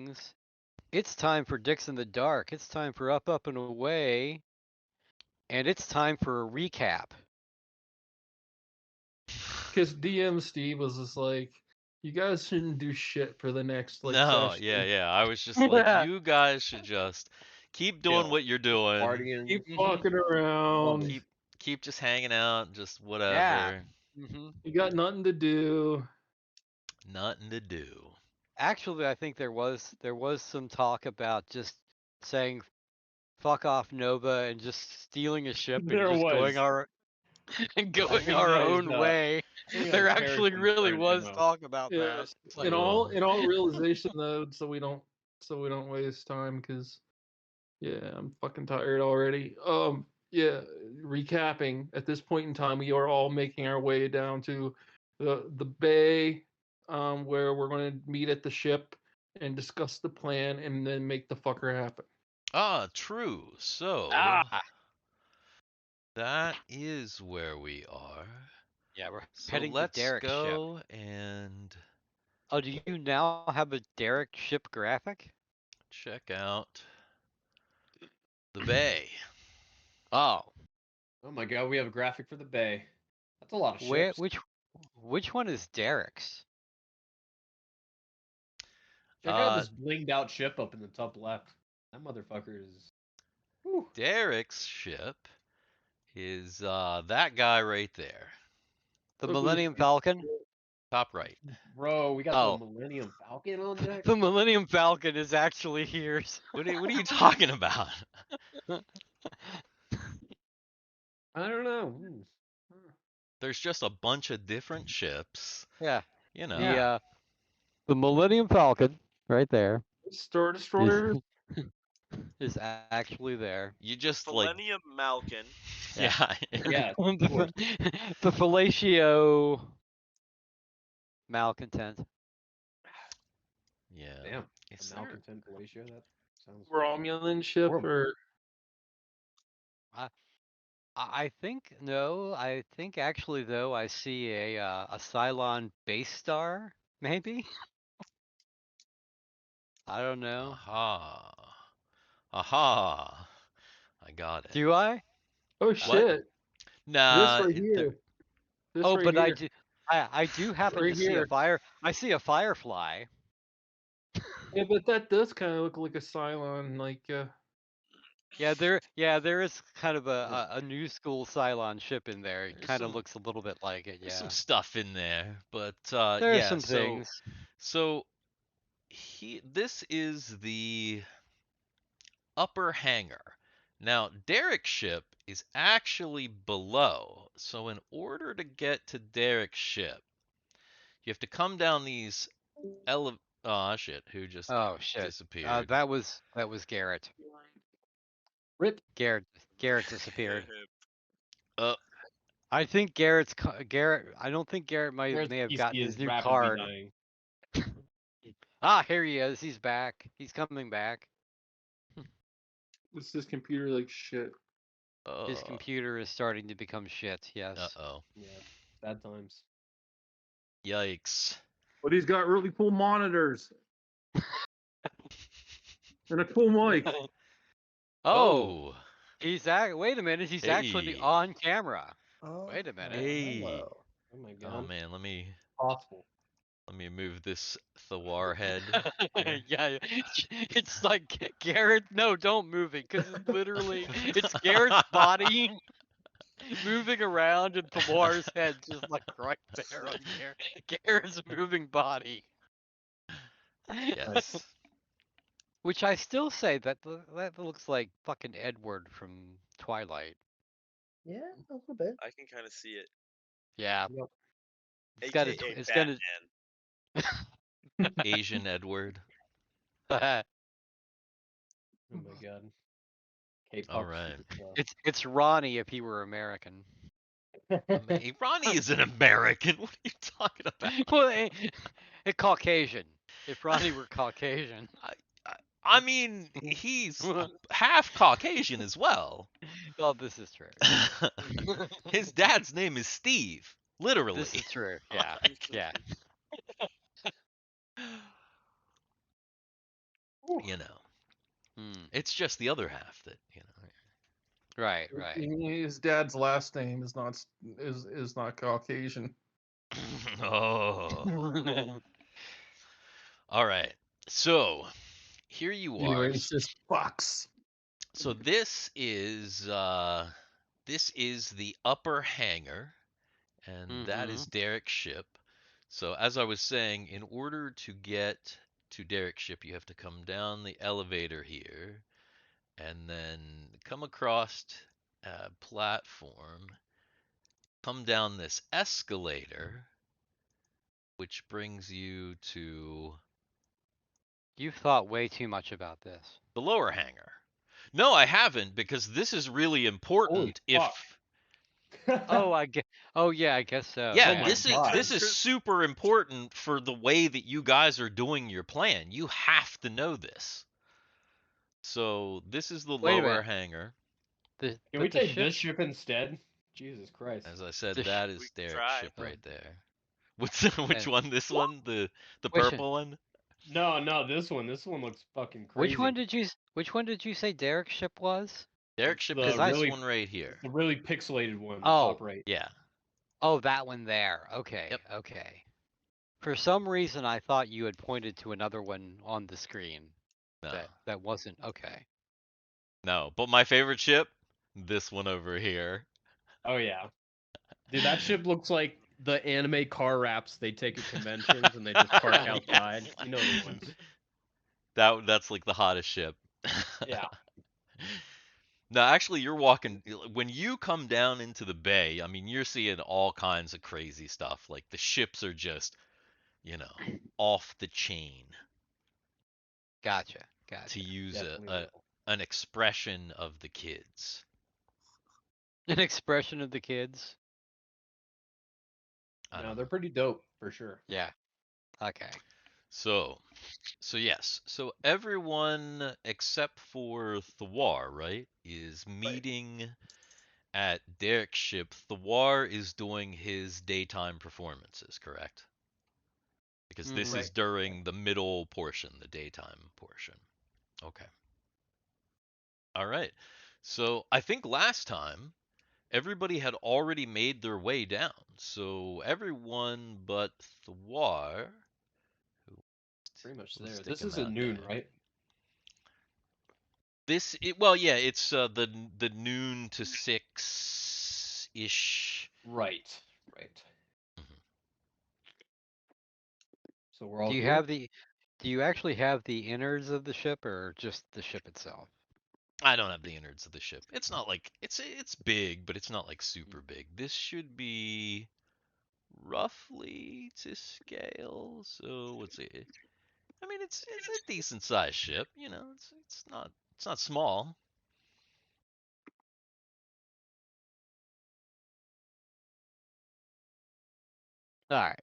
things. It's time for Dix in the Dark. It's time for Up, Up, and Away. And it's time for a recap. Because DM Steve was just like, you guys shouldn't do shit for the next No, session. yeah. I was just like, you guys should just keep doing Chill. what you're doing. Partying. Keep fucking around. Bubbles. Keep just hanging out, just Yeah. whatever. You got nothing to do. Nothing to do. Actually, I think there was some talk about just saying fuck off Nova and just stealing a ship and There just was. going our and going think our that is, own way. think There that's actually Harrison's really current was MO. talk about Yeah. that. It's like, In all realization though, so we don't waste time, because I'm fucking tired already. Yeah, recapping, at this point in time we are all making our way down to the bay, where we're going to meet at the ship and discuss the plan and then make the fucker happen. Ah, true. So ah, that is where we are. yeah, we're So heading to let's Derek's ship. go and Oh, do you now have a Derek ship graphic? check out the bay. Oh, Oh my god, we have a graphic for the bay. That's a lot of where ships. which one is Derek's? Check out this blinged out ship up in the top left. That motherfucker is. Whew. Derek's ship is that guy right there. The Look at this Millennium piece of Falcon? shit. Top right. Bro, we got Oh. the Millennium Falcon on deck. The Millennium Falcon is actually here. What are you talking about? I don't know. There's just a bunch of different ships. Yeah. You know. Yeah. The Millennium Falcon, right there, Star Destroyer. is actually there. You just like Millennium Malkin. yeah. Yeah. Of course. The fellatio malcontent. Yeah. Damn. Is A there- malcontent ratio. That sounds. Romulan ship, Horrible. or I think no. I think actually though I see a Cylon base star maybe. I don't know. Aha. Aha. I got it. Do I? oh shit, Nah. this right here. This Oh, right but here. I do happen Right to see a here. fire. I see a firefly. Yeah, but that does kind of look like a Cylon, like Yeah, there is kind of a new school Cylon ship in there. It There's kind of some- looks a little bit like it. There's Yeah, some stuff in there, but there yeah. are some so things. so this is the upper hangar. Now, Derek's ship is actually below. So in order to get to Derek's ship, you have to come down these oh shit, who just Oh shit. disappeared? That was Garrett. rip. Garrett disappeared. Uh I think Garrett. I don't think Garrett may have gotten his new card. Dying. Ah, here he is. He's back. He's coming back. This computer like shit. His computer is starting to become shit. Yes. Uh-oh. Yeah. Bad times. Yikes. But he's got really cool monitors and a cool mic. Oh, wait a minute. He's actually Hey. on camera. Oh, Wait a minute. Hey. hello. Oh my god. Oh man, let me Possible. move this Thiwar head. Yeah, it's like Garrett. No, don't move it, because it's literally it's Garrett's body moving around and Thiwar's head just like right there on Garrett's moving body. Yes. Which I still say that looks like fucking Edward from Twilight. Yeah, a little bit. I can kind of see it. Yeah. Yep. It's got AKA it's got Batman. Asian Edward. a Oh my god. K-pop. All right. it's Ronnie if he were American. Hey, Ronnie is an American. What are you talking about? Well, a Caucasian. If Ronnie were Caucasian. I mean, he's half Caucasian as well. Well, this is true. His dad's name is Steve. Literally. This is true. Yeah. Yeah. you know, Hmm. it's just the other half that, Right, right. His dad's last name is not Caucasian. Oh. All right. So, here you You are. racist fucks. So this is the upper hangar, and that Mm-hmm. is Derek's ship. So as I was saying, in order to get to Derek's ship, you have to come down the elevator here, and then come across a platform, come down this escalator, which brings you to You've thought way too much about this. the lower hangar. No, I haven't, because this is really Holy important. fuck. Oh, I get. Oh, yeah, I guess so. Yeah, Oh Yeah. my God. this is super important for the way that you guys are doing your plan. You have to know this. So this is the Wait a lower minute. hangar. The Can but we the take ship. this ship instead? Jesus Christ. As I said, The sh- that We is can Derek's try. ship Oh. right there. Which and one? This one? The which purple one? No, this one. This one looks fucking crazy. which one did you say Derek's ship was? Derek's It's ship the is I- this really, one right here. the really pixelated one, the Oh, top right. Yeah. oh, that one there. Okay, Yep. okay. For some reason, I thought you had pointed to another one on the screen. No. That wasn't okay. No. But my favorite ship? This one over here. Oh yeah. Dude, that ship looks like the anime car wraps they take at conventions and they just park outside. You know the ones. That's like the hottest ship. Yeah. No, actually, you're walking. When you come down into the bay, I mean, you're seeing all kinds of crazy stuff. Like the ships are just, off the chain, Gotcha, to gotcha. use Definitely will. an expression of the kids. An expression of the kids. I No, don't they're know. pretty dope for sure. Yeah. Okay. So, yes. So everyone except for Thiwar, right, is meeting at Derek's ship. Thiwar is doing his daytime performances, correct? Because this Mm-hmm. is during the middle portion, the daytime portion. Okay. All right. So I think last time everybody had already made their way down. So everyone but Thwar, who Pretty much let's there. stick This him is at out noon, there. right? Well, yeah, it's the noon to 6 ish. Right. Right. So we're all Do you here? have the? Do you actually have the innards of the ship, or just the ship itself? I don't have the innards of the ship. It's not like it's big, but it's not like super big. This should be roughly to scale. So let's see. I mean, it's a decent sized ship. It's not small. All right.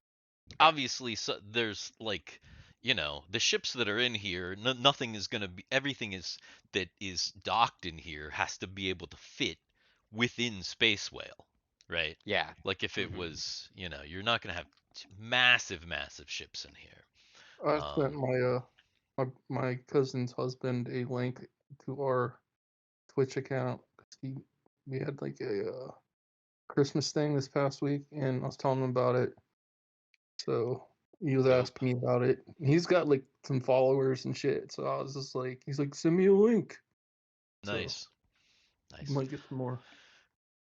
Obviously, so there's like, the ships that are in here. Nothing is gonna be. Everything is that is docked in here has to be able to fit within Space Whale, right? Yeah. Like if it Mhm. was, you're not gonna have massive, massive ships in here. I Um, sent my cousin's husband a link to our Twitch account. We had like a Christmas thing this past week, and I was telling him about it. So he was Dope. asking me about it. He's got like some followers and shit. So I was just like, he's like, send me a link. So Nice. you Nice. might get some more.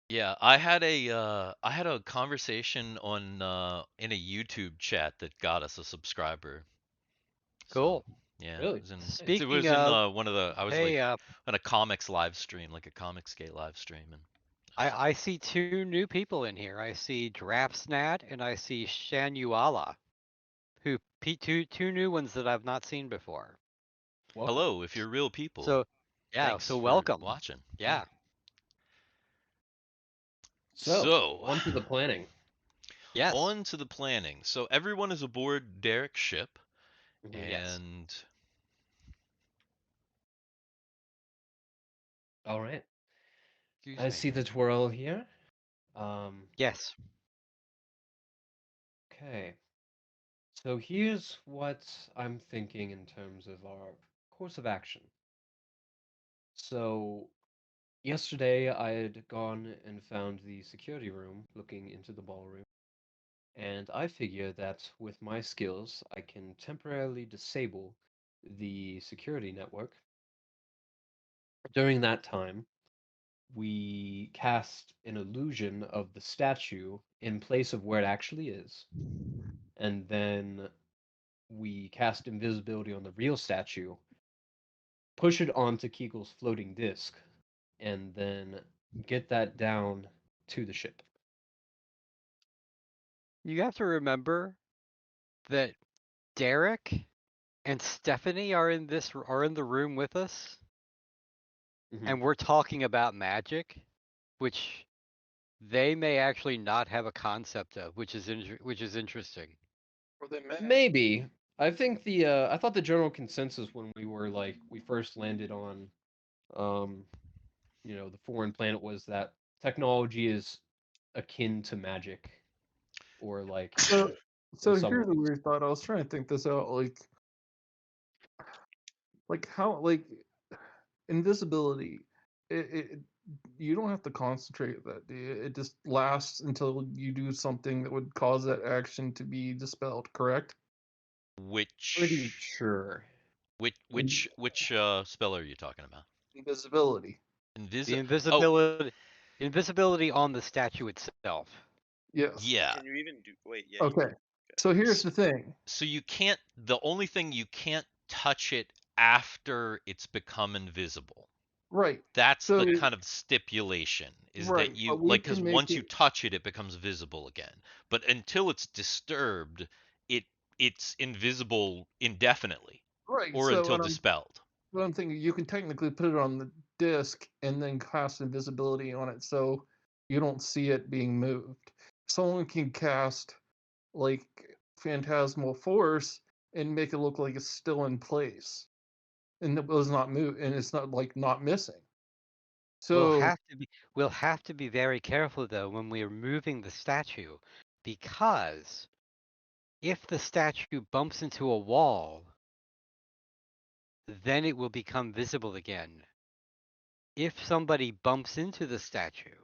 Yeah, I had a conversation on in a YouTube chat that got us a subscriber. So Cool. yeah, Really? it Speaking was in of, one of the I was like hey, on a comics live stream, like a comics gate live stream, and I see two new people in here. I see Draftsnat and I see Shanuala, two new ones that I've not seen before. Welcome. hello, if you're real people, So, yeah. thanks So for welcome. watching. Yeah. So, So on to the planning. Yes. on to the planning. So everyone is aboard Derek's ship, Mhm. Yes. and All right. Excuse I me. see the twirl here. Um, Yes. okay. So here's what I'm thinking in terms of our course of action. So, yesterday I had gone and found the security room looking into the ballroom, and I figure that with my skills, I can temporarily disable the security network. During that time, we cast an illusion of the statue in place of where it actually is, and then we cast invisibility on the real statue, push it onto Kegal's floating disc, and then get that down to the ship. You have to remember that Derek and Stephanie are in the room with us, Mhm. and we're talking about magic, which they may actually not have a concept of, which is interesting. Or they may. Maybe. I think I thought the general consensus when we first landed on um the foreign planet was that technology is akin to magic or So, so some here's a ways. weird thought. I was trying to think this out. Like how, invisibility. It you don't have to concentrate that. It just lasts until you do something that would cause that action to be dispelled. Correct? Pretty Which sure. which spell are you talking about? Invisibility. The Oh, invisibility on the statue itself. Yes. yeah. Can you even do? Wait, yeah. You Okay. can. So here's S- the thing. So you can't. The only thing you can't touch it after it's become invisible. Right. That's So the kind of stipulation is that right, you but we because can make once you it touch it, it becomes visible again. But until it's disturbed, it it's invisible indefinitely right. or So until dispelled. what I'm thinking, you can technically put it on the disc and then cast invisibility on it, so you don't see it being moved. Someone can cast like phantasmal force and make it look like it's still in place and it was not moved and it's not like not missing. We'll So have to be very careful though when we are moving the statue, because if the statue bumps into a wall, then it will become visible again. If somebody bumps into the statue,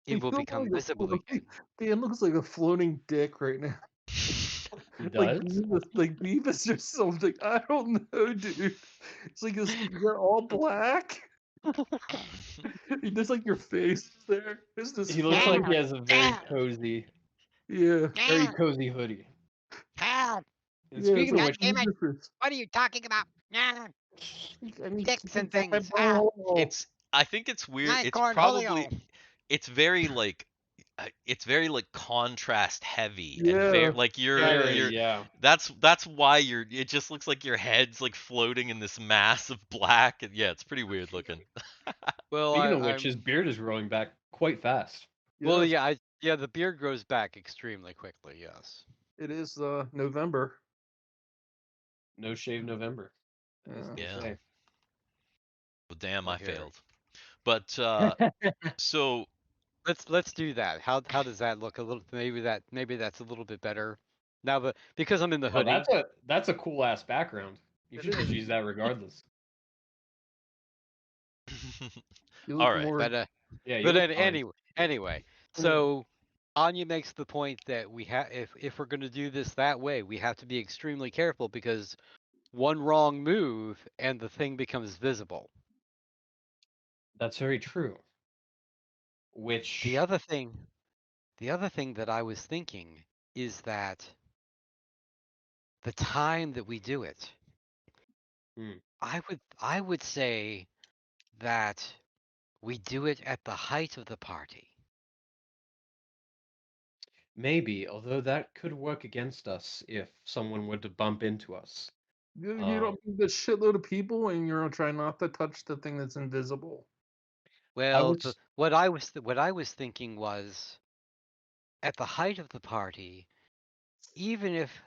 it it will looks become like a visible floating, again. Dan looks like a floating dick right now. It Like does? Beavis or something. I don't know, dude. It's like this, you're all black. Just like your face there. It's this He looks like floating. he has a Yeah. very cozy hoodie. And Yeah, it's speaking of like which, Beavis. What are you talking about? I need Dicks to and get my things. ball. It's I think it's weird. Nine It's corn probably Julio. it's very like contrast heavy and very Yeah. like very, you're yeah. that's why you're it just looks like your head's like floating in this mass of black and yeah, it's pretty weird looking. Well, Speaking of which, his I'm beard is growing back quite fast. well, Yes. yeah, the beard grows back extremely quickly. Yes. It is November. No shave November, as Yeah. they Yeah. say. Well, damn, Well, I here. failed. But so Let's do that. How does that look? A little maybe that's a little bit better. Now, but because I'm in the Oh, hoodie. that's a cool ass background. You It should just is. use that regardless. You all look right. more. But Yeah, you but look fine. anyway. So Anya makes the point that we have if we're going to do this that way, we have to be extremely careful because one wrong move and the thing becomes visible. That's very true. Which The other thing that I was thinking is that the time that we do it, hmm, I would say that we do it at the height of the party. maybe, although that could work against us if someone were to bump into us. You don't need a shitload of people, and you're gonna try not to touch the thing that's invisible. I Well, was what I was thinking was at the height of the party, even if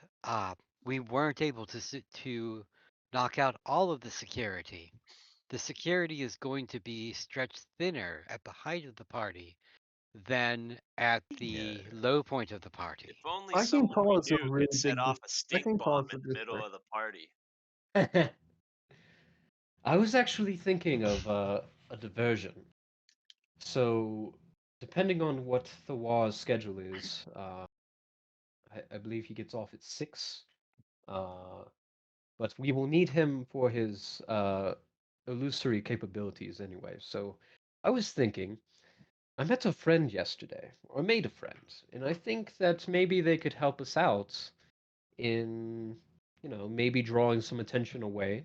we weren't able to knock out all of the security is going to be stretched thinner at the height of the party than at Yeah. the low point of the party. If only I can someone we cause a knew really could set big. off a I stink can bomb cause a in the middle district. of the party. I was actually thinking of a diversion. So, depending on what Thiwar's schedule is, I believe he gets off at 6. Uh, but we will need him for his illusory capabilities anyway. So, I was thinking, I met a friend yesterday, or made a friend, and I think that maybe they could help us out in, maybe drawing some attention away.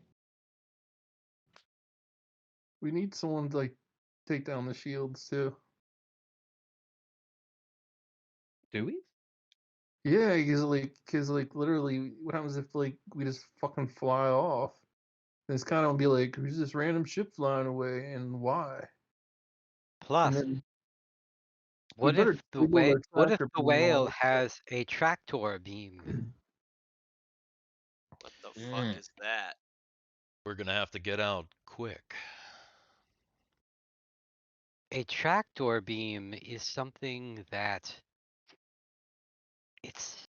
We need someone to like take down the shields too. Do we? Yeah, because literally, what happens if like we just fucking fly off? And it's kind of be like, who's this random ship flying away and why? And Plus, then we what better if the disable their what if tractor the beam and all whale that has a tractor beam? What the fuck Mm. is that? We're gonna have to get out quick. A tractor beam is something that it's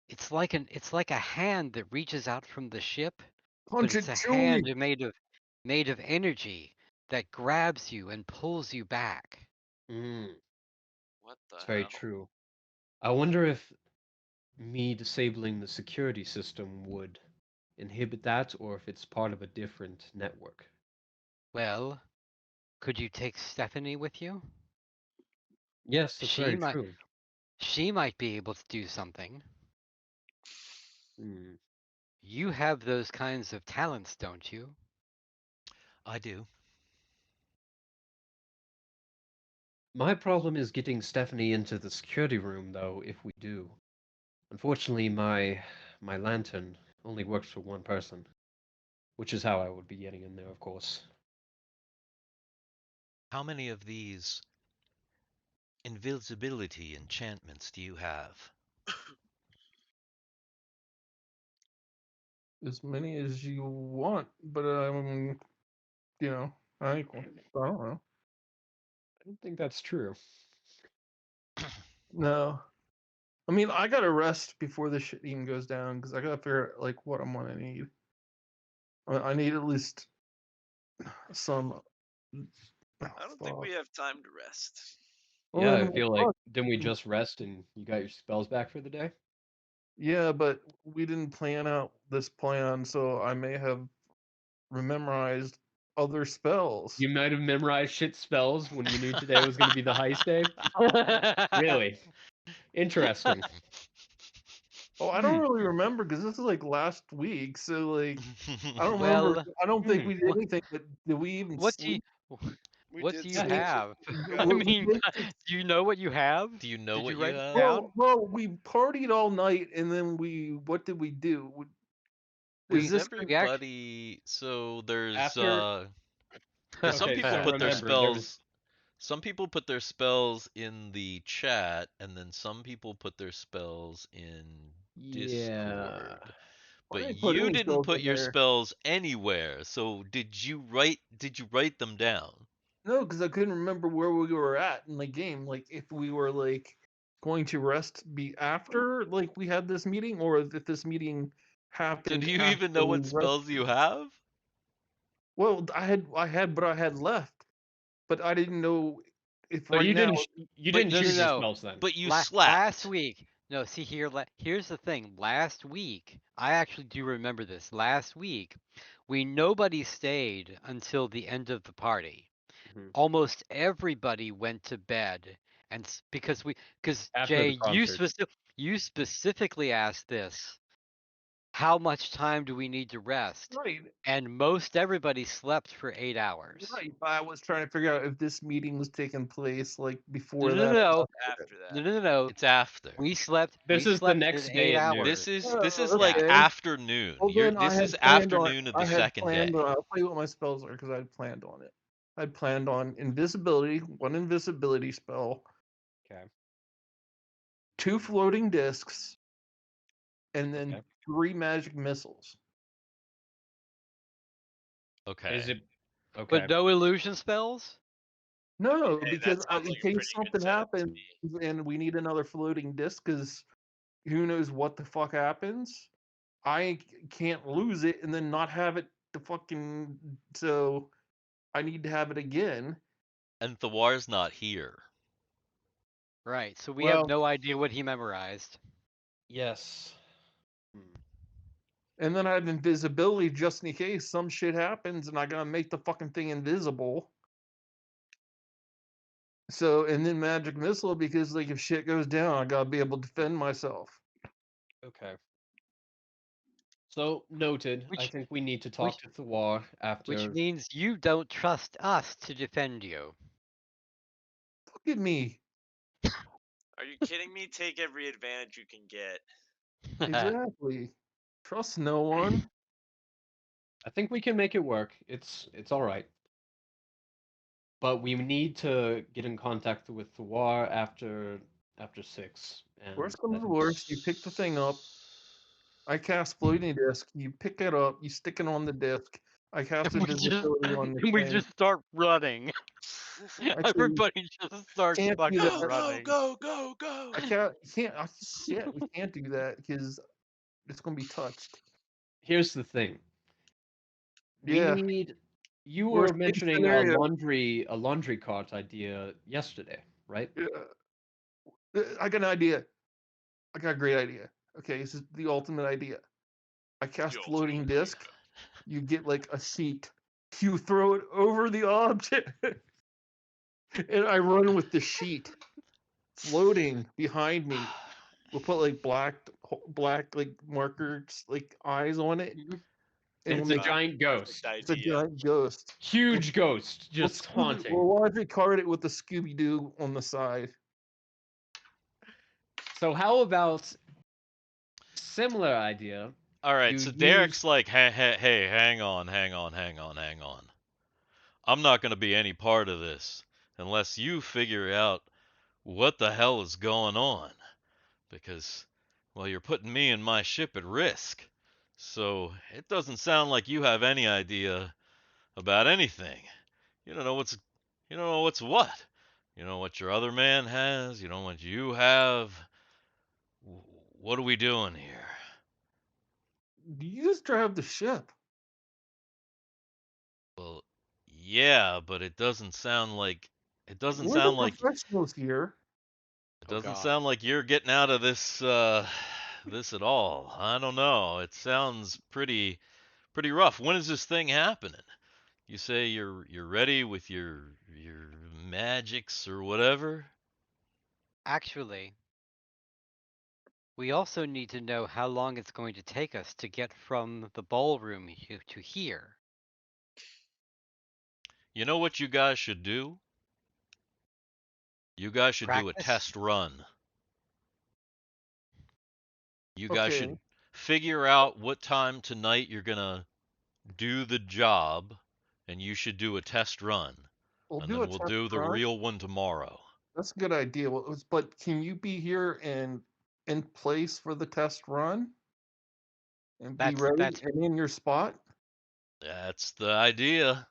it's like a hand that reaches out from the ship, but Punch it's it, a Chewie! hand made of energy that grabs you and pulls you back. Mm, What the it's very hell? true. I wonder if me disabling the security system would inhibit that, or if it's part of a different network. Well, could you take Stephanie with you? Yes, that's She very might true. she might be able to do something. Mm. You have those kinds of talents, don't you? I do. My problem is getting Stephanie into the security room, though, if we do. Unfortunately, my lantern only works for one person, which is how I would be getting in there, of course. How many of these invisibility enchantments do you have? As many as you want, but you know, I don't know. I don't think that's true. No, I mean I gotta rest before this shit even goes down because I gotta figure out like what I'm gonna need. I need at least some. I don't think we have time to rest. Well, Yeah, I then, feel like fuck. didn't we just rest and you got your spells back for the day? Yeah, but we didn't plan out this plan, so I may have memorized other spells. You might have memorized shit spells when you knew today was going to be the heist day. Really interesting. Oh, I don't really remember because this is like last week, so like I don't remember. Well, I don't think Hmm. we did anything. But did we even what do you sleep? We what did do you Yeah, sleep. have? I We mean, basically- do you know what you have? Do you know Did what you you write it have? down? well, we partied all night, and then what did we do? Is Does this everybody? So there's After because some okay, people so put their remember there was spells. Some people put their spells in the chat, and then some people put their spells in yeah. Discord. I But didn't put you any didn't spells put in your there? spells anywhere. So did you write them down? No, because I couldn't remember where we were at in the game. Like if we were like going to rest be after like we had this meeting, or if this meeting happened Did you even after know we what spells you have? Well, but I had left, but I didn't know if So right you now. But didn't No, no, choose your no. spells then. but you Last slept. week. No, see here. Here's the thing. Last week, I actually do remember this. Last week, nobody stayed until the end of the party. Mhm. Almost everybody went to bed, and because After Jay, the concert. you specifically asked this. How much time do we need to rest? Right, And most everybody slept for 8 hours. right. But I was trying to figure out if this meeting was taking place like No, before no, that. no, After that. no, no, no, no. It's after. We slept. This We is the slept at next day 8 at noon. hours. This is Oh, like Yeah. okay. afternoon. Well, then This is afternoon of the second day. I'll tell you what my spells are because I had planned on it. I planned on invisibility, one invisibility spell, Okay. 2 floating discs, and then Okay. 3 magic missiles. Okay. Is it okay? But no illusion spells? No, Hey, because that sounds in like a pretty case good something setup to happens me. and we need another floating disc, because who knows what the fuck happens. I can't lose it and then not have it the fucking so I need to have it again. And Thiwar's not here. Right, so we Well- have no idea what he memorized. Yes. And then I have invisibility just in case some shit happens and I gotta make the fucking thing invisible. So, and then magic missile because like if shit goes down, I gotta be able to defend myself. Okay. So noted. I Which- think we need to talk to Thiwar after. Which means you don't trust us to defend you. Look at me. Are you kidding me? Take every advantage you can get. Exactly. Trust no one. I think we can make it work. It's all right. But we need to get in contact with Thiwar after 6. And Worst I comes to think- worst, you pick the thing up. I cast floating disc. You pick it up. You stick it on the disc. I cast And we just, invisibility on the we thing. just start running. Actually, Everybody just starts can't do fucking that. Go, running. go, go, go, I go. can't. Shit, we can't do that because it's gonna be touched. Here's the thing. We Yeah. need. You were Worst case mentioning scenario. a laundry cart idea yesterday, right? Yeah. I got an idea. I got a great idea. Okay, this is the ultimate idea. I cast The floating ultimate disc. You get like a sheet. You throw it over the object, and I run with the sheet floating behind me. We'll put like black like markers, like eyes on it, Mhm. and It's we'll a make giant ghost. it's a giant ghost. Huge ghost, We'll just haunting. We'll largely card it with the Scooby Doo on the side. So how about similar idea? All right, You so use- Derek's like, hey, hang on. I'm not going to be any part of this unless you figure out what the hell is going on. Because, well, you're putting me and my ship at risk. So it doesn't sound like you have any idea about anything. You don't know what's what. You know what your other man has. You know what you have. What are we doing here? You just drive the ship. Well, yeah, but it doesn't sound like We're the professionals here. it Oh, doesn't God. sound like you're getting out of this this at all. I don't know. It sounds pretty rough. When is this thing happening? You say you're ready with your magics or whatever? Actually, we also need to know how long it's going to take us to get from the ballroom to here. You know what you guys should do? You guys should do a Practice? test run. You guys Okay. should figure out what time tonight you're gonna do the job, and you should do a test run. We'll And do then a we'll test do the run. real one tomorrow. That's a good idea. But can you be here and in place for the test run and be ready That's and in your spot? That's the idea.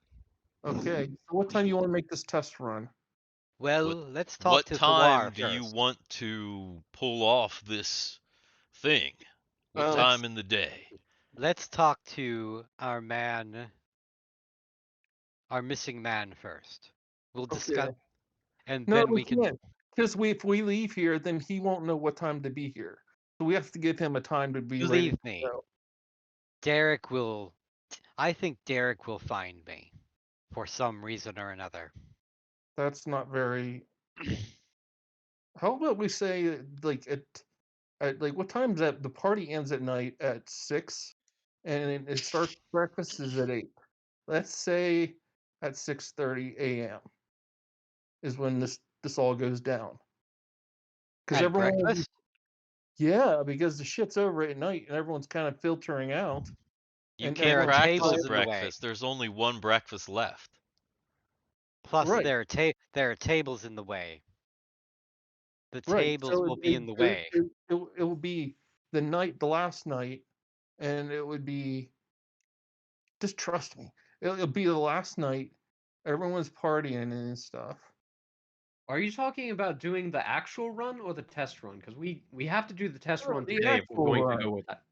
Okay. So what time you want to make this test run? well. What Let's talk what to time Thiwar do you first. want to pull off this thing? What Uh, time in the day? Let's talk to our missing man first. We'll discuss, Okay. and No, then we we can can't. Because if we leave here, then he won't know what time to be here. So we have to give him a time to be ready. believe me. Derek will. I think Derek will find me, for some reason or another. That's not very. How about we say like at like what time's that? The party ends at night at 6, and it starts. Breakfast is at 8. Let's say at 6:30 a.m. is when this all goes down. Because At everyone, breakfast? yeah, because the shit's over at night and everyone's kind of filtering out. You And can't There are everyone's practice tables at in the way. breakfast. There's only one breakfast left. Plus, Right. there are tables in the way. The Right. tables So will be in the way. it will be the last night, and it would be. Just trust me. It'll be the last night. Everyone's partying and stuff. Are you talking about doing the actual run or the test run? Because we have to do the test No, run the today if we're actual going run. to go with that.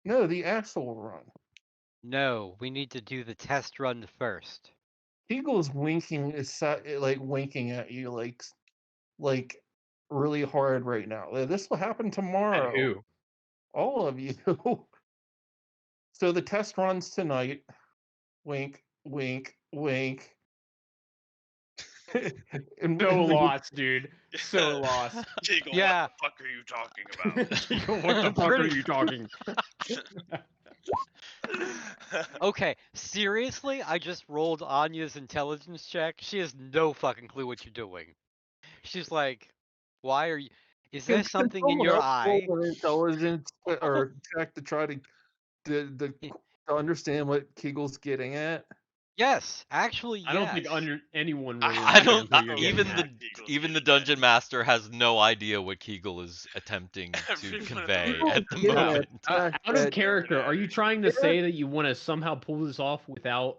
No, the actual run. No, we need to do the test run first. Kegal's winking like winking at you like really hard right now. This will happen And tomorrow. who? All of you. So the test runs tonight. Wink, wink, wink. And So we- lost, dude. So lost. Kegal, Yeah. what the fuck are you talking about? Kegal, what the fuck are Pretty- you talking? Okay, seriously? I just rolled Anya's intelligence check. She has no fucking clue what you're doing. She's like, why are you... Is there Can something in someone your else roll eye? an intelligence or check to try to understand what Kegel's getting at? Yes, actually, yes. I don't think anyone really I don't. understands what you're Even getting the at. Kegel's even the getting at. dungeon master has no idea what Kegel is attempting to Everyone in the convey room at the Yeah, moment. fact Out of that- character, are you trying to Yeah. say that you want to somehow pull this off without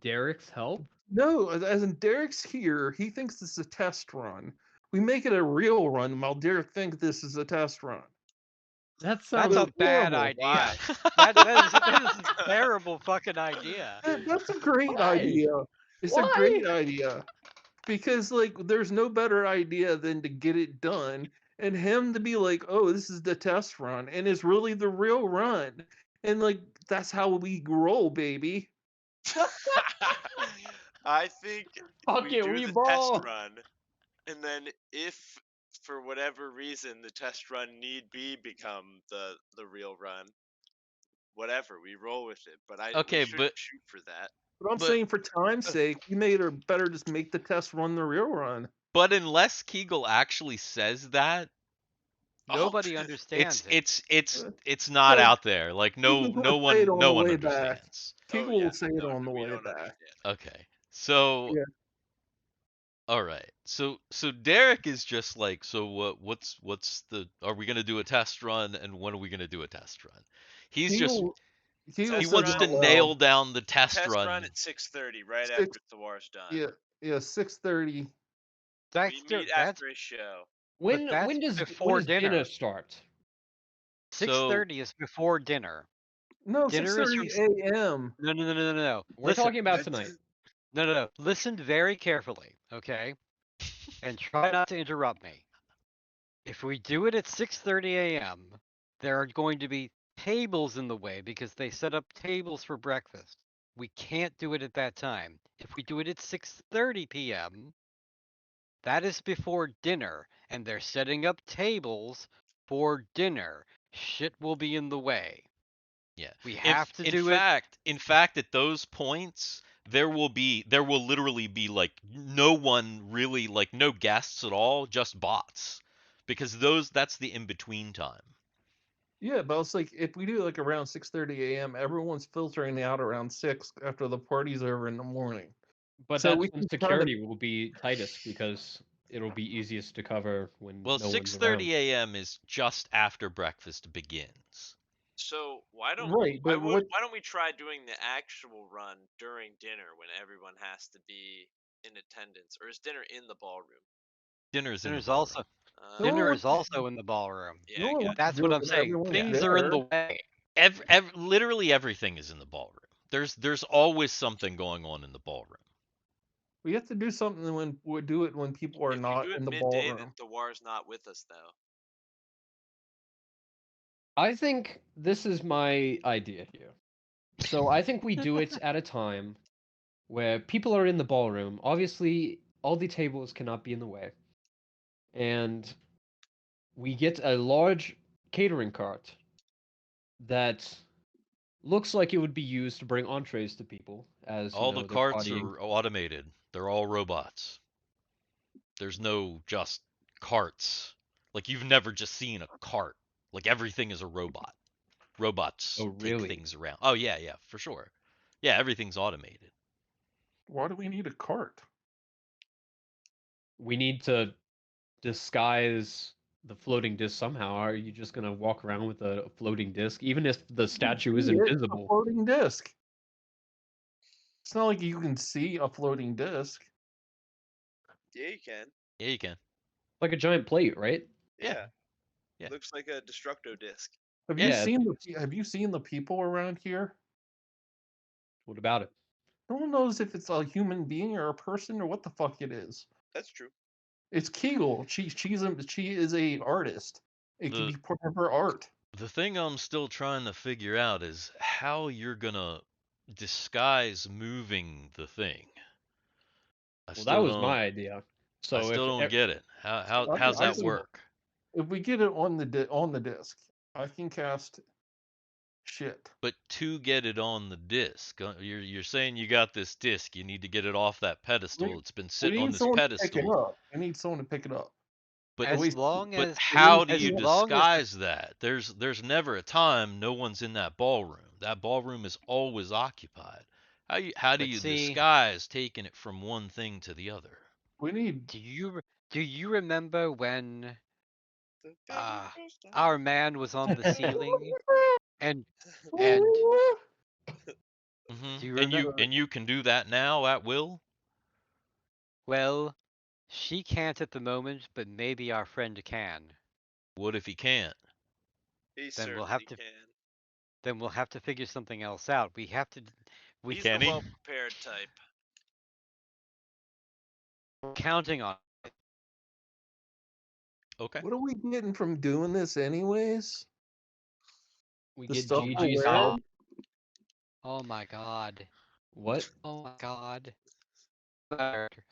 Derek's help? No, as in Derek's here, he thinks this is a test run. We make it a real run while Derek thinks this is a test run. That That's sounds a bad horrible. idea. Why? That is a terrible fucking idea. That's a great Why? idea. It's Why? a great idea. Because like there's no better idea than to get it done and him to be like, "Oh, this is the test run," and it's really the real run. And like that's how we roll, baby. I think Fuck we it, do we the ball. test run, and then if for whatever reason the test run need be become the real run, whatever, we roll with it. But Okay, we shouldn't but- shoot for that. But I'm But- saying for time's sake, we made it better just make the test run the real run. But unless Kegel actually says that, Nobody Oh, understands it. it's not So, out there. Like no Kegel's no gonna say it one on no the one way back. understands. Kegel oh, yeah. will say it No, on the we way don't back. understand. Okay. So Yeah. all right. So Derek is just like, so what's the are we going to do a test run and when are we going to do a test run? He's just Kegel he Test wants run to out loud. nail down the test Test run. run at 6:30, right Six- after Thiwar's done. Yeah, 6:30. We meet after a show. When that's does before dinner dinner. start? 6:30 is before dinner. No, Dinner is 6:30 a.m. No. We're Listen, talking about tonight. No. Listen very carefully, okay? And try not to interrupt me. If we do it at 6:30 a.m., there are going to be tables in the way because they set up tables for breakfast. We can't do it at that time. If we do it at 6:30 p.m., that is before dinner, and they're setting up tables for dinner. Shit will be in the way. Yeah. We have to do it. In fact, at those points, there will literally be like no one really, like no guests at all, just bots, because that's the in between time. Yeah, but it's like if we do like around 6:30 a.m., everyone's filtering out around 6 after the party's over in the morning. But So that's we when can kinda- security will be tightest because it'll be easiest to cover when Well, no one's 6:30 around. a.m. is just after breakfast begins. So why don't Right, but why don't we try doing the actual run during dinner when everyone has to be in attendance, or is dinner in the ballroom? Dinner's in the Dinner's also Uh, No dinner one is also in the ballroom. yeah, No I one guess. wants to That's do what it I'm when saying. everyone's Things are in the there. way. Literally everything is in the ballroom. There's always something going on in the ballroom. We have to do something when we do it when people are If not we do it in the midday, ballroom. then Thiwar's not with us though. I think this is my idea here. So I think we do it at a time where people are in the ballroom. Obviously, all the tables cannot be in the way. And we get a large catering cart that looks like it would be used to bring entrees to people as All the they're carts partying. are automated. They're all robots. There's no just carts. Like you've never just seen a cart. Like everything is a robot. Robots Oh, take really? things around. Oh yeah, for sure. Yeah, everything's automated. Why do we need a cart? We need to disguise the floating disc somehow. Are you just gonna walk around with a floating disc, even if the statue is It's a invisible? floating disc. It's not like you can see a floating disc. Yeah, you can. Yeah, you can. Like a giant plate, right? Yeah. Yeah. Looks like a Destructo disc. Have Yeah, you seen the people around here? What about it? No one knows if it's a human being or a person or what the fuck it is. That's true. It's Kegal. She is a artist. It could The be part of her art. the thing I'm still trying to figure out is how you're gonna disguise moving the thing. I Well, that still was don't my idea. I So still don't get it. How's I that see. work? If we get it on the disc, I can cast shit. But to get it on the disc, you're saying you got this disc, you need to get it off that pedestal. It's been We sitting on need this someone to pick it pedestal. up. I need someone to pick it up. But As we- long but as how do as you long as disguise that? There's never a time no one's in that ballroom. That ballroom is always occupied. How do But you see- disguise taking it from one thing to the other? We need. do you remember when The Ah, very first time. our man was on the ceiling and and do you And remember? you can do that now at will? Well, she can't at the moment, but maybe our friend can. What if he can't? He Then we'll certainly have to can. then we'll have to figure something else out. We have to we He's Can the he? well-prepared type. we're counting on. Okay. What are we getting from doing this, anyways? we The get stuff we're Gigi's wearing? help. Oh my god. What? Oh my god.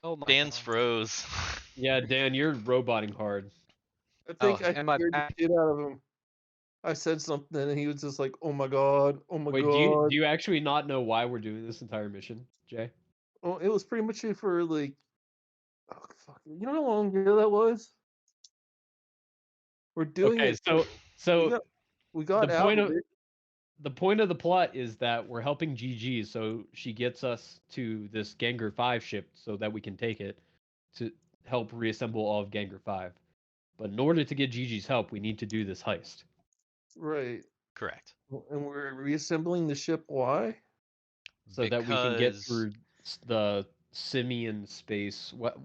Oh my Dan's god. froze. Yeah, Dan, you're roboting hard. I think Oh, I am I scared the back? shit out of him. I said something and he was just like, "Oh my god, oh my Wait, god." do you actually not know why we're doing this entire mission, Jay? Well, it was pretty much it for like, oh fuck, you know how long ago that was? We're doing Okay, it. so We got the out point of of it. the point of the plot is that we're helping GG, so she gets us to this Ganger 5 ship so that we can take it to help reassemble all of Ganger 5. But in order to get Gigi's help, we need to do this heist. Right. Correct. And we're reassembling the ship. Why? So that we can get Because through the simian space, what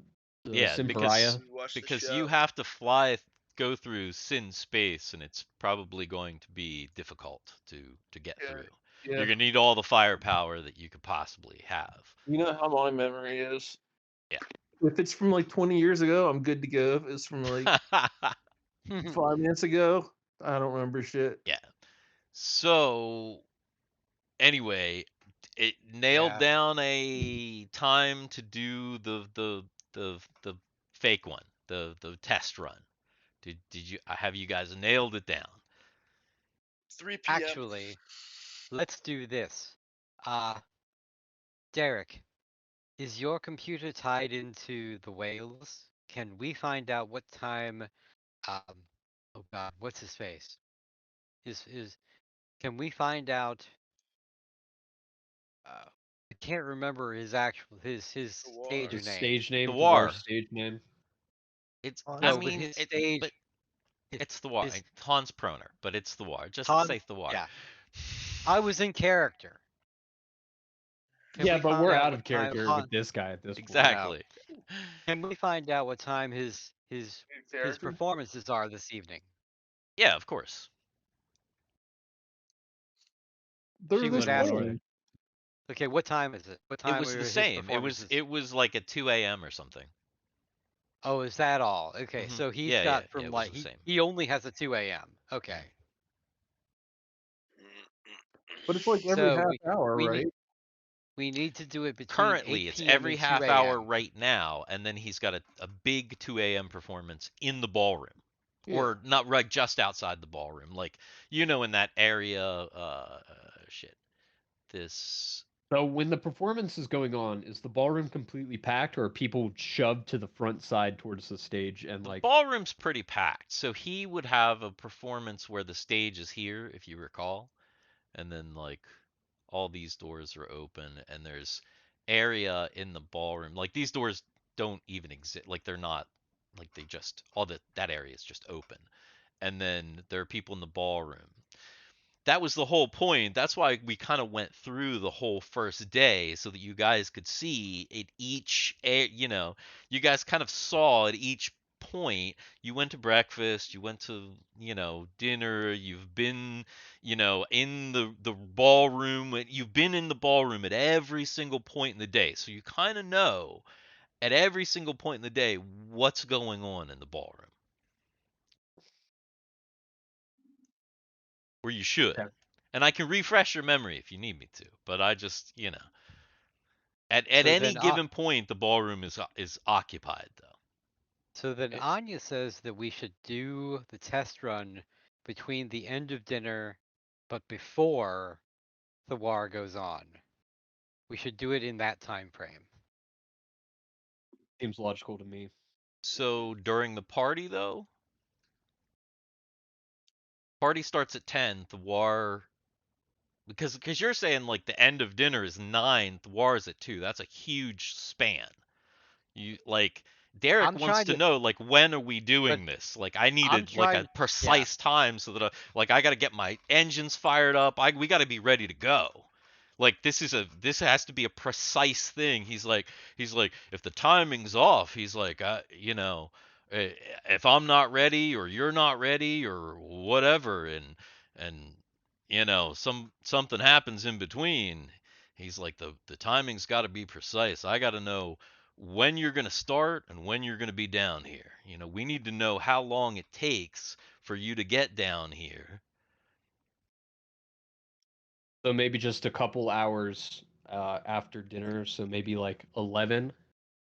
the yeah, Simperia. We watched the because show. you have to go through sin space, and it's probably going to be difficult to get Yeah, through. Yeah. You're gonna need all the firepower that you could possibly have. You know how my memory is. Yeah. If it's from like 20 years ago, I'm good to go. If it's from like 5 minutes ago, I don't remember shit. Yeah. So anyway, it nailed Yeah. down a time to do the fake one, the test run. Did you have you guys nailed it down? 3 p.m. Actually, let's do this. Derek, is your computer tied into the whales? Can we find out what time oh god, what's his face? Is can we find out I can't remember his actual his Thiwar. stage His name. stage name, Thiwar. Thiwar's stage name. It's Oh, I No, but mean his it, stage but his- it's Thiwar. his- Hans Proner, but it's Thiwar. Just Han- say Thiwar. yeah. I was in character. Can Yeah, we but find we're out out what of time character Han- with this guy at this point. Exactly. Can we find out what time his performances are this evening? Yeah, of course. They're She this was Let him asking. morning. Okay, what time is it? What time It was were the his same. performances? It was like at 2 a.m. or something. Oh, is that all? Okay, Mhm. so he's Yeah, got yeah, from it was like the same. he only has a 2 a.m. Okay. But it's like every So half hour, we right? we need to do it between Currently, 8 it's p.m. every and 2 half hour a.m. right now, and then he's got a big 2 a.m. performance in the ballroom. Yeah. Or not right just outside the ballroom. Like, in that area, shit. This So when the performance is going on, is the ballroom completely packed, or are people shoved to the front side towards the stage and the like? ballroom's pretty packed, so he would have a performance where the stage is here, if you recall, and then like all these doors are open, and there's area in the ballroom. Like these doors don't even exist. Like they're not. Like they just that area is just open, and then there are people in the ballroom. That was the whole point. That's why we kind of went through the whole first day so that you guys could see at each, you guys kind of saw at each point, you went to breakfast, you went to, dinner, you've been, in the ballroom, you've been in the ballroom at every single point in the day. So you kind of know at every single point in the day what's going on in the ballroom. Or you should. Okay. And I can refresh your memory if you need me to, but I just, at So any then, given point the ballroom is occupied though. so then Eh, Anya says that we should do the test run between the end of dinner, but before the war goes on. We should do it in that time frame. Seems logical to me. So during the party though, party starts at 10, the war because you're saying like the end of dinner is 9, the war is at 2. That's a huge span. You like Derek I'm wants trying to to, know like when are we but doing this? Like I I'm needed like trying, a yeah. precise time so that like I got to get my engines fired up. We got to be ready to go. Like this has to be a precise thing. He's like if the timing's off, he's like if I'm not ready or you're not ready or whatever and something happens in between, he's like the timing's got to be precise. I got to know when you're going to start and when you're going to be down here. We need to know how long it takes for you to get down here. So maybe just a couple hours after dinner. So maybe like 11,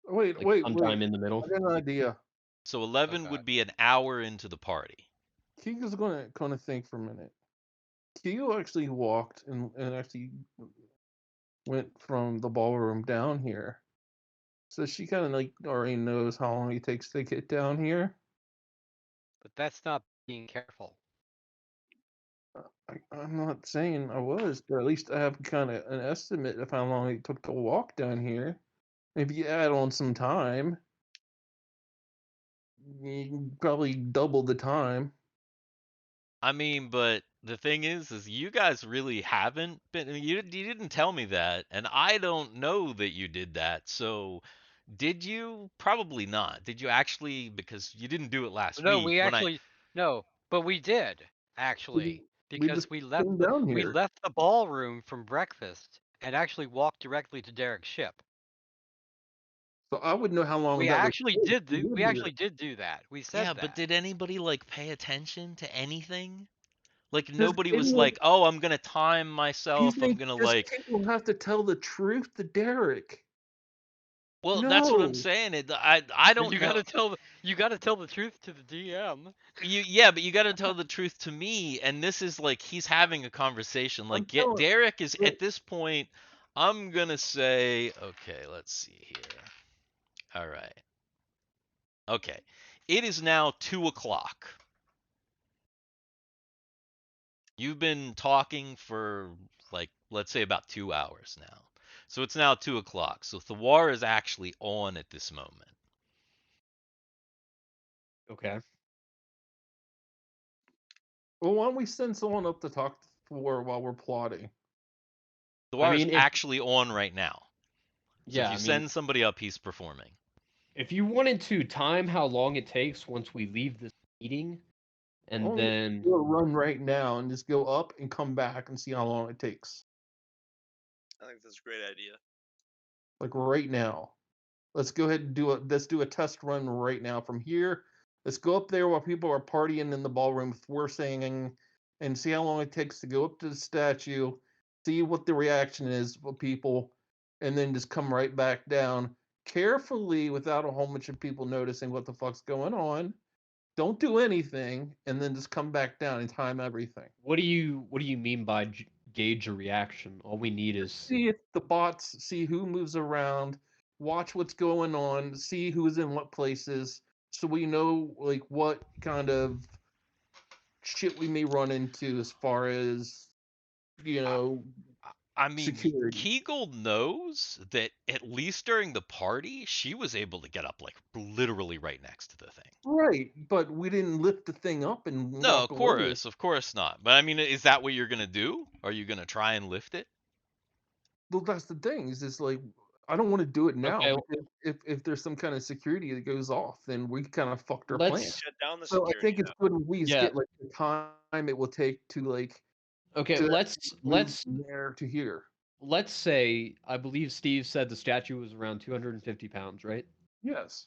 Wait, like wait, wait. sometime in the I middle. got an idea. So 11 Okay. would be an hour into the party. Keegan's gonna think for a minute. Keegan actually walked and actually went from the ballroom down here. So she kind of like already knows how long it takes to get down here. But that's not being careful. I'm not saying I was, but at least I have kind of an estimate of how long it took to walk down here. If you add on some time, you can probably double the time. I mean, but the thing is you guys really haven't been. You didn't tell me that, and I don't know that you did that. So, did you? Probably not. Did you actually? Because you didn't do it last No, week. we When I actually, no, but we did We just, actually, we just because came down we here. left the ballroom from breakfast and actually walked directly to Derek's ship. So I would know how long We that would actually take did to do, get we here. actually did do that. We yeah, said but that. did anybody like pay attention to anything? Like Does nobody was anyone, like, "Oh, I'm gonna time do you myself. I'm think gonna does like." people have to tell the truth to Derek? Well, that's what I'm No. saying. I But don't know. you gotta tell the truth to the DM. Yeah, but you got to tell the truth to me, and this is like he's having a conversation. I'm Like telling Derek is look, at this point. I'm gonna say, okay, let's see here. All right, okay, it is now 2 o'clock. You've been talking for like let's say about 2 hours now, so it's now 2 o'clock. So Thiwar is actually on at this moment. Okay. well, why don't we send someone up to talk to Thor while we're plotting? I Thiwar is mean, if actually on right now. So if yeah, you I mean, send somebody up, he's performing. if you wanted to time how long it takes once we leave this meeting, Why and don't we then do a run right now and just go up and come back and see how long it takes? I think that's a great idea. Like right now. Let's go ahead and let's do a test run right now from here. Let's go up there while people are partying in the ballroom. We're singing, and see how long it takes to go up to the statue, see what the reaction is of people, and then just come right back down carefully without a whole bunch of people noticing what the fuck's going on. Don't do anything, and then just come back down and time everything. what do you mean by gauge a reaction? All we need is See if the bots see who moves around, watch what's going on, see who's in what places, so we know like what kind of shit we may run into as far as you I, know I mean, security. Kegal knows that at least during the party, she was able to get up like literally right next to the thing. Right, but we didn't lift the thing up and No, walk away. of course not. But I mean, is that what you're gonna do? Are you gonna try and lift it? Well, that's the thing. Is like I don't want to do it now Okay, because if there's some kind of security that goes off, then we kind of fucked our plan. let's Shut down the So I security think it's now. good if we Yeah. get like the time it will take to like okay. to Let's move from there to here. let's say I believe Steve said the statue was around 250 pounds, right? Yes.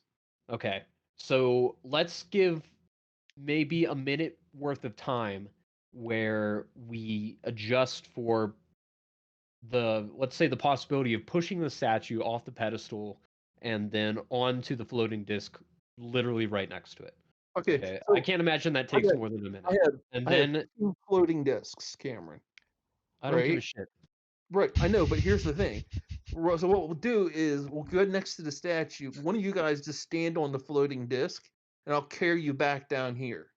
Okay. So let's give maybe a minute worth of time where we adjust for the, let's say, the possibility of pushing the statue off the pedestal and then onto the floating disc literally right next to it. Okay. Okay. So I can't imagine that I takes got- more than a minute. I had And I had then 2 floating discs, Cameron. I don't give a Right? shit. Right. I know, but here's the thing. So what we'll do is we'll go next to the statue. One of you guys just stand on the floating disc, and I'll carry you back down here,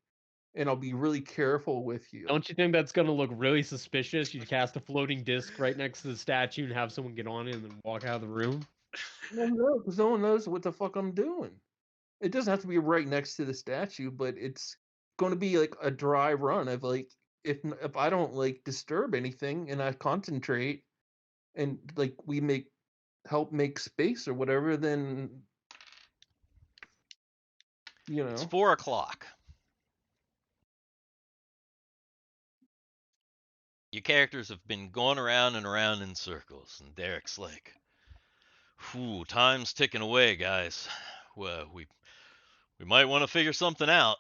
and I'll be really careful with you. Don't you think that's gonna look really suspicious? You cast a floating disc right next to the statue and have someone get on it and then walk out of the room? Well, no, because no one knows what the fuck I'm doing. It doesn't have to be right next to the statue, but it's going to be like a dry run of like if I don't like disturb anything and I concentrate and like we help make space or whatever, then It's 4 o'clock. Your characters have been going around and around in circles, and Derek's like, "Whew, time's ticking away, guys. Well, we might want to figure something out."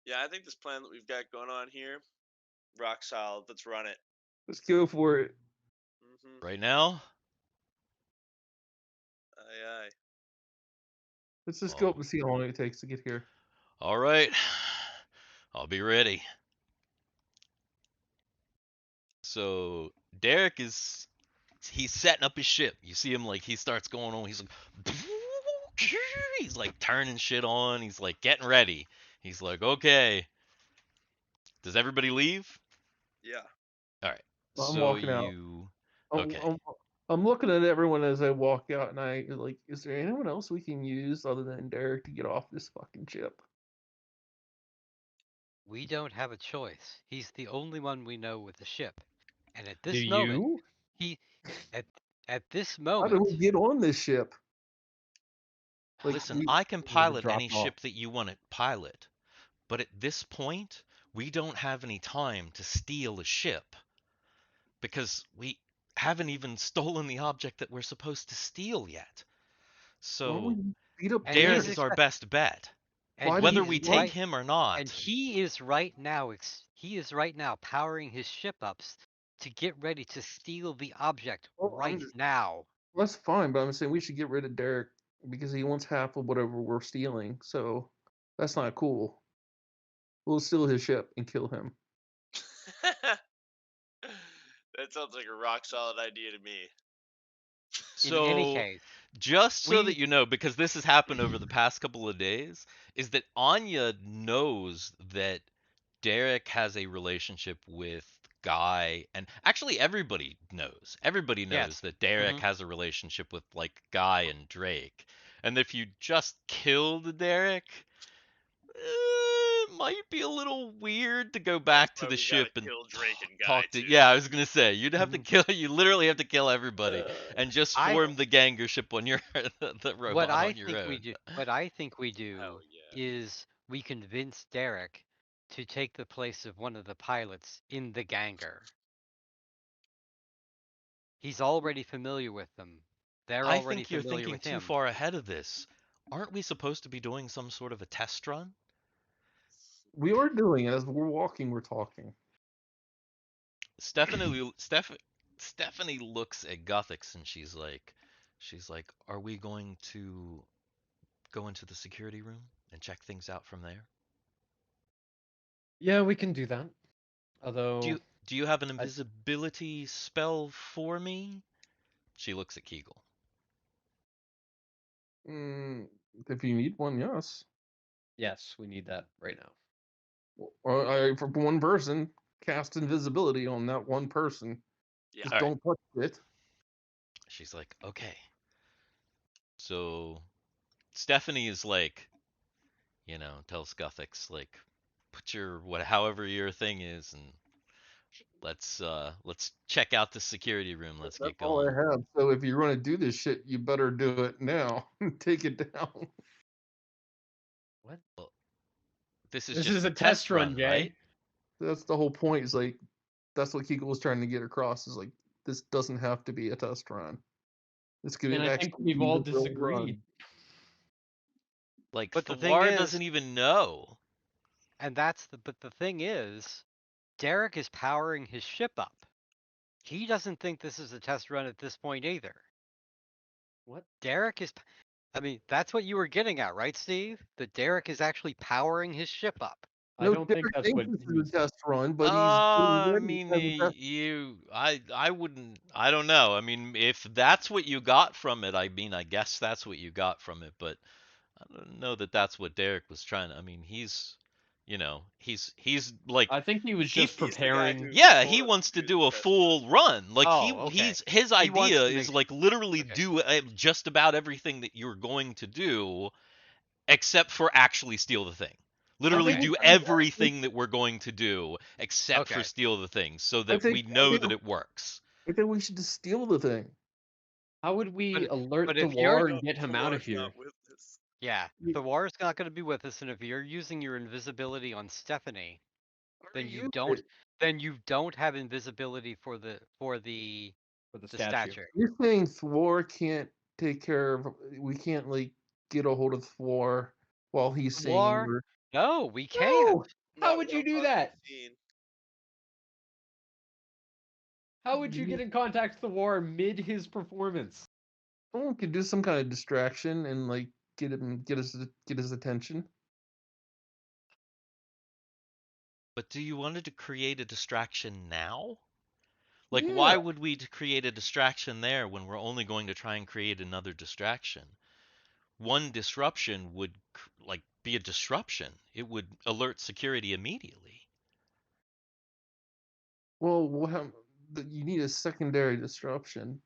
Yeah, I think this plan that we've got going on here, rock solid. Let's run it. let's go for it. Right now, Aye, aye. Let's just Oh. go up and see how long it takes to get here. all right, I'll be ready. So Derek he's setting up his ship. You see him like he starts going on. He's like, he's like turning shit on. He's like getting ready. He's like, okay. Does everybody leave? Yeah. All right. I'm So walking out. you I'm, okay? I'm looking at everyone as I walk out, and I like, is there anyone else we can use other than Derek to get off this fucking ship? We don't have a choice. He's the only one we know with the ship. And at Do this moment, you? he at at this How do we moment, get on this ship? Like, Listen, we, I can We're pilot dropped any off. ship that you want to pilot, but at this point, we don't have any time to steal a ship because we haven't even stolen the object that we're supposed to steal yet. why would So we beat up and Derek he's is our expe- best bet. and Why do Whether he's we why- take right him or and not, he is right now powering his ship ups to get ready to steal the object Well, right now. that's fine, but I'm saying we should get rid of Derek because he wants half of whatever we're stealing. So that's not cool. We'll steal his ship and kill him. That sounds like a rock solid idea to me. In any so case, just so we that you know, because this has happened over the past couple of days, is that Anya knows that Derek has a relationship with Guy, and actually everybody knows. Everybody knows yes. that Derek Mhm. has a relationship with like Guy and Drake. And if you just killed Derek, it might be a little weird to go back to Why the we gotta ship and kill Drake and Guy talk to. too. Yeah, I was gonna say you'd have to Mhm. kill. You literally have to kill everybody Uh, and just I form the ganger ship on your the what robot I on your think we own. do what I think we Hell do yeah. is we convince Derek to take the place of one of the pilots in the Ganger. He's already familiar with them. They're I already think you're familiar thinking with too him. far ahead of this. Aren't we supposed to be doing some sort of a test run? we are doing it as we're walking. We're talking. Stephanie looks at Guthix and she's like, "Are we going to go into the security room and check things out from there? Yeah, we can do that. Do Although, you do you have an I, invisibility spell for me?" She looks at Kegal. Mm, if you need one, yes. yes, we need that right now. Or for one person, cast invisibility on that one person. Yeah. Just All right. don't touch it. She's like, "Okay." So Stephanie is like, tells Guthix like, put your however your thing is, and Let's check out the security room. Let's That's get all I going. have. So if you're going to do this shit, you better do it now. Take it down. What? Well, this is This just is a a test run, Jay. right? That's the whole point. Is like that's what Kegal was trying to get across. Is like this doesn't have to be a test run. This could And I actually think we've be all the real disagreed. run. Like But the thing Thiwar is, doesn't even know. and but the thing is, Derek is powering his ship up. He doesn't think this is a test run at this point either. What? Derek is, I mean, that's what you were getting at, right, Steve? That Derek is actually powering his ship up. I No, don't Derek think that's thinks what this he is a was. test run, but he's getting I ready mean, as a test. I wouldn't. I don't know. I mean, if that's what you got from it, I mean, I guess that's what you got from it. But I don't know that that's what Derek was trying to. I mean, he's like I think he was he just He's the guy preparing. who yeah, he told us wants to do the do a test full run. Like Oh, okay. his He wants idea to is make like literally okay. do just about everything that you're going to do except for actually steal the thing. Literally Okay. do everything that we're going to do except for Okay. steal the thing so I that we think know that it works. we should just steal the thing. How would we alert but the if you're war and get him out of Thiwar's here? not with us. yeah, You- the war's not going to be with us, and if you're using your invisibility on Stephanie, then Already you used don't it. have invisibility for the For the statue. statue. You're saying Thor can't take care of. We can't like get a hold of Thor while he's singing. War? Or, No, we can't. No! How Not would you without do causing that? a scene. How would you get in contact with the war mid his performance? someone could do some kind of distraction and like get his attention. But do you want to create a distraction now? Like, Yeah. why would we create a distraction there when we're only going to try and create another distraction? One disruption would like be a disruption. It would alert security immediately. Well, you need a secondary disruption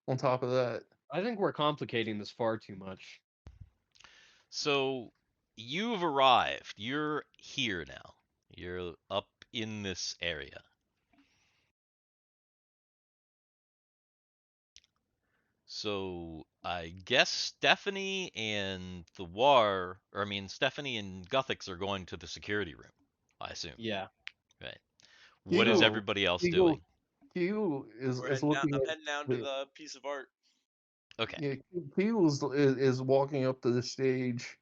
on top of that. I think we're complicating this far too much. So you've arrived. You're here now. You're up in this area. So I guess Stephanie and Stephanie and Guthix are going to the security room, I assume. Yeah. Right. What is Eagle- everybody else Eagle- doing? Q is looking I'm at heading down to the piece of art. Okay. yeah. Q is walking up to the stage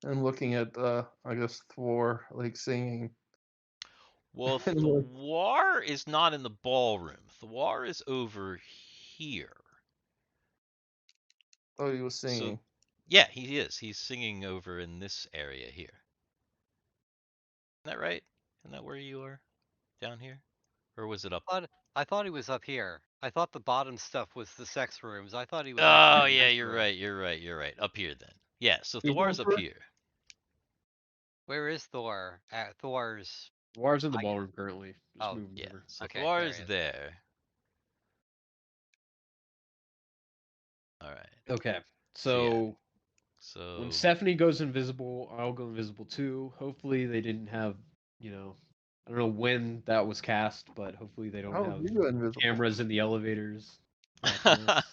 and looking at I guess Thor like singing. Well, And like, Thiwar is not in the ballroom. Thiwar is over here. oh, he was singing. So, yeah, he is. He's singing over in this area here. Isn't that right? Isn't that where you are? Down here? Or was it up? I thought he was up here. I thought the bottom stuff was the sex rooms. I thought he was. Oh, actually in yeah, this you're room. right. You're right. You're right. Up here then. Yeah, so He's Thiwar's up over? here. Where is Thor? At Thor's. War's in the I- ballroom currently. Just Oh, moving Yeah, over. so Okay, Thiwar there is he is. there. All right. Okay. So, So So when Stephanie goes invisible, I'll go invisible too. Hopefully they didn't have, I don't know when that was cast, but hopefully they don't Oh, have you go invisible. cameras in the elevators. watching us.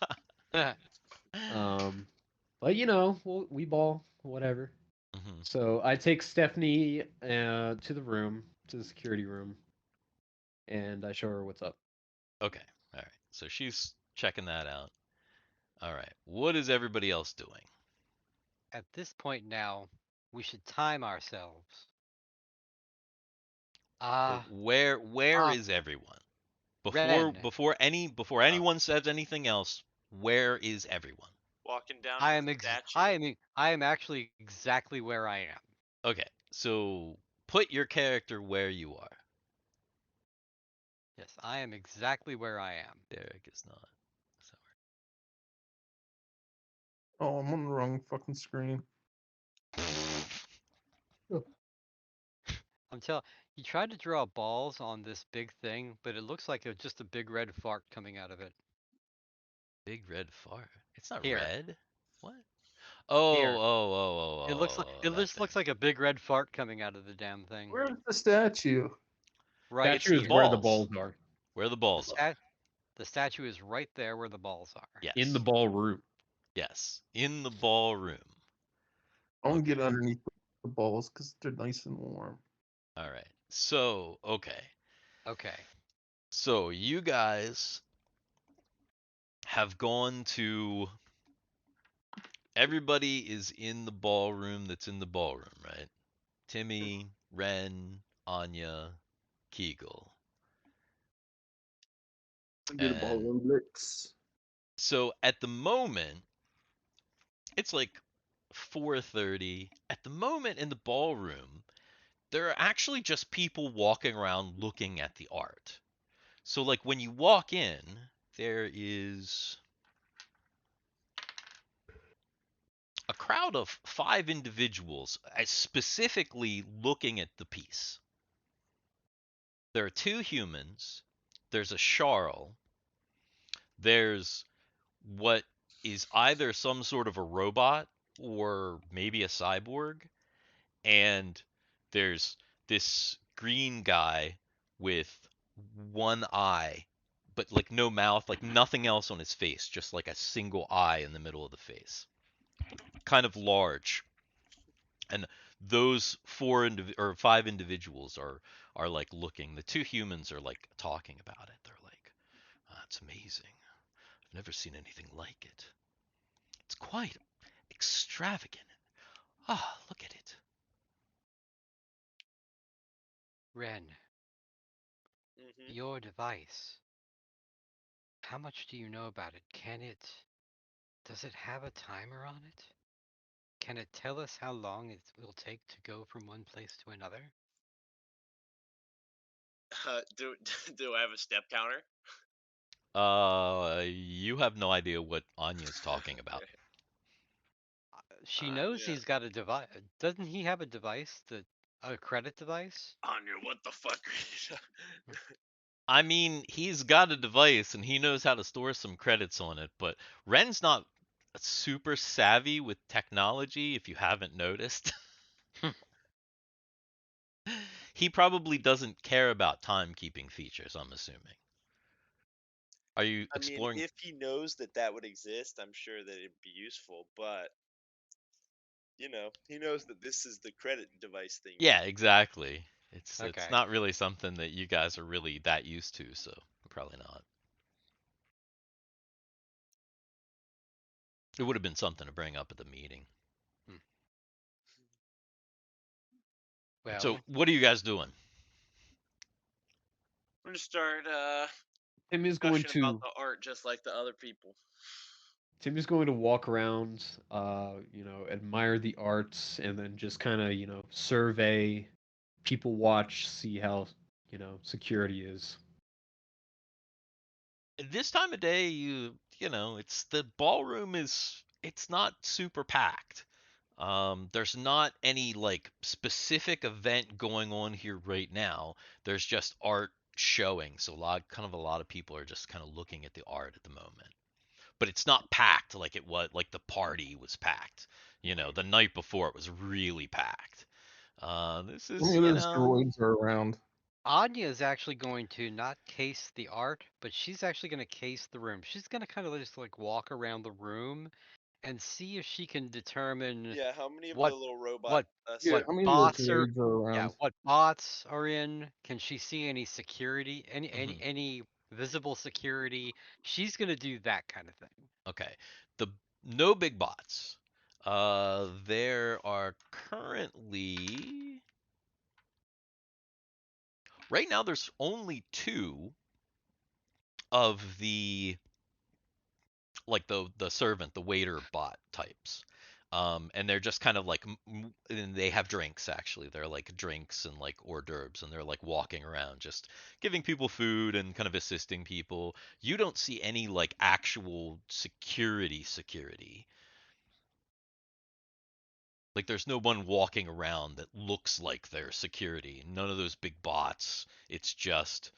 But we ball, whatever. Mhm. So I take Stephanie to the room, to the security room, and I show her what's up. Okay. All right. So she's checking that out. All right. What is everybody else doing? At this point now, we should time ourselves. Where is everyone? Before Ren. before anyone says anything else, where is everyone? Walking down I to am the ex- statue. I am actually exactly where I am. Okay. So put your character where you are. Yes, I am exactly where I am. Derek is not. Oh, I'm on the wrong fucking screen. I'm telling you, tried to draw balls on this big thing, but it looks like just a big red fart coming out of it. Big red fart. It's not Here. red. What? Oh, Here. oh. It looks like that looks thing. like a big red fart coming out of the damn thing. Where's the statue? Right Statue is here. where the balls. balls are. Where the The, balls are. the statue is right there where the balls are. Yes. In the ballroom. Yes. In the ballroom. I want to Okay. get underneath the balls because they're nice and warm. All right. So, okay. Okay. So, you guys have gone to. Everybody is in the ballroom that's in the ballroom, right? Timmy, Ren, Anya, Kegal. Get a And ballroom licks. so at the moment, it's like 4:30. At the moment in the ballroom, there are actually just people walking around looking at the art. So like when you walk in, there is a crowd of 5 individuals specifically looking at the piece. There are 2 humans, there's a Charl, there's what is either some sort of a robot or maybe a cyborg, and there's this green guy with one eye, but like no mouth, like nothing else on his face, just like a single eye in the middle of the face. Kind of large. And those 5 individuals are like looking. The 2 humans are like talking about it. They're like, "Ah, it's amazing. I've never seen anything like it. It's quite extravagant. Ah, look at it." Ren, Hmm. your device. How much do you know about it? Does it have a timer on it? Can it tell us how long it will take to go from one place to another? Do do I have a step counter? You have no idea what Anya's talking about. Okay. She knows Anya, he's got a device. Doesn't he have a device, a credit device? Anya, what the fuck? Are you I mean, he's got a device and he knows how to store some credits on it, but Ren's not super savvy with technology, if you haven't noticed. He probably doesn't care about timekeeping features, I'm assuming. Are you I mean, exploring? if he knows that that would exist, I'm sure that it'd be useful. But he knows that this is the credit device thing. Yeah, exactly. It's Okay. not really something that you guys are really that used to, so probably not. It would have been something to bring up at the meeting. Hmm. So, Well, what are you guys doing? I'm gonna start Tim is going gushing about to the art just like the other people. Tim is going to walk around, admire the arts, and then just kind of, survey, people watch, see how, security is. This time of day, it's the ballroom it's not super packed. There's not any like specific event going on here right now. There's just art showing, so a lot of people are just kind of looking at the art at the moment. But it's not packed like it was like the party was packed. The night before it was really packed. This How is, many of those droids are around? Anya is actually going to not case the art, but she's actually going to case the room. She's going to kind of just like walk around the room and see if she can determine Yeah, how many of the what little robot what Yeah, what how many of those bots are droids are yeah, around? what bots are in. Can she see any security, mhm. any visible security? She's going to do that kind of thing. Okay. The No big bots. There are currently right now there's only 2 of the like the servant, the waiter bot types. And they're just kind of like and they have drinks actually. They're like drinks and like hors d'oeuvres and they're like walking around just giving people food and kind of assisting people. You don't see any like actual security. Like there's no one walking around that looks like they're security. None of those big bots. It's just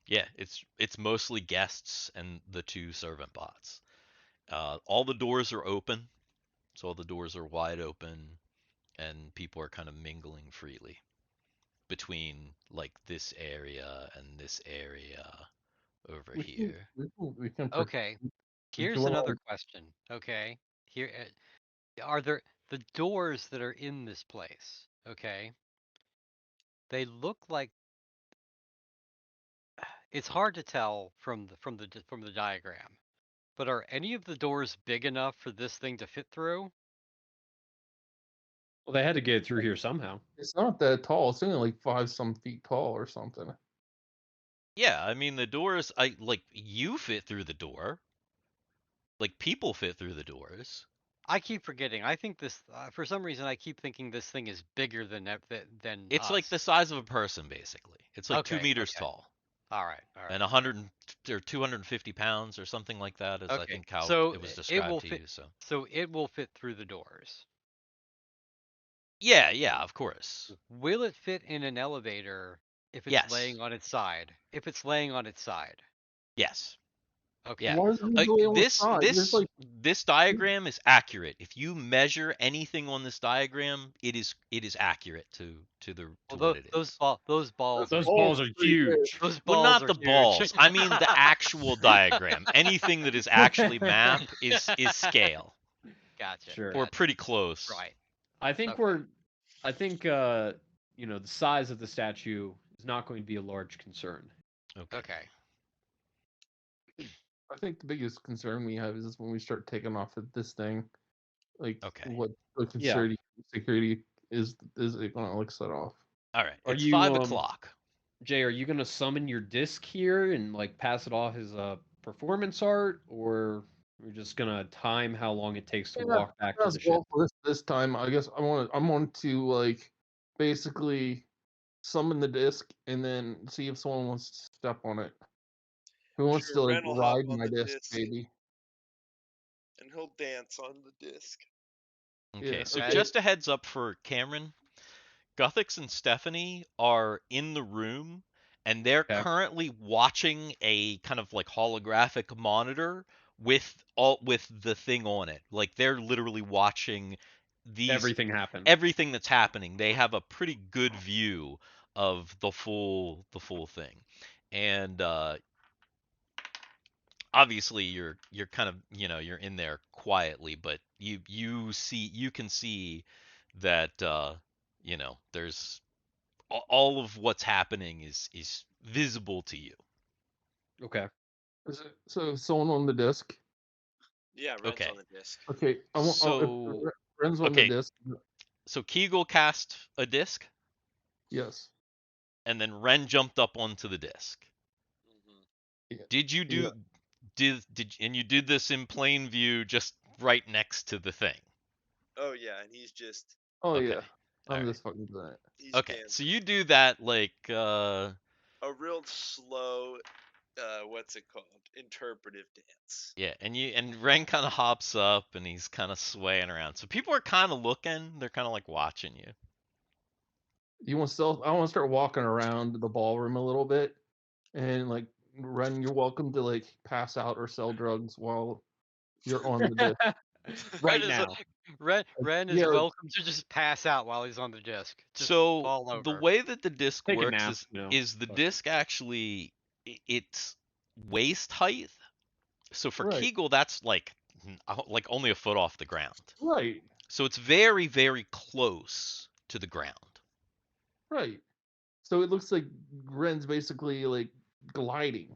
yeah, it's mostly guests and the 2 servant bots. All the doors are open, so all the doors are wide open and people are kind of mingling freely. between like this area and this area over We can here. we can Okay. Here's join another all- question. Okay. Here are there the doors that are in this place. Okay. They look like it's hard to tell from the diagram. But are any of the doors big enough for this thing to fit through? Well, they had to get through here somehow. It's not that tall. It's only like 5 some feet tall or something. Yeah, I mean the doors. I like you fit through the door. Like people fit through the doors. I keep forgetting. I think this for some reason I keep thinking this thing is bigger than It's like us. the size of a person, basically. It's like 2 Okay. meters Okay. tall All right. All and right. 100 or 250 pounds or something like that is I Okay. think how So it was it described will to fit. you. So So it will fit through the doors. yeah, of course. Will it fit in an elevator if it's Yes, laying on its side? If it's laying on its side. yes, Okay. yeah. Why is it really on the This side? There's like this diagram is accurate. If you measure anything on this diagram, it is accurate to what it is. Those balls are Those balls balls are pretty big. huge. those Well, balls not are the huge. balls. I mean the actual diagram. Anything that is actually map is scale Gotcha. Sure. or Gotcha. pretty close. Right. I think Okay. the size of the statue is not going to be a large concern. Okay. Okay. I think the biggest concern we have is when we start taking off of this thing, like Okay. what the Yeah. security is it gonna like set off? All right. Are It's you 5 o'clock. Jay, are you gonna summon your disc here and like pass it off as a performance art, or we're just gonna time how long it takes to Yeah, walk back to as the well ship? for this time. I guess I want to like basically summon the disc and then see if someone wants to step on it. Who wants Sure, to like Ren will hop ride on my the disc, disc baby? and he'll dance on the disc. Okay. Yeah. So Okay. just a heads up for Cameron, Guthix and Stephanie are in the room and they're Okay. currently watching a kind of like holographic monitor with the thing on it. Like they're literally watching Everything happened. everything that's happening. They have a pretty good view of the full thing. And obviously you're kind of, you're in there quietly, but you can see that there's all of what's happening is visible to you. Okay. So someone on the disc. Yeah, Ren's Okay. on the disc. Okay. So if Ren's on the okay, disc. so Kegal cast a disc Yes. and then Ren jumped up onto the disc. Hmm. Yeah. Did you do and you did this in plain view just right next to the thing? Oh yeah, and he's just Oh Okay. yeah. I'm Alright. just fucking doing it. he's Okay. dancing. So you do that like A real slow, what's it called? Interpretive dance. yeah, and Ren kind of hops up and he's kind of swaying around. So people are kind of looking, they're kind of like watching you. You want to I want to start walking around the ballroom a little bit, and like Ren, you're welcome to like pass out or sell drugs while you're on the disc. Right Ren is now. Ren is Yeah. welcome to just pass out while he's on the disc. Just So fall the over. way that the disc Take a works nap, you know. is the Fuck. disc actually it's waist height. So for Right. Kegal, that's like only a foot off the ground. Right. So it's very, very close to the ground. Right. So it looks like Ren's basically like gliding.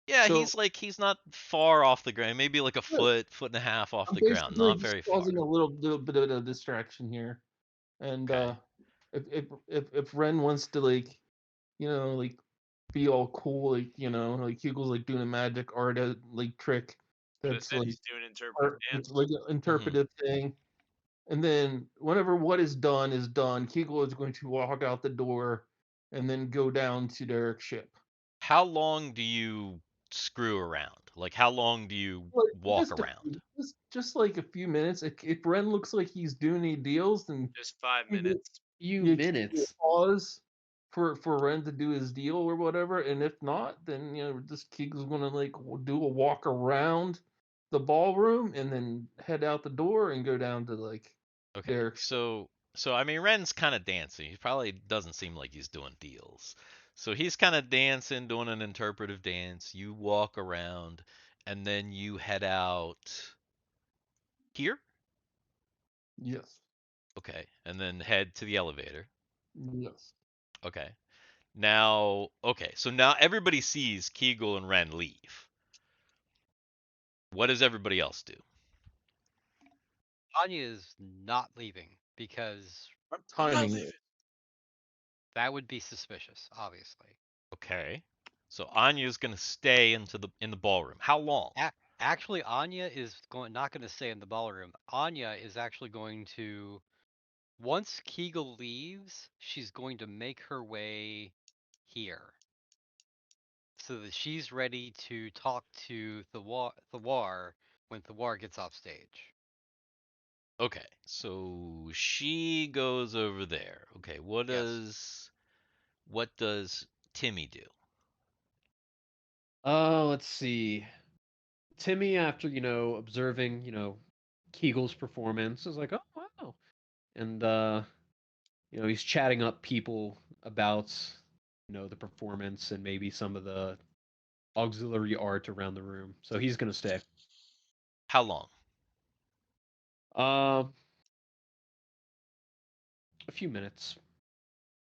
Yeah, So- he's not far off the ground. Maybe like a Right. foot and a half off I'm the ground. basically Not just very far. causing a little bit of a distraction here, and Okay. if Ren wants to like, like be all cool, like like Hugo's like doing a magic art like trick But that's then like he's doing interpretive dance. it's like an interpretive thing, and then whenever what is done, Kegel is going to walk out the door and then go down to Derek's ship. How long do you screw around? Like how long do you Like, walk just around? just like a few minutes. If Ren looks like he's doing any deals, then Just 5 you minutes. You you minutes. pause for Ren to do his deal or whatever, and if not, then this Kegel's gonna like do a walk around the ballroom and then head out the door and go down to like Okay. Derek's. So So I mean, Ren's kind of dancing. He probably doesn't seem like he's doing deals. So he's kind of dancing, doing an interpretive dance. You walk around, and then you head out here. Yes. Okay, and then head to the elevator. Yes. Okay. Now, okay, so now everybody sees Kegal and Ren leave. What does everybody else do? Anya is not leaving because I'm I'm not timing leaving. it. that would be suspicious, obviously. Okay. So Anya's gonna stay in the ballroom. How long? Actually, Anya is not going to stay in the ballroom. Anya is actually going to, once Kegal leaves, she's going to make her way here, so that she's ready to talk to Thiwar when Thiwar gets off stage. Okay, so she goes over there. Okay, Yes. what does Timmy do? Let's see. Timmy, after observing Kegel's performance, is like, oh wow, and he's chatting up people about the performance and maybe some of the auxiliary art around the room. So he's gonna stay. How long? Uh, a few minutes.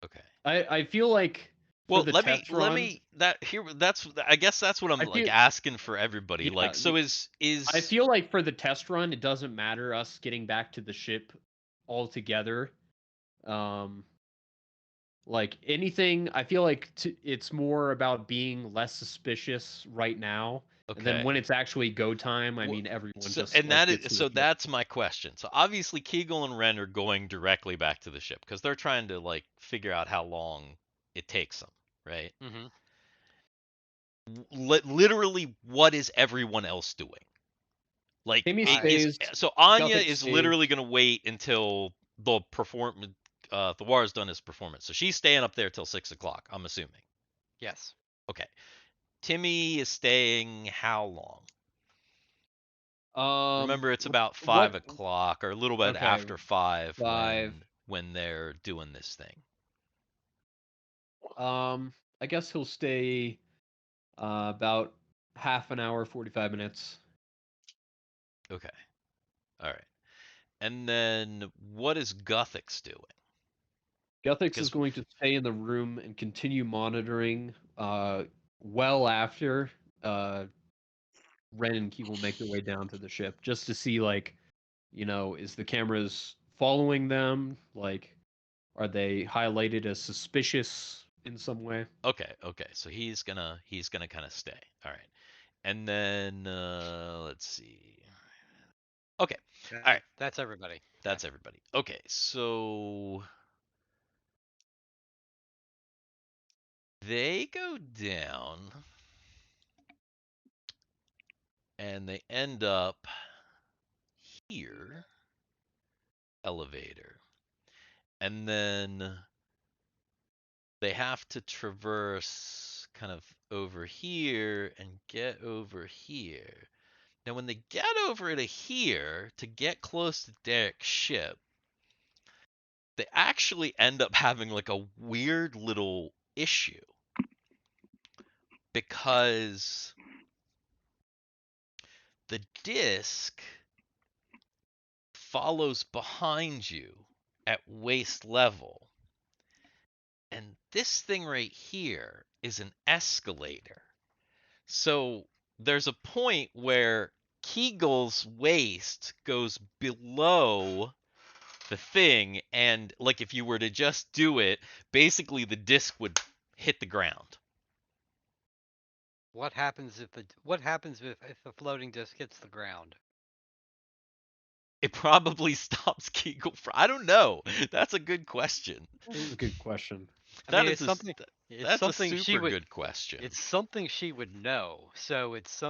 Okay. I feel like for Well, the let me test let run, me that here that's I guess that's what I'm I like feel asking for everybody. yeah, Like, so is I feel like for the test run, it doesn't matter us getting back to the ship altogether. Um, like anything, I feel like it's more about being less suspicious right now, and then okay. when it's actually go time, I Wh- mean everyone So just and like that gets is to the so ship. that's my question. So obviously Kegal and Ren are going directly back to the ship because they're trying to like figure out how long it takes them, right? Mm-hmm. Literally, what is everyone else doing? Like, Timmy is stays, so Anya Gothic is stays. literally going to wait until the perform Thwar's done his performance. So she's staying up there till 6 o'clock. I'm assuming. Yes. Okay. Timmy is staying how long? Remember, it's about What? 5 o'clock or a little bit Okay, after 5 5. when they're doing this thing. I guess he'll stay about half an hour, 45 minutes. Okay. All right. And then what is Guthix doing? Guthix is Because going to stay in the room and continue monitoring well after Ren and Key will make their way down to the ship just to see, like, is the cameras following them? Like, are they highlighted as suspicious in some way? okay. So he's gonna kind of stay. All right. And then let's see. Okay. All right. That's everybody. That's everybody. Okay. So they go down and they end up here, elevator. And then they have to traverse kind of over here and get over here. Now, when they get over to here to get close to Derek's ship, they actually end up having like a weird little issue because the disc follows behind you at waist level. And this thing right here is an escalator. So there's a point where Kegel's waist goes below the thing, and like if you were to just do it, basically the disc would hit the ground. What happens if the floating disc hits the ground? It probably stops Kegel from. I don't know. That's a good question. This is a good question. I That mean, is it's that's a something she super would good question. it's something she would know. So it's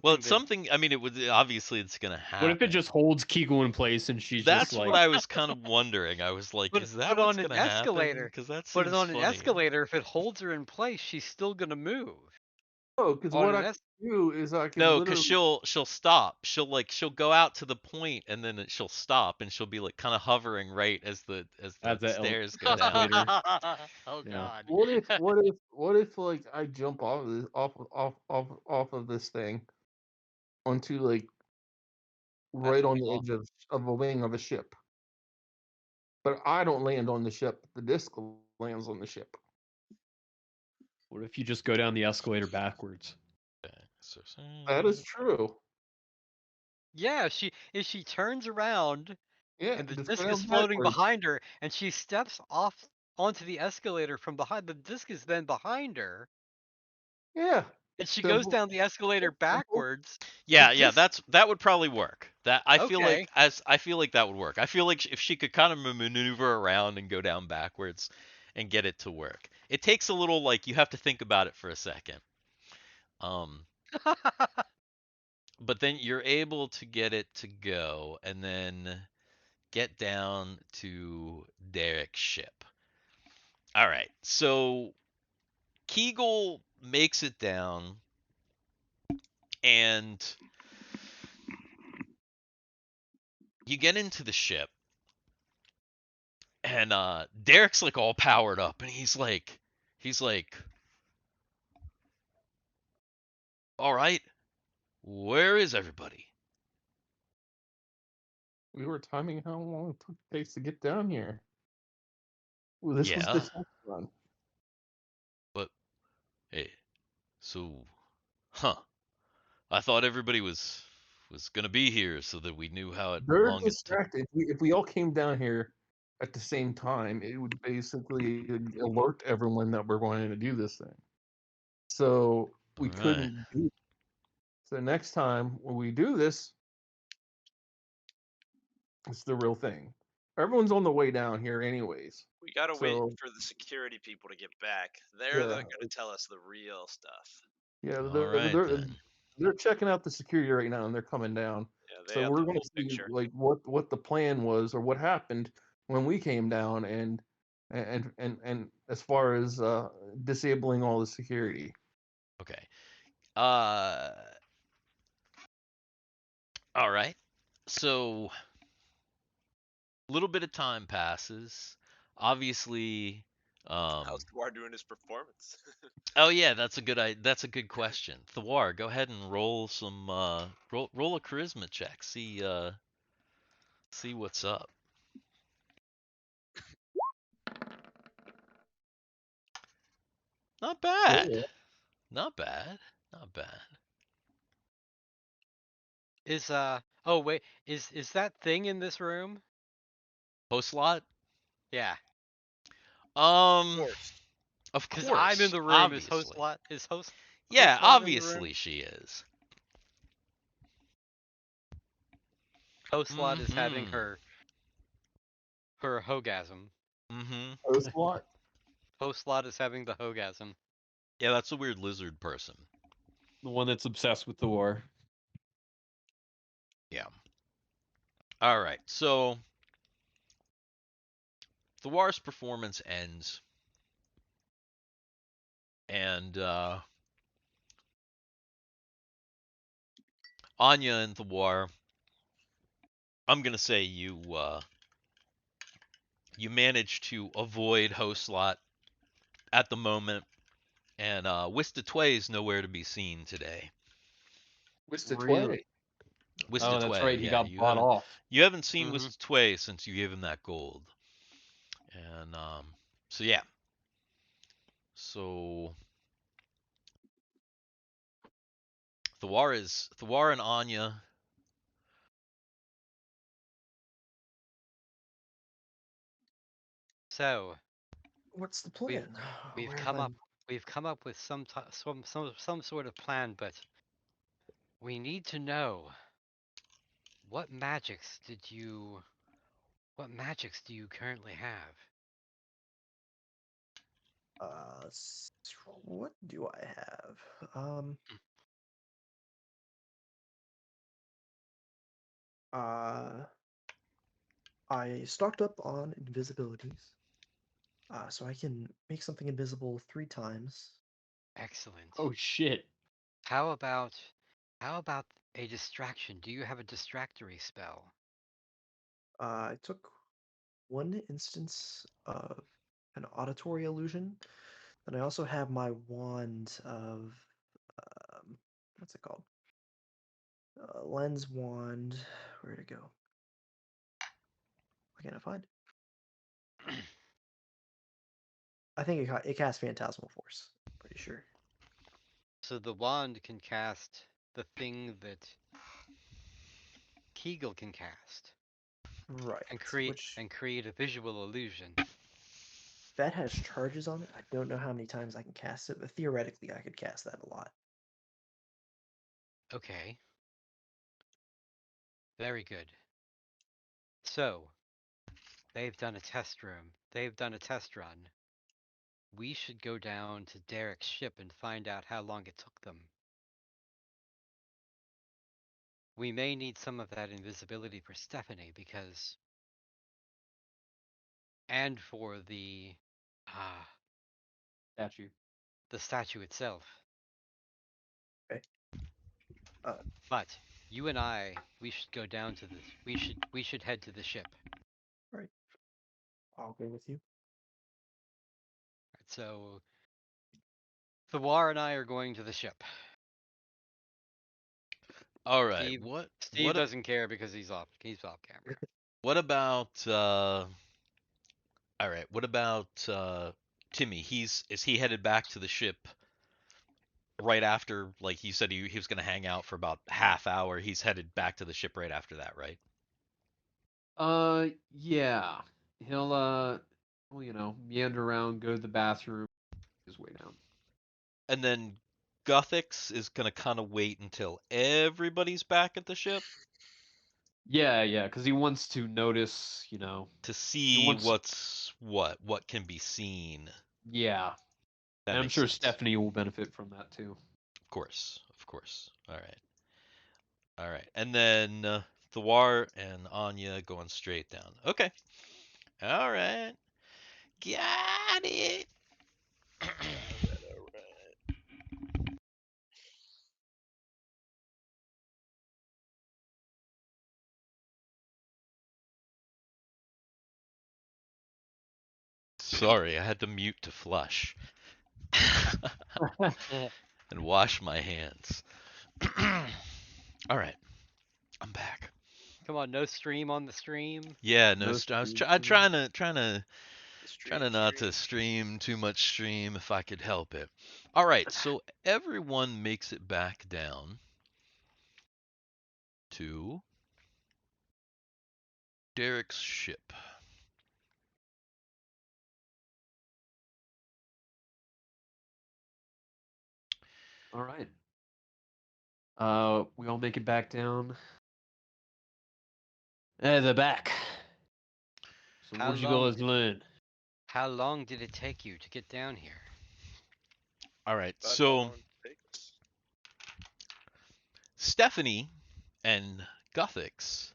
Well, something it's something. I mean, it would obviously it's gonna What if it happen. just holds Kegel in place and she's just That's what like, I was kind of wondering. I was like, is that put what's on an gonna happen? escalator. Because that Put it seems on an funny. escalator. If it holds her in place, she's still gonna move. because On what an I can es- do is I can No, because literally. she'll stop. She'll go out to the point and then she'll stop and she'll be like kind of hovering right as the As the stairs go down. escalator. Oh Yeah. God. What if like I jump off of this thing onto like right on the edge of a wing of a ship, but I don't land on the ship. The disc lands on the ship. What if you just go down the escalator backwards? Okay, so, That is true. Yeah, if she turns around Yeah, and the just go disc is down floating backwards. behind her and she steps off onto the escalator from behind, the disc is then behind her Yeah, and she the goes whole- down the escalator the whole- backwards. The yeah, disc that would probably work. That I feel Okay. like that would work. I feel like if she could kind of maneuver around and go down backwards and get it to work. It takes a little like you have to think about it for a second. Um, but then you're able to get it to go and then get down to Derek's ship. All right. So Kegal makes it down and you get into the ship and Derek's like all powered up and he's like all right, where is everybody? We were timing how long it takes to get down here. Well, this was the Yeah, test run. but hey, so huh, I thought everybody was gonna be here so that we knew how They're long it took. distracted. If we all came down here at the same time, it would basically alert everyone that we're going to do this thing. So All we right. couldn't do. So next time when we do this, it's the real thing. Everyone's on the way down here, anyways. We gotta wait So for the security people to get back. They're yeah, gonna tell us the real stuff. yeah, All right then. they're checking out the security right now, and they're coming down. Yeah, they So have we're the going to full see picture. like what the plan was or what happened when we came down, and as far as disabling all the security. Okay. Uh, all right. So a little bit of time passes. Obviously, How's Thiwar doing his performance? oh yeah, that's a good question. Thawar, go ahead and roll some roll a charisma check. See what's up. Not bad. Cool. Not bad. Not bad. Is oh wait, is that thing in this room? Host slot? Yeah. Of Um, course. of Because I'm in course, the room. obviously. Is Yeah, host lot in the room? obviously she is. Host lot is having Mm-hmm. her hogasm. Mm-hmm. Host lot. Host lot is having the hogasm. Yeah, that's a weird lizard person. The one that's obsessed with the war. Yeah. All right. So Thawar's performance ends, and Anya and Thawar, I'm gonna say you managed to avoid host slot at the moment, and Wista Tway is nowhere to be seen today. Wista Really? Tway. Wista Oh, that's Tway, right. He yeah, got bought off. you haven't seen Mm-hmm. Wista Tway since you gave him that gold, and so yeah, so Thawar and Anya. So What's the we've plan? we've Where come am up we've come up with some sort of plan, but we need to know what magics what magics do you currently have? what do I have? Uh, I stocked up on invisibilities, so I can make something invisible 3 times. Excellent. Oh shit. How about a distraction? Do you have a distractory spell? I took one instance of an auditory illusion, and I also have my wand of what's it called? Lens wand. Where'd it go? Why can't I find it? I think it casts Phantasmal Force. Pretty sure. So the wand can cast the thing that Kegal can cast Right. Which and create a visual illusion. that has charges on it. I don't know how many times I can cast it, but theoretically I could cast that a lot. Okay. Very good. So, they've done a test room. They've done a test run. We should go down to Derek's ship and find out how long it took them. We may need some of that invisibility for Stephanie because and for Statue. the statue itself. Okay. But you and I, we should go down to this. We should head to the ship. Right. I'll go with you. Right, so Thiwar and I are going to the ship. All right. Steve, What Steve doesn't care because he's off camera. what about all right, what about Timmy? Is he headed back to the ship right after, like you said he was going to hang out for about half hour. He's headed back to the ship right after that, right? Yeah. He'll well, you know, meander around, go to the bathroom, his way down. And then Guthix is going to kind of wait until everybody's back at the ship Yeah, because he wants to notice, you know, to he see wants. what can be seen. Yeah, That and I'm makes sure sense. Stephanie will benefit from that too. Of course. Of course. All right. All right. And then Thawar and Anya going straight down. Okay. All right. Got it. All right. Sorry, I had to mute to flush. And wash my hands. All right. I'm back. Come on, no stream on the stream. Yeah, No I was stream trying stream. to The trying stream, to not stream. to stream too much stream if I could help it. All right, so everyone makes it back down to Derek's ship. All right. We all make it back down. They're back. So How what did you long guys learn? How long did it take you to get down here? All right, About how so long it takes. Stephanie and Guthix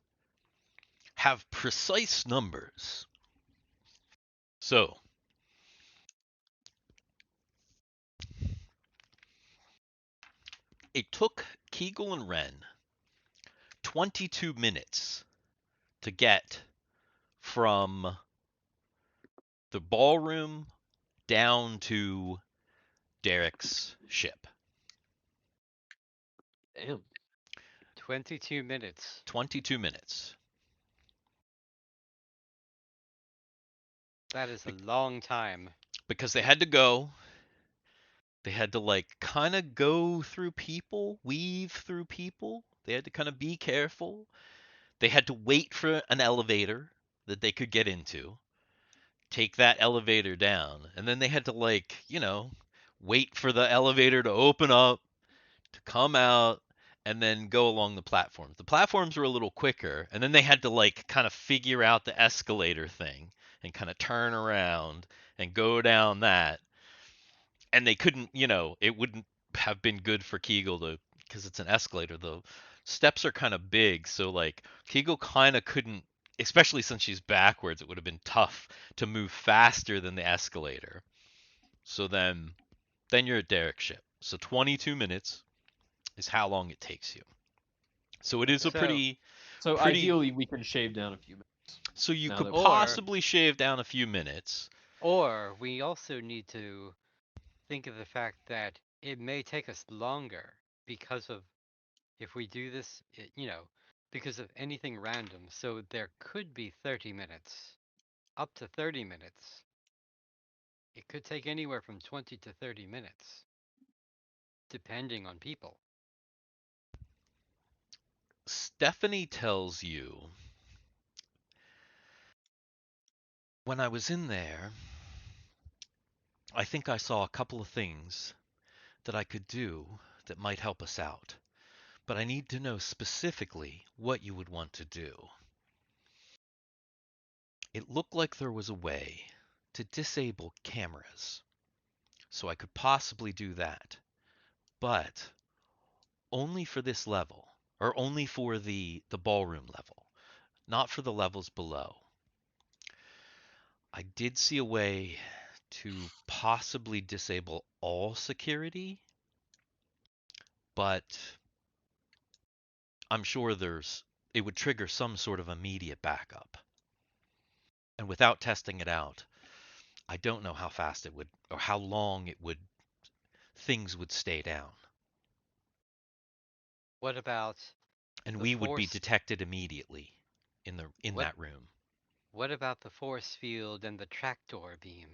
have precise numbers. So it took Kegal and Wren 22 minutes to get from the ballroom down to Derek's ship. Damn. 22 minutes. 22 minutes. That is a long time. Because they had to go. They had to like kind of go through people, weave through people. They had to kind of be careful. They had to wait for an elevator that they could get into, take that elevator down, and then they had to like, wait for the elevator to open up, to come out, and then go along the platforms. The platforms were a little quicker, and then they had to like kind of figure out the escalator thing and kind of turn around and go down that. And they couldn't, it wouldn't have been good for Kegal to, because it's an escalator. The steps are kind of big, so like Kegal kind of couldn't, especially since she's backwards. It would have been tough to move faster than the escalator. So then you're at Derek's ship. So 22 minutes. is how long it takes you. So it is a So- So pretty. ideally, we can shave down a few minutes. So you now could that- Or- possibly shave down a few minutes. Or we also need to think of the fact that it may take us longer because of if we do this, because of anything random. So there could be 30 minutes, up to 30 minutes. It could take anywhere from 20 to 30 minutes, depending on people. Stephanie tells you, when I was in there, I think I saw a couple of things that I could do that might help us out. But I need to know specifically what you would want to do. It looked like there was a way to disable cameras, so I could possibly do that. But only for this level, or only for the ballroom level, not for the levels below. I did see a way to possibly disable all security, but I'm sure it would trigger some sort of immediate backup. And without testing it out, I don't know how fast it would or how long things would stay down. What about And the we would be force? detected immediately in What that room. what about the force field and the tractor beam?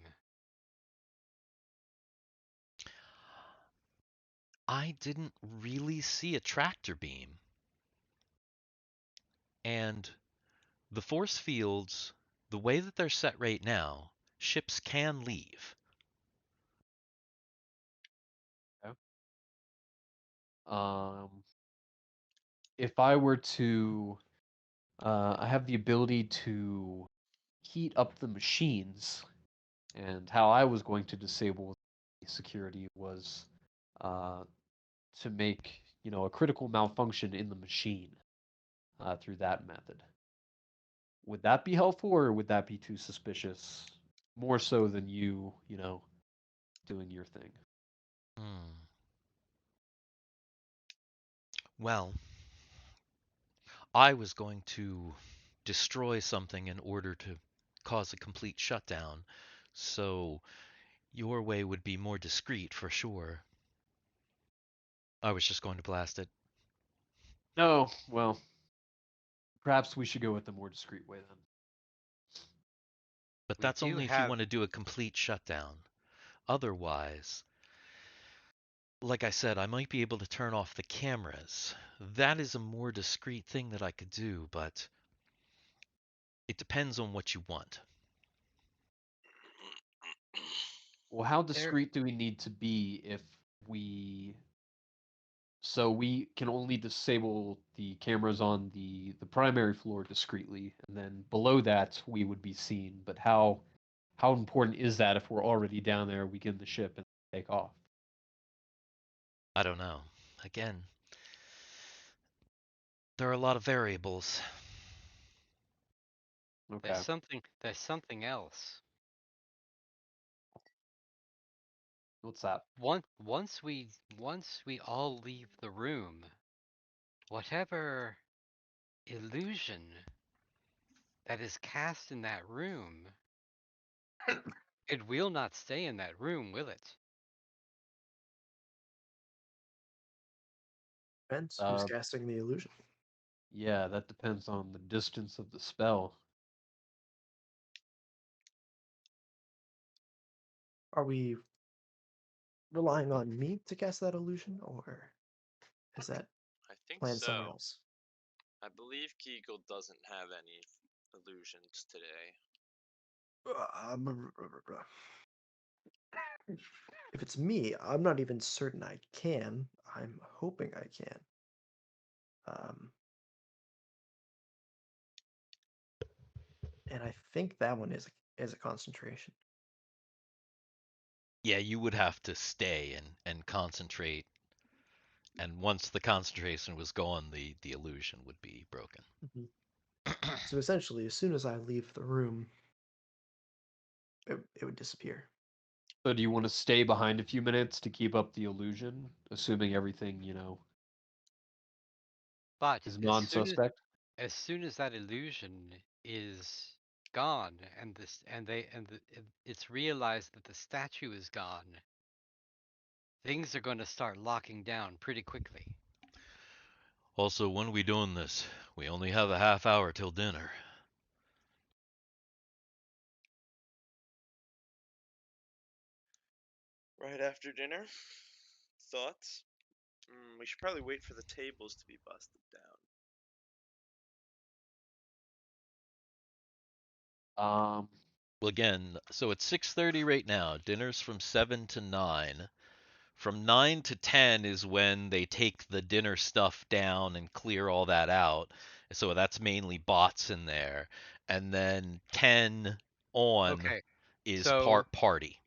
I didn't really see a tractor beam. And the force fields, the way that they're set right now, ships can leave. If I were to, I have the ability to heat up the machines, and how I was going to disable security was uh, to make a critical malfunction in the machine through that method. Would that be helpful, or would that be too suspicious? More so than you doing your thing. Hmm. Well, I was going to destroy something in order to cause a complete shutdown, so your way would be more discreet for sure. I was just going to blast it. No, well, perhaps we should go with the more discreet way then. But We that's do only if you have want to do a complete shutdown. Otherwise, like I said, I might be able to turn off the cameras. That is a more discreet thing that I could do, but it depends on what you want. Well, how there. discreet do we need to be if we so we can only disable the cameras on the primary floor discreetly, and then below that we would be seen. But how important is that if we're already down there, we get in the ship and take off? I don't know. Again, there are a lot of variables. Okay. There's something else. What's that? Once we all leave the room, whatever illusion that is cast in that room, it will not stay in that room, will it? Depends who's Uh, casting the illusion. yeah, that depends on the distance of the spell. Are we relying on me to cast that illusion, or is that I think planned somewhere so. else? I believe Kegal doesn't have any illusions today. If it's me, I'm not even certain I can. I'm hoping I can. And I think that one is a concentration. Yeah, you would have to stay and concentrate. And once the concentration was gone, the illusion would be broken. So essentially, as soon as I leave the room, it would disappear. So do you want to stay behind a few minutes to keep up the illusion, assuming everything But Is as soon non-suspect. as that illusion is gone, and it's realized that the statue is gone, things are going to start locking down pretty quickly. Also, when are we doing this? We only have a half hour till dinner. Right after dinner. Thoughts? We should probably wait for the tables to be busted down. Um, Well, again, so it's 6:30 right now. Dinner's from 7 to 9. From 9 to 10 is when they take the dinner stuff down and clear all that out. So that's mainly bots in there. And then 10 on Okay, is so party.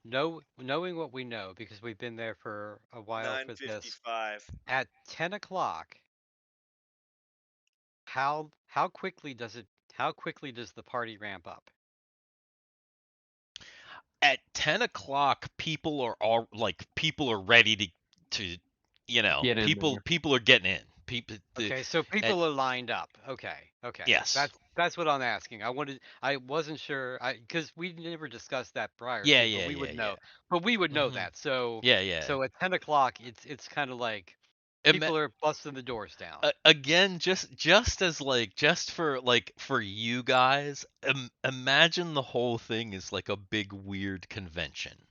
knowing what we know, because we've been there for a while for this, 9:55. at 10 o'clock, how quickly does the party ramp up? At 10 o'clock, people are all people are ready to get in people there. people are getting in. People Okay, so at, people are lined up. Okay. yes. That's what I'm asking. I wasn't sure, because we never discussed that prior Yeah, to, but yeah, we yeah, would yeah. know. But we would know Mhm. that. So Yeah, yeah. so at 10 o'clock, it's kind of like Ima- people are busting the doors down. Again, just as just for you guys, imagine the whole thing is like a big weird convention.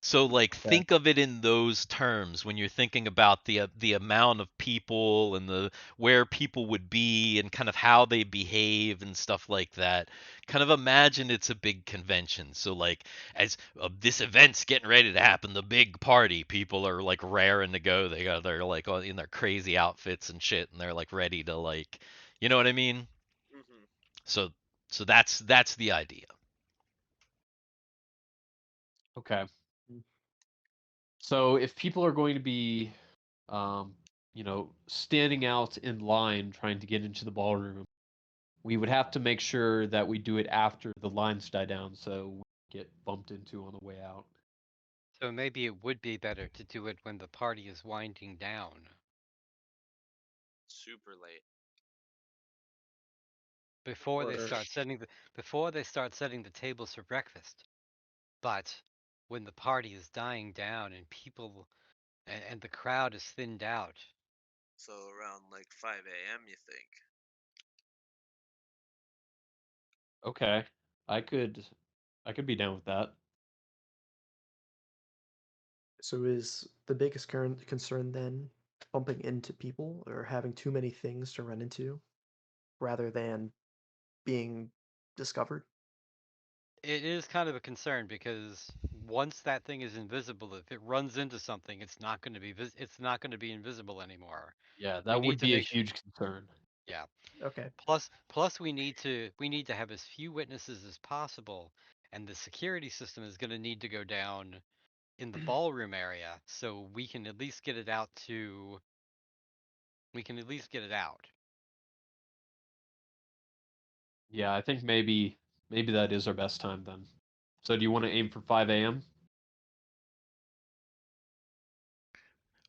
So Okay. think of it in those terms when you're thinking about the amount of people and the where people would be and kind of how they behave and stuff like that. Kind of imagine it's a big convention. So as this event's getting ready to happen, the big party, people are like raring to go. They're like in their crazy outfits and shit, and they're like ready to you know what I mean? Mm-hmm. So that's the idea. Okay. So if people are going to be, um, standing out in line trying to get into the ballroom, we would have to make sure that we do it after the lines die down, so we get bumped into on the way out. So maybe it would be better to do it when the party is winding down, Super late. before they Or start setting the tables for breakfast. But when the party is dying down and and the crowd is thinned out. So around like 5 a.m. you think? Okay. I could I could be down with that. so is the biggest current concern then bumping into people or having too many things to run into rather than being discovered? It is kind of a concern because once that thing is invisible, if it runs into something, it's not going to be invisible anymore. Yeah, We that need would to be a make sure, huge concern. yeah. Okay. Plus we need to have as few witnesses as possible, and the security system is going to need to go down in the ballroom area so we can at least get it out. Yeah, I think maybe that is our best time then. So do you want to aim for 5 a.m.?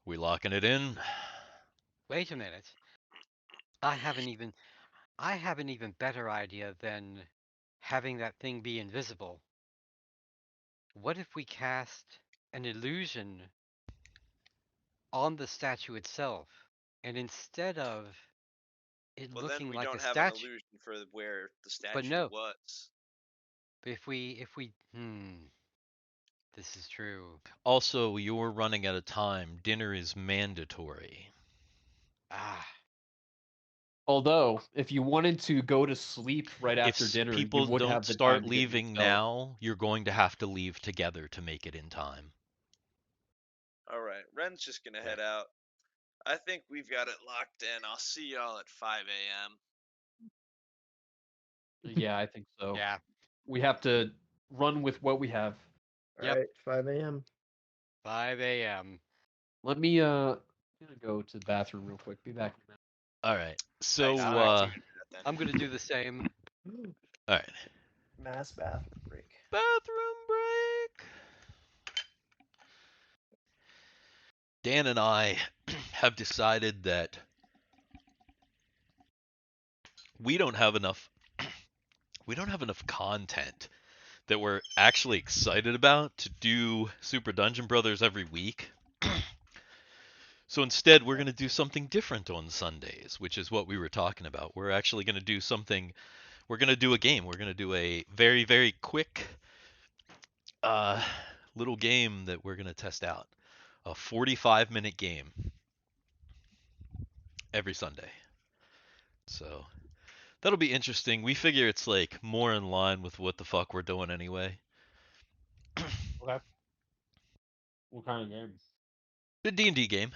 We locking it in? Wait a minute. I have an even I have an even better idea than having that thing be invisible. What if we cast an illusion on the statue itself, and instead of it Well, then looking we like a don't have an statue, illusion for where the but statue no, was. if we this is true. Also, you're running out of time. Dinner is mandatory. Ah, Although, if you wanted to go to sleep right If after dinner, you people would don't have the start time to get leaving yourself. now, you're going to have to leave together to make it in time. All right, Ren's just gonna Yeah. head out. I think we've got it locked in. I'll see y'all at 5 a.m. Yeah, I think so. yeah. We have to run with what we have. All Yep. right, 5 a.m. 5 a.m. Let me I'm gonna go to the bathroom real quick. Be back in a minute. All right. Nice. All So, I'm right. also gonna do that then. I'm gonna do the same. all right. Mass bathroom break. Bathroom break. Dan and I have decided that we don't have enough content that we're actually excited about to do Super Dungeon Brothers every week. So instead, we're going to do something different on Sundays, which is what we were talking about. We're actually going to do something. We're going to do a game. We're going to do a very, very quick little game that we're going to test out. A 45-minute game every Sunday. So that'll be interesting. We figure it's like more in line with what the fuck we're doing anyway. Okay. What kind of game? The D&D game.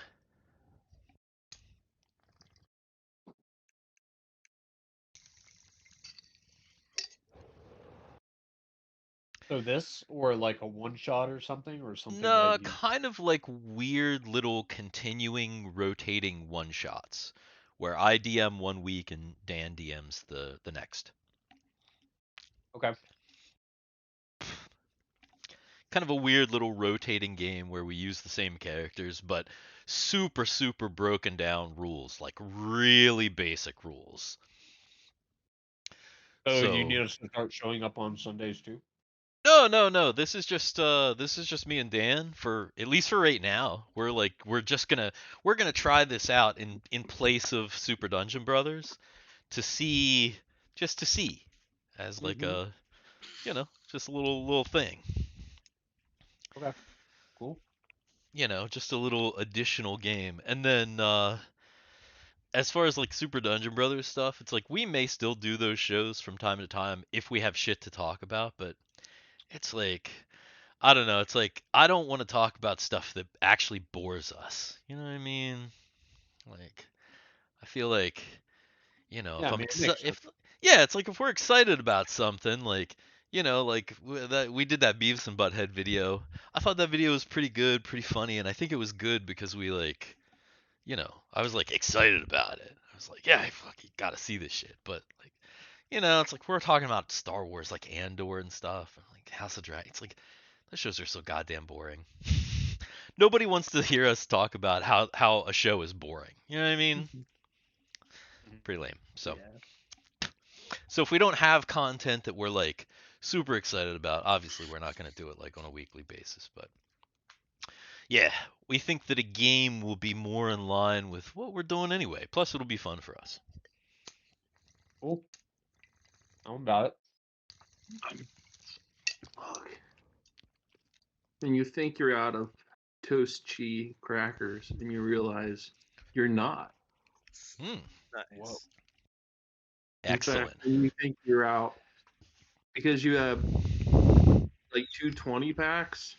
So this, or like a one shot or something, or something No, that you. kind of like weird little continuing rotating one shots where I DM one week and Dan DMs the next. Okay. Kind of a weird little rotating game where we use the same characters but super super broken down rules, like really basic rules. So you So need us to start showing up on Sundays too. no. This is just me and Dan for at least for right now. We're gonna try this out in place of Super Dungeon Brothers to see just to see as like Mhm. just a little thing. Okay. Cool. Just a little additional game. And then as far as like Super Dungeon Brothers stuff, it's like we may still do those shows from time to time if we have shit to talk about, but it's like I don't know. It's like I don't want to talk about stuff that actually bores us. You know what I mean? Like I feel like Yeah, if I I'm mean, it makes sense. if yeah, it's like if we're excited about something, like like that we did that Beavis and Butthead video. I thought that video was pretty good, pretty funny, and I think it was good because we like I was like excited about it. I was like, yeah, I fucking gotta see this shit. But like it's like we're talking about Star Wars, like Andor and stuff, and like House of Dragon. It's like those shows are so goddamn boring. Nobody wants to hear us talk about how a show is boring. You know what I mean? Mhm. Pretty lame. So Yeah. if we don't have content that we're like super excited about, obviously we're not going to do it like on a weekly basis. But yeah, we think that a game will be more in line with what we're doing anyway. Plus, it'll be fun for us. Cool. I'm about it. Fuck. And you think you're out of toast cheese crackers, and you realize you're not. Hmm. Whoa. Nice. In fact, Excellent. when you think you're out because you have like 2 20 packs,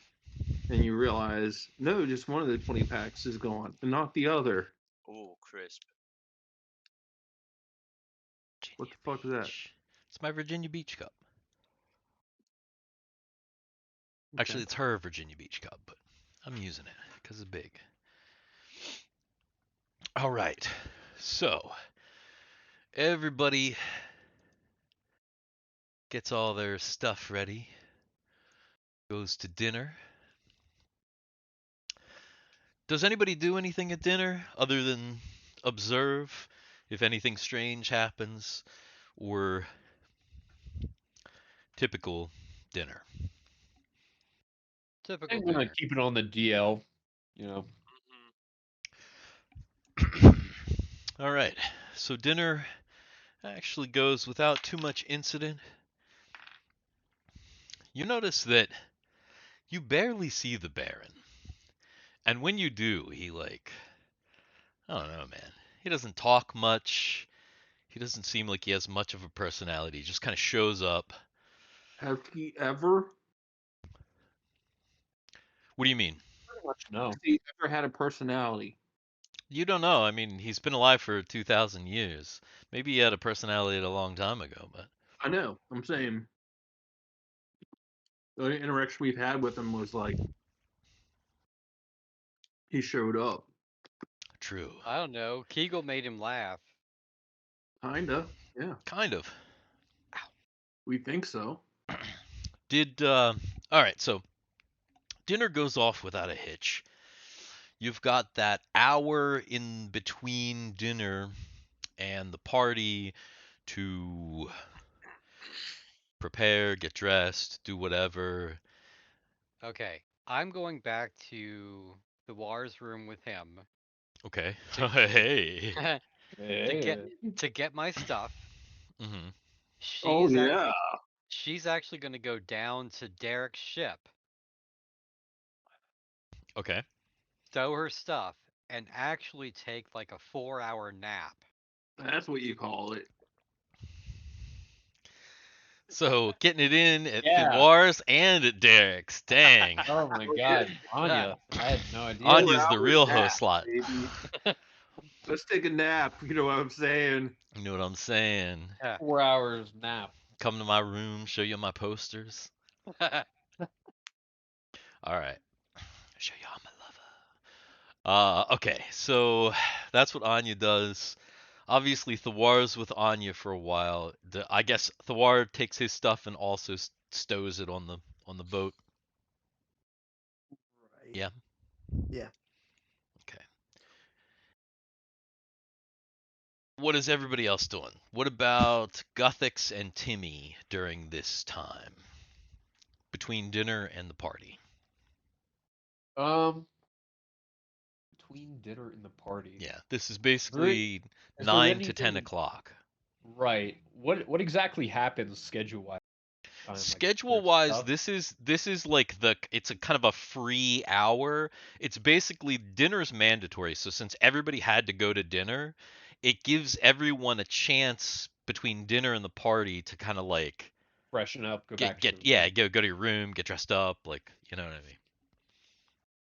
and you realize no, just one of the 20 packs is gone, and not the other. Oh, crisp. What Virginia the fuck is that? Beach. It's my Virginia Beach cup. Okay. Actually, it's her Virginia Beach cup, but I'm using it because it's big. All right. So, everybody gets all their stuff ready, goes to dinner. Does anybody do anything at dinner other than observe if anything strange happens or typical dinner? Typical I'm gonna dinner. keep it on the DL. You know. All right. So dinner actually goes without too much incident. You notice that you barely see the Baron. And when you do, he like I don't know, man. He doesn't talk much. He doesn't seem like he has much of a personality. He just kind of shows up. Have he ever? What do you mean? Pretty much no. Has he ever had a personality? You don't know. I mean, he's been alive for 2,000 years. Maybe he had a personality a long time ago, but I know. I'm saying the only interaction we've had with him was like he showed up. true. I don't know. Kegal made him laugh. Kinda. Yeah. Kind of. We think so. All right, so dinner goes off without a hitch. you've got that hour in between dinner and the party to prepare, get dressed, do whatever. Okay, I'm going back to the War's room with him Okay. to Hey. to get Hey. to get my stuff. Hmm. Oh She's yeah. actually going to go down to Derek's ship, Okay. stow her stuff, and actually take like a 4-hour nap. That's what you call it. So getting it in at Yeah. Thiwar's and at Derek's. Dang. Oh my Oh God, yeah. Anya! I had no idea. Four Anya's the hours real nap, host lot. baby. Let's take a nap. You know what I'm saying? You know what I'm saying? 4 hours nap. Come to my room, show you my posters. All right. Show you all my lover. Okay, so that's what Anya does. Obviously, Thiwar's with Anya for a while. I guess Thiwar takes his stuff and also stows it on the boat. Right. Yeah. Yeah. Okay. What is everybody else doing? What about Guthix and Timmy during this time between dinner and the party? Um, between dinner and the party. Yeah, this is Is basically there 9 to 10 anything? o'clock. Right. What exactly happens schedule wise? Like Schedule there's wise, stuff. this is like it's a kind of a free hour. It's basically dinner's mandatory. So since everybody had to go to dinner, it gives everyone a chance between dinner and the party to kind of like Freshen up, go back to get their yeah, room. go to your room, get dressed up, like you know what I mean.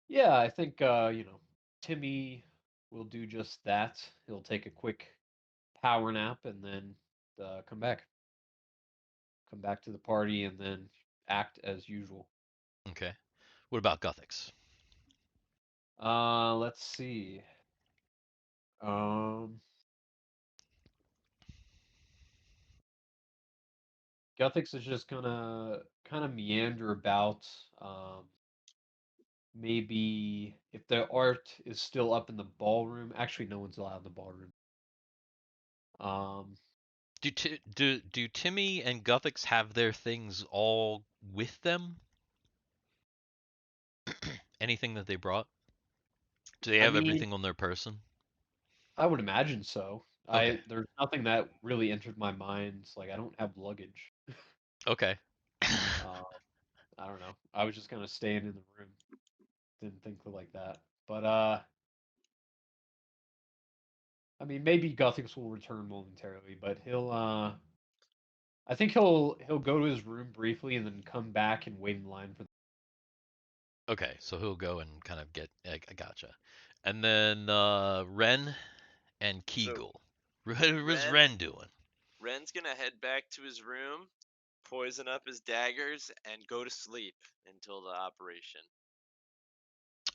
Yeah, I think Timmy will do just that. He'll take a quick power nap and then come back. Come back to the party and then act as usual. Okay. What about Guthix? Let's see. Um, Guthix is just gonna kind of meander about. Um, Maybe if the art is still up in the ballroom. Actually, no one's allowed in the ballroom. Um, Do Timmy and Guthix have their things all with them? Anything that they brought? Do they I have mean, everything on their person? I would imagine so. Okay. There's nothing that really entered my mind. Like I don't have luggage. Okay. Uh, I don't know. I was just kind of staying in the room. Didn't think like that. But I mean, maybe Guthix will return momentarily, but I think he'll go to his room briefly and then come back and wait in line for. Okay, so he'll go and kind of get. I gotcha. And then Ren and So Kegal. What's Ren Ren doing? Ren's gonna head back to his room, poison up his daggers, and go to sleep until the operation.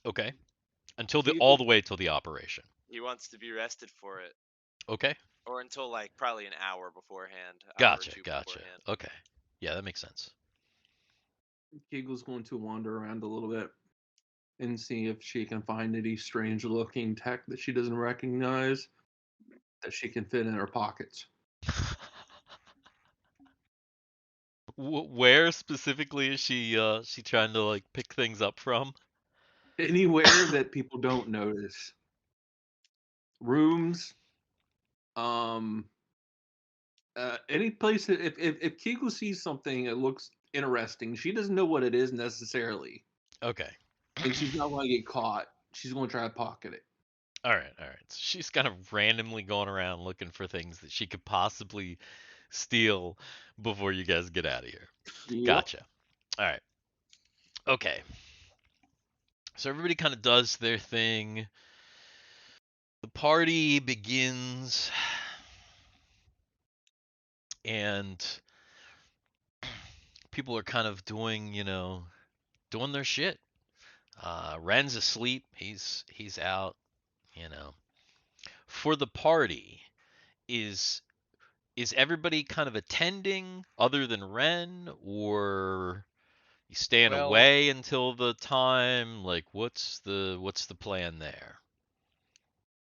Okay, until the all Kegal, the way till the operation. He wants to be rested for it, Okay, or until like probably an hour beforehand, hour or gotcha, two gotcha. beforehand. Okay, yeah, that makes sense. Kegal's going to wander around a little bit and see if she can find any strange looking tech that she doesn't recognize that she can fit in her pockets. Where specifically is she trying to like pick things up from? Anywhere that people don't notice. Rooms, um, any place that if Kegel sees something that looks interesting, she doesn't know what it is necessarily, Okay. and she's not going to get caught. She's going to try to pocket it. All right, all right. So she's kind of randomly going around looking for things that she could possibly steal before you guys get out of here. Yep. Gotcha. All right. Okay. So everybody kind of does their thing. The party begins, and people are kind of doing, doing their shit. Ren's asleep. He's out. You know. For the party, is is everybody kind of attending other than Ren, or You staying Well, away until the time? Like, what's the plan there?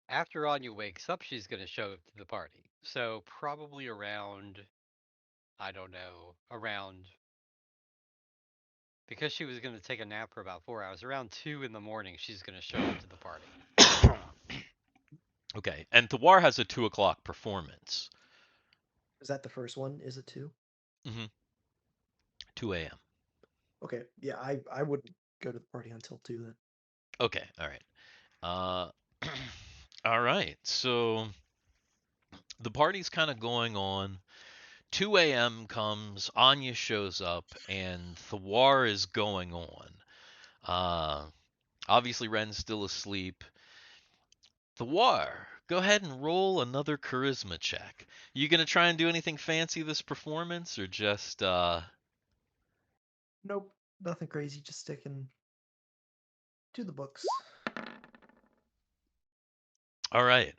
after Anya wakes up, she's gonna show up to the party. So probably around, I don't know, around because she was gonna take a nap for about 4 hours. Around 2 in the morning, she's gonna show up to the party. Okay, and Thiwar has a 2 o'clock performance. Is that the first one? Is it 2? 2 a.m. Okay, yeah, I wouldn't go to the party until 2 then. Okay, all right. All right. So the party's kind of going on. 2 a.m. comes, Anya shows up, and Thawar is going on. Uh, Obviously, Ren's still asleep. Thawar, go ahead and roll another charisma check. You gonna try and do anything fancy this performance, or just Nope, nothing crazy, just sticking to the books. All right.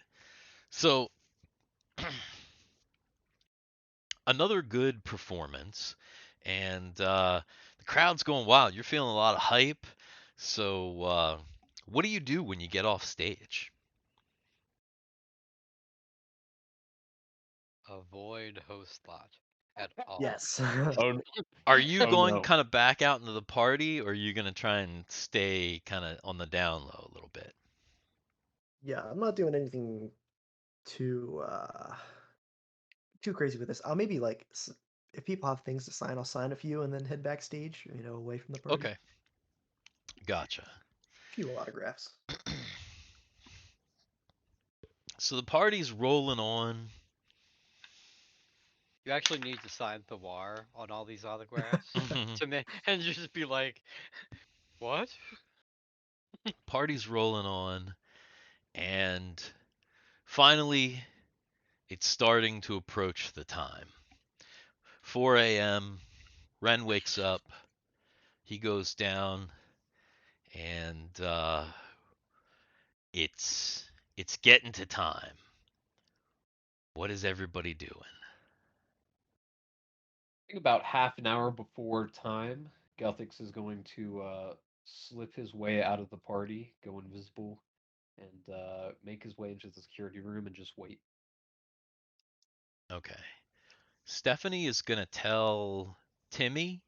So another good performance, and the crowd's going wild. You're feeling a lot of hype. So, what do you do when you get off stage? Avoid host slot at all. Yes. Are you Oh, going no. kind of back out into the party, or are you gonna try and stay kind of on the down low a little bit? Yeah, I'm not doing anything too too crazy with this. I'll maybe like if people have things to sign, I'll sign a few and then head backstage, away from the party. Okay, gotcha. A few autographs. So the party's rolling on. You actually need to sign the war on all these autographs to make and just be like, what? Party's rolling on, and finally, it's starting to approach the time. 4 a.m. Ren wakes up. He goes down, and it's getting to time. What is everybody doing? I think about half an hour before time, Gelthix is going to slip his way out of the party, go invisible, and make his way into the security room and just wait. Okay. Stephanie is gonna tell Timmy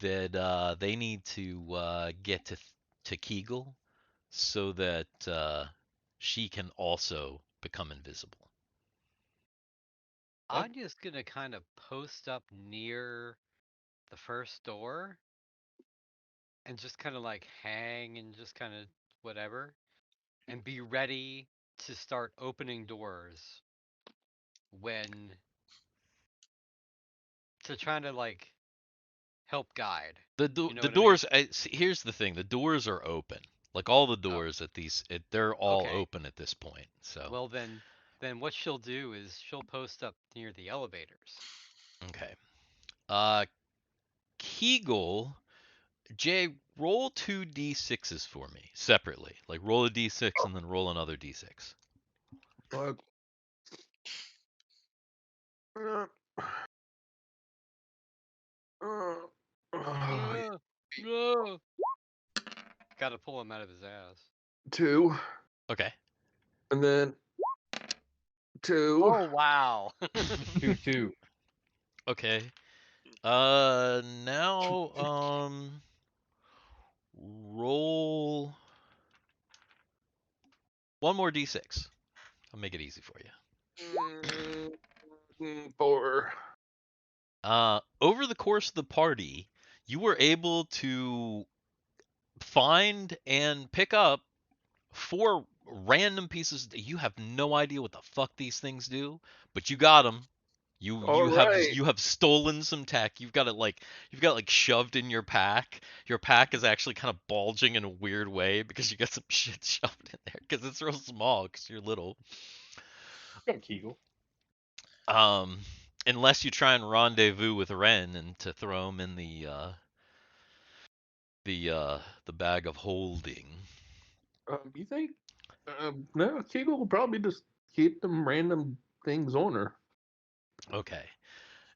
that they need to get to Kegal so that she can also become invisible. Okay. Anya's gonna kind of post up near the first door and just kind of like hang and just kind of whatever and be ready to start opening doors when to try to like help guide. You know The what I mean? doors. Here's the thing: the doors are open. Like all the Oh, doors at they're all okay. open at this point. So Well then what she'll do is she'll post up near the elevators. okay. Uh, Kegal, Jay, roll two d6s for me separately. Like roll a d6 and then roll another d6. Fuck. Uh, No, no. Gotta pull him out of his ass. 2, Okay. and then 2. Oh wow. 2-2. Okay. Now roll one more d6. I'll make it easy for you. 4. Over the course of the party, you were able to find and pick up 4 random pieces. You have no idea what the fuck these things do, but you got them. All right. You have stolen some tech. You've got like shoved in your pack. Your pack is actually kind of bulging in a weird way because you got some shit shoved in there because it's real small because you're little. Go Kegel. Um, Unless you try and rendezvous with Ren and to throw him in the bag of holding. You think? No, Kegal will probably just keep them random things on her. Okay.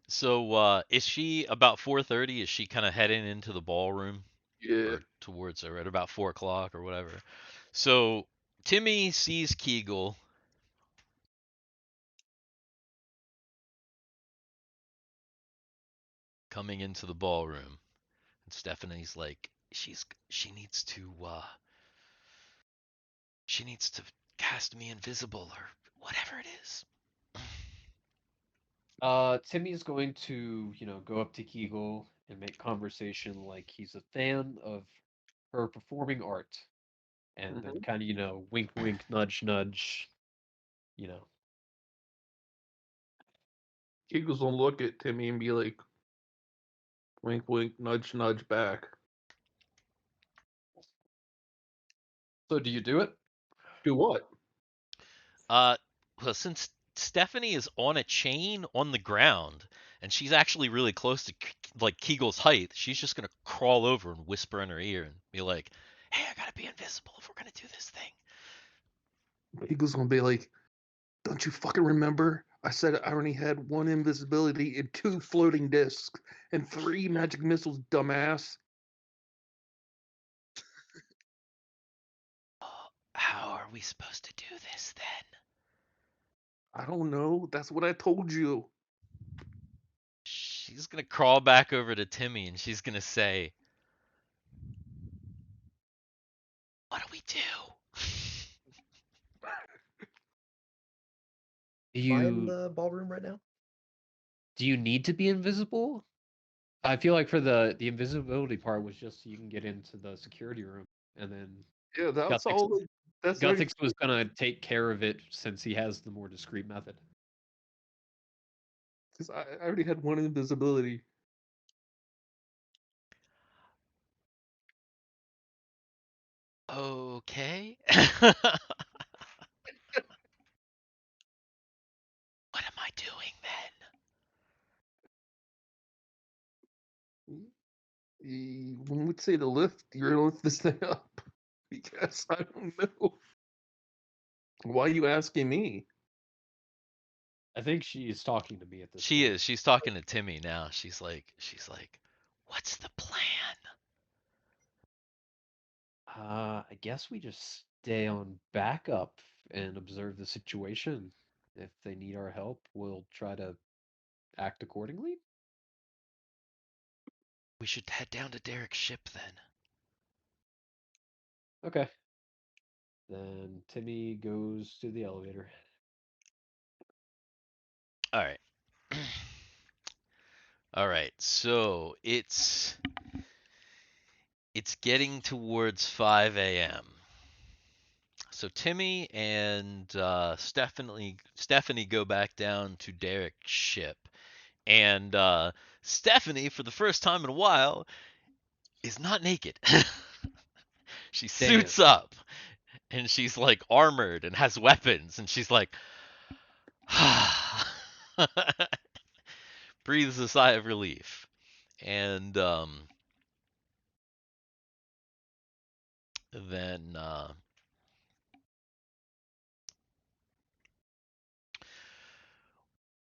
So is she about 4:30? Is she kind of heading into the ballroom Yeah. or towards her at about 4 o'clock or whatever? So Timmy sees Kegal. Coming into the ballroom, and Stephanie's like, she needs to cast me invisible or whatever it is. Timmy's going to, go up to Kegal and make conversation like he's a fan of her performing art, and then Mhm. kind of, wink, wink, nudge, nudge, you know. Kegel's gonna look at Timmy and be like, wink, wink, nudge, nudge back. So do you do it? Do what? Uh, well, since Stephanie is on a chain on the ground, and she's actually really close to like Kegel's height, she's just gonna crawl over and whisper in her ear and be like, "Hey, I gotta be invisible if we're gonna do this thing." Kegel's gonna be like, don't you fucking remember? I said I only had one invisibility and 2 floating discs and 3 magic missiles, dumbass. Oh, how are we supposed to do this then? I don't know. That's what I told you. She's gonna crawl back over to Timmy and she's gonna say, "What do we do?" Do Am I in you the ballroom right now? do you need to be invisible? I feel like for the invisibility part was just so you can get into the security room, and then Yeah, that's Guthix all. That's the only Guthix was gonna take care of it since he has the more discreet method. because I already had one invisibility. Okay. What am I doing then? When we say to lift, you're gonna lift this thing up. Because I don't know. Why are you asking me? I think she's talking to me at this She point. is. She's talking to Timmy now. She's like, "What's the plan?" I guess we just stay on backup and observe the situation. If they need our help, we'll try to act accordingly. We should head down to Derek's ship then. Okay. Then Timmy goes to the elevator. All right. All right. So it's getting towards 5 a.m. So Timmy and Stephanie go back down to Derek's ship, and Stephanie, for the first time in a while, is not naked. She Damn. suits up, and she's like armored and has weapons, and she's like, breathes a sigh of relief, and then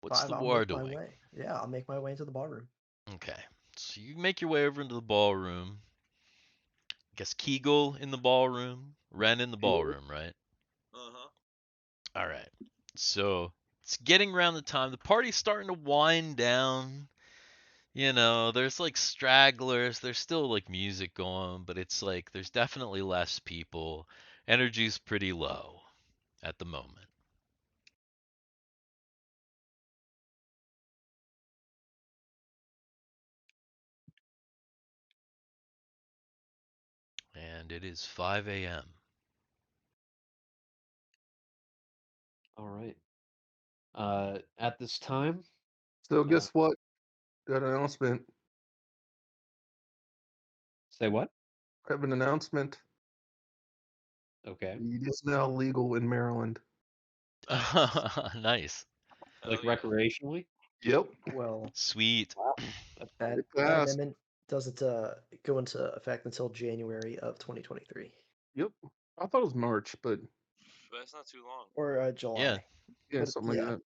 what's Five, the I'll war make my doing? way. Yeah, I'll make my way into the ballroom. Okay, so you make your way over into the ballroom. I guess Kegal in the ballroom, Ren in the ballroom, right? Uh-huh. All right. So it's getting around the time the party's starting to wind down. There's like stragglers. There's still like music going, but it's like there's definitely less people. Energy's pretty low at the moment. And it is 5 a.m. All right. At this time, So uh, guess what? Got an announcement. say what? I have an announcement. Okay. It is now legal in Maryland. Nice. Nice. Like Hell yeah. recreationally? Yep. Well, Sweet. Wow. That's that It that passed. amendment doesn't go into effect until January of 2023 Yep. I thought it was March, but But it's not too long. or Yeah. July. yeah, But something like yeah, that.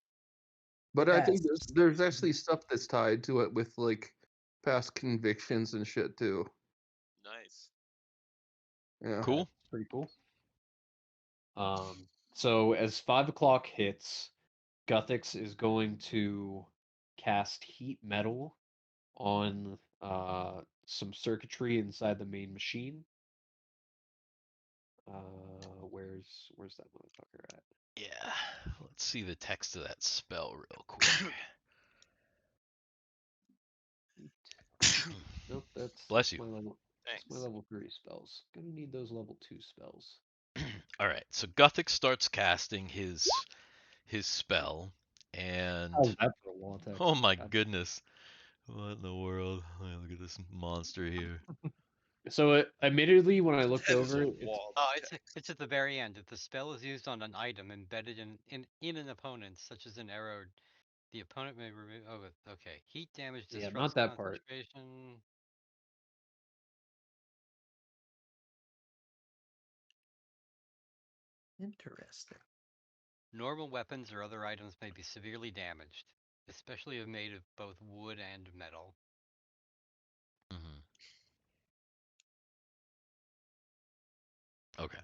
But I think Yes. there's actually stuff that's tied to it with like past convictions and shit too. Nice. Yeah. Cool. That's pretty cool. So as 5 o'clock hits, Guthix is going to cast heat metal on some circuitry inside the main machine. Where's that motherfucker at? Yeah. Let's see the text of that spell real quick. Nope, that's Bless you. my level. That's my Thanks. level 3 spells. Gonna need those level 2 spells. All right. So Guthix starts casting his spell, and Oh, that's a wall text. oh my God. goodness, what in the world? Look at this monster here. So admittedly, when I looked That is over, a it's wall. Oh, it's at the very end. If the spell is used on an item embedded in an opponent, such as an arrow, the opponent may remove. Oh, okay. Heat damage yeah, disrupts not that part. concentration. Interesting. Normal weapons or other items may be severely damaged, especially if made of both wood and metal. Hmm. Okay.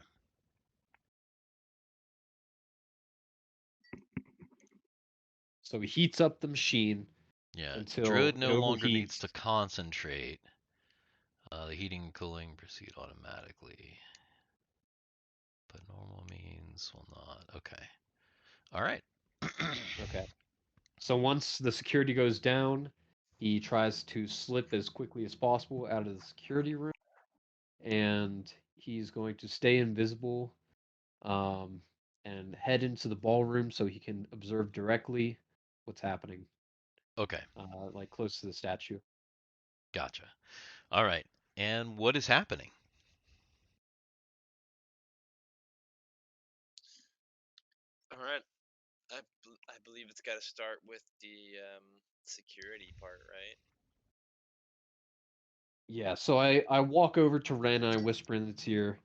So he heats up the machine Yeah. until Druid it no longer needs overheats. to concentrate. The heating and cooling proceed automatically. But normal means will not. Okay. All right. Okay. So once the security goes down, he tries to slip as quickly as possible out of the security room, and he's going to stay invisible um, and head into the ballroom so he can observe directly what's happening, Okay. like close to the statue. Gotcha. All right. And what is happening? All right. I believe it's got to start with the security part, right? Yeah, so I walk over to Ren and I whisper in its ear,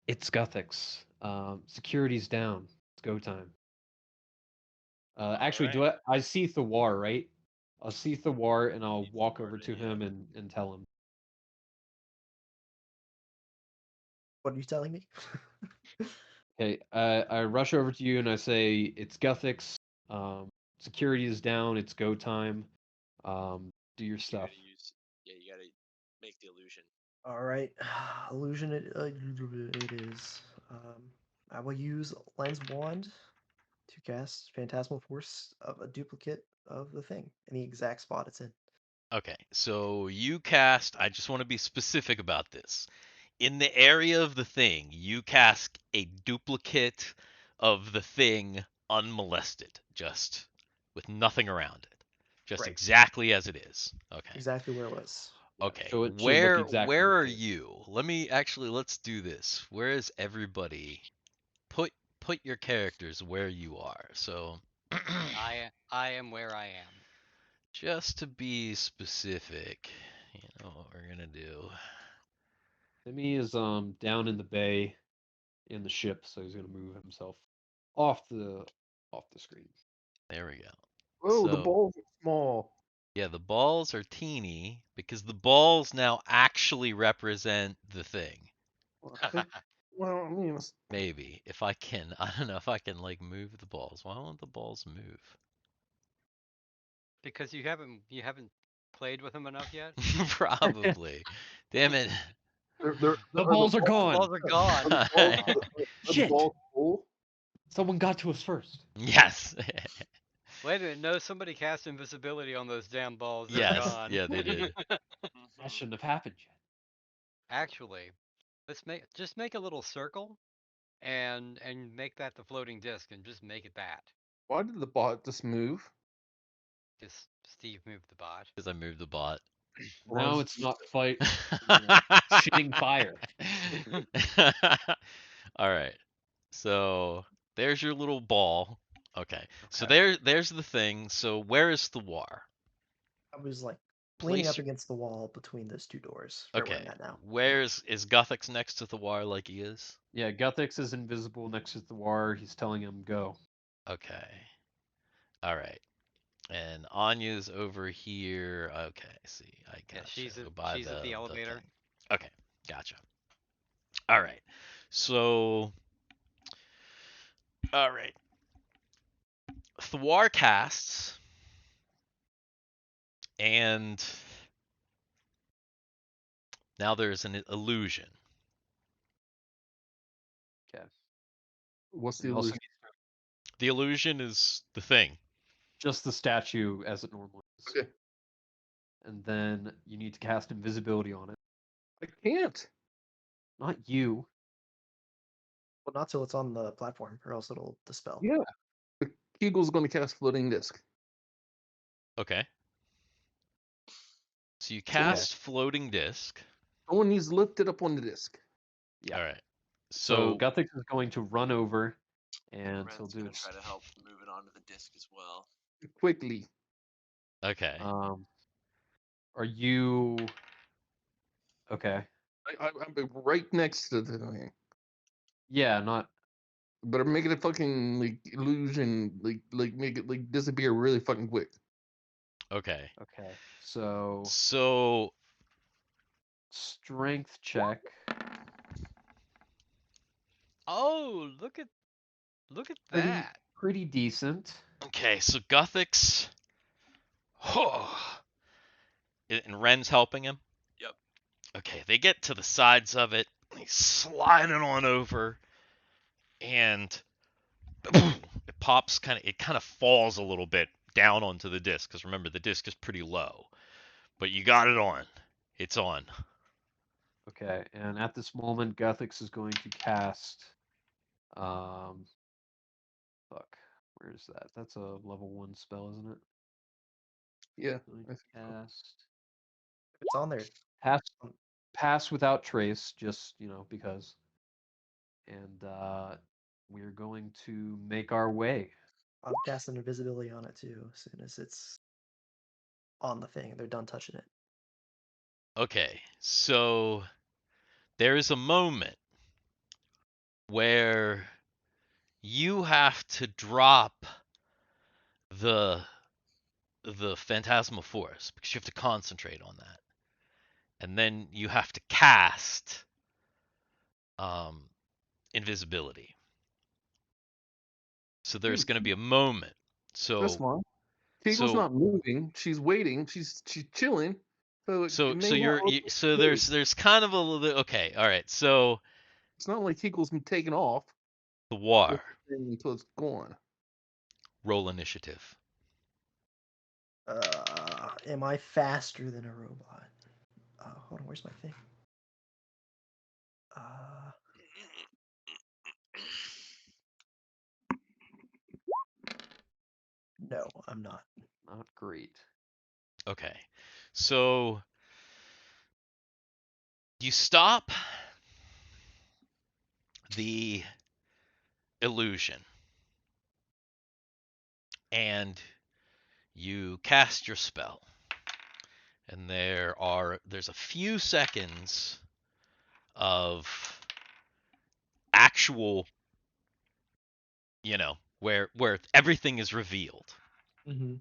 "It's Guthix. Security's down. It's go time." Actually, Alright. I see Thiwar, right? I'll see Thiwar and I'll See walk Thiwar, over to yeah. him and tell him. What are you telling me? Okay, I rush over to you and I say, "It's Guthix. Security is down. It's go time. Do your You stuff." gotta use. Yeah, you gotta make the illusion. All right, illusion. It is. I will use lens wand to cast phantasmal force of a duplicate of the thing in the exact spot it's in. Okay. So you cast, I just want to be specific about this. In the area of the thing, you cast a duplicate of the thing unmolested, just with nothing around it. Just Right, exactly as it is. Okay. exactly where it was. Yeah, Okay. so it should look Where exactly where the are same. you? Let's do this. Where is everybody? Put your characters where you are. So I am where I am. just to be specific, you know what we're gonna do. Timmy is down in the bay in the ship, so he's gonna move himself off the screen. There we go. Oh, the So balls are small. yeah, the balls are teeny because the balls now actually represent the thing. Well, I think. Well, I mean, Maybe if I can, I don't know if I can like move the balls. Why won't the balls move? Because you haven't played with him enough yet. Probably. Damn it. The are the balls are The gone. balls are gone. balls, are the Shit! balls full? Someone got to us first. Yes. Wait a minute, no, somebody cast invisibility on those damn balls. They're Yes. gone. Yeah, they did. That shouldn't have happened yet. Actually, just make a little circle and make that the floating disc and just make it that. Why did the bot just move? Because Steve moved the bot. Because I moved the bot. Now it's not fight. It's shitting fire. All right. So there's your little ball. Okay. So Okay. there's the thing. So where is the war? I was like leaning Place up against the wall between those two doors, right where I'm Okay. at now. Where is Guthix next to the war like he is? Yeah, Guthix is invisible next to Thiwar. He's telling him go. Okay. All right. And Anya's over here. Okay, see, I Yeah, gotcha. she's at By the the elevator. thing. Okay, gotcha. All right. So, all right. Thiwar casts, and now there's an illusion. Okay. What's So the you also illusion? need The illusion is the thing. just the statue as it normally is. Okay. And then you need to cast invisibility on it. I can't. Not you. Well, not till it's on the platform, or else it'll dispel. Yeah. The Kegal's going to cast floating disc. Okay. So you Okay. cast floating disc. Someone needs to lift it up on the disc. Yeah. All right. So So Guthix is going to run over and he'll Ren's do gonna it. try to help move it onto the disc as well. Quickly. okay. Are you okay? I'm right next to the thing. Yeah, not Better make it a fucking like illusion, like make it like disappear really fucking quick. Okay. okay. So So strength check. oh, look at Pretty that. pretty decent. Okay, so Guthix. And Ren's helping him. Yep. Okay, they get to the sides of it. He's sliding on over, and it pops it kind of falls a little bit down onto the disc, because remember the disc is pretty low. But you got it on. It's on. Okay, and at this moment, Guthix is going to cast. Fuck, where is that? That's a level 1 spell, isn't it? Yeah. Going I to think so. cast If it's on there, pass pass without trace, just because. And we're going to make our way. I'm casting invisibility on it too. As soon as it's on the thing, they're done touching it. Okay, so there is a moment where you have to drop the Phantasmaphorus because you have to concentrate on that, and then you have to cast invisibility. So there's going to be a moment. That's So fine. Kegal's not moving. She's waiting. She's chilling. So it may not look like so moving. there's kind of a little bit. Okay, all right. So It's not like Kegal's been taken off Thiwar, until it's gone. roll initiative. Am I faster than a robot? Hold on, where's my thing? No, I'm not. Not great. Okay, so you stop the illusion and you cast your spell, and there's a few seconds of actual, where everything is revealed. Mm-hmm.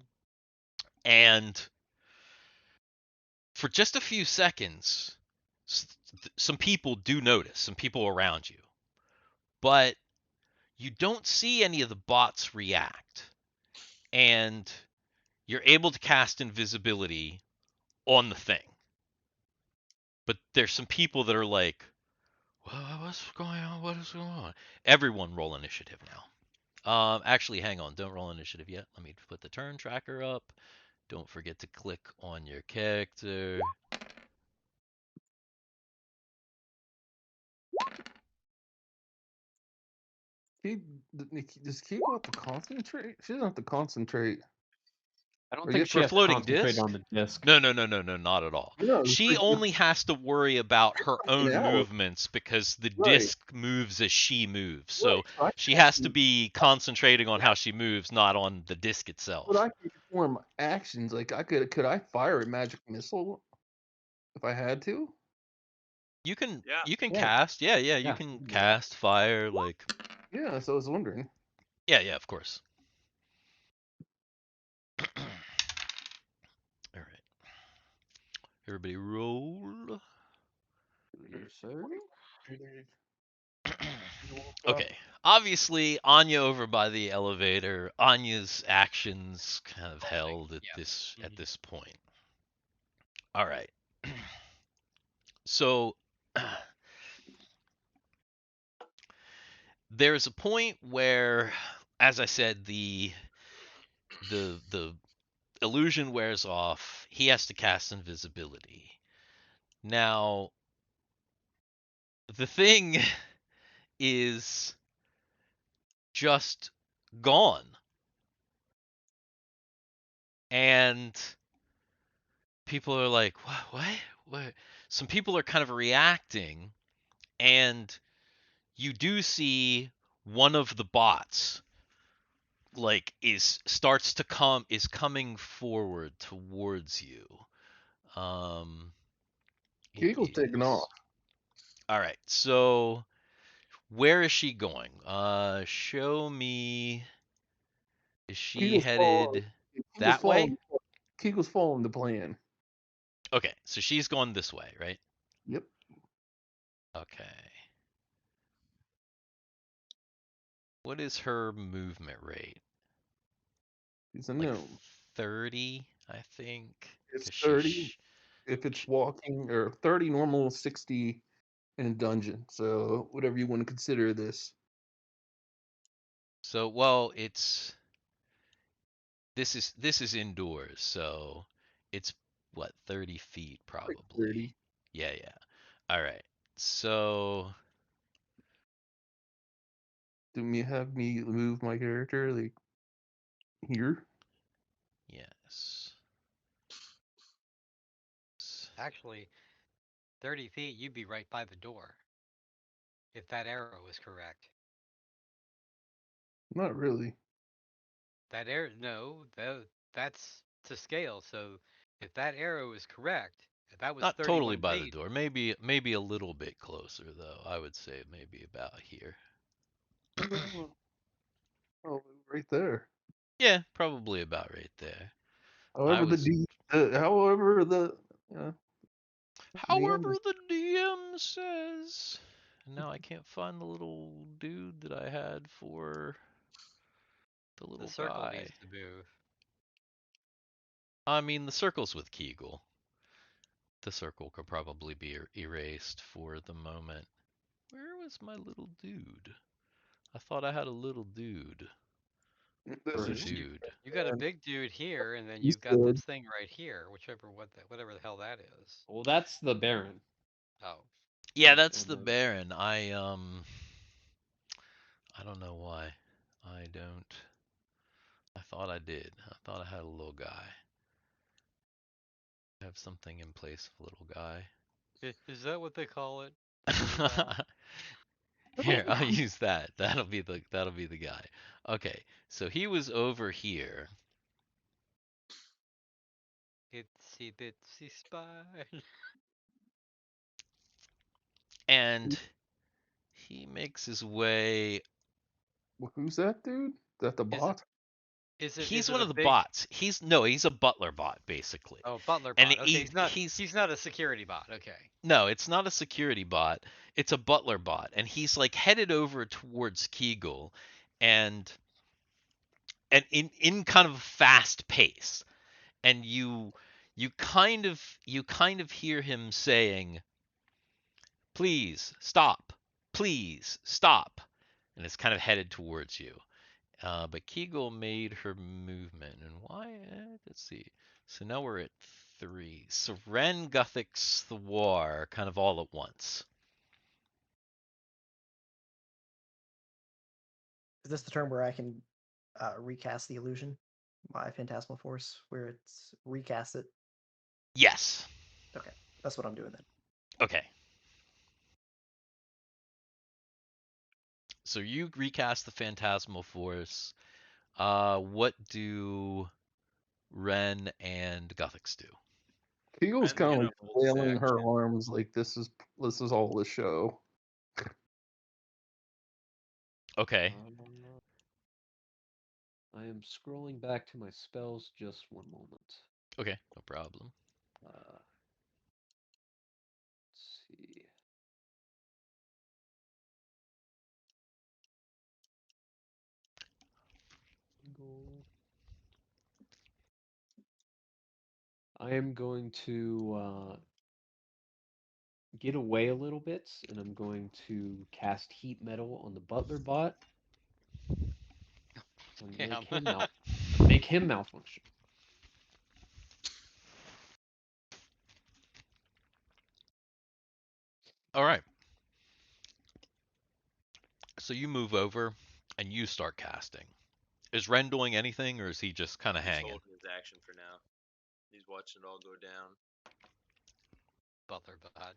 And for just a few seconds, some people do notice, some people around you, but you don't see any of the bots react, and you're able to cast invisibility on the thing. But there's some people that are like, what's going on? What is going on? Everyone roll initiative now. Actually, hang on. Don't roll initiative yet. Let me put the turn tracker up. Don't forget to click on your character. Does Kegal have to concentrate? She doesn't have to concentrate. I don't Or think yet she For has to floating concentrate disc? on the disc. No, not at all. No, She like, only has to worry about her own out. movements because the Right. disc moves as she moves. Right, So so I she can has to actually- be concentrating on how she moves, not on the disc itself. But I can perform actions. Like could I fire a magic missile if I had to? You can Yeah. you can Yeah. cast. Yeah, you Yeah, can you can do that. cast fire, like Yeah, so I was wondering. yeah, of course. Everybody roll. Yes, sir. Okay. Obviously, Anya over by the elevator. Anya's actions kind of held at Yeah. this point. All right. So there's a point where, as I said, the illusion wears off. He has to cast invisibility. Now, the thing is just gone. And people are like, What? Some people are kind of reacting, and you do see one of the bots like is coming forward towards you. It Kegel's taking is off. all right. So where is she going? Show me. Is she Kegel's following. headed Kegel's that way? following. Kegel's following the plan. Okay, so she's going this way, right? Yep. Okay. What is her movement rate? He's a Like gnome. 30, I think. It's 'Cause 30 if it's sh- walking, or 30 normal, 60 in a dungeon. So whatever you want to consider this. so well, this is indoors, so it's what 30 feet Like probably. 30. Yeah, yeah. All right. So Do me have me move my character like here? yes. Actually, 30 feet, you'd be right by the door. If that arrow is correct. Not really. That arrow, no, that's to scale. So if that arrow is correct, if that was Not totally 31 by the feet, door. Maybe a little bit closer though. I would say maybe about here. Oh, right there. Yeah, probably about right there. I However, was however uh, the However, end. the DM says. Now I can't find the little dude that I had for the the little circle guy. needs to move. I mean, the circle's with Kegal. The circle could probably be erased for the moment. Where was my little dude? I thought I had a little dude. This Or is Really? Steve, dude. You got a man. big dude here, and then He's you've got good. this thing right here, whatever the hell that is. Well, that's the Baron. Oh, Yeah, that's And the the Baron. I don't know why. I don't. I thought I did. I thought I had a little guy. Have something in place of a little guy. is that what they call it? A little guy. Here, I'll use that. That'll be the guy. Okay, so he was over here, Itsy bitsy spider. and he makes his way. Well, who's that dude? Is that the Is it bot? He's it one a of the big bots. He's a butler bot basically, butler and bot? Okay, he's he's not a security bot. Okay. no, it's not a security bot. It's a butler bot, and he's like headed over towards Kegal, and in kind of a fast pace, and you kind of hear him saying, please stop, and it's kind of headed towards you. But Kegal made her movement, and why? Let's see. So now we're at 3. So Ren, Guthix, Thiwar, kind of all at once. Is this the turn where I can recast the illusion, my phantasmal force, where it's recast it? Yes. Okay, that's what I'm doing then. Okay. So you recast the Phantasmal Force. What do Ren and Guthix do? Kegel's Ren's kind of gonna like hold his flailing her action. arms like this is all the show. Okay. I am scrolling back to my spells. Just one moment. Okay, no problem. Uh, see. I am going to get away a little bit, and I'm going to cast Heat Metal on the Butler bot and Damn. make him malfunction. All right. So you move over and you start casting. Is Ren doing anything, or is he just kind of He's hanging? holding his action for now. He's watching it all go down. Butler bot.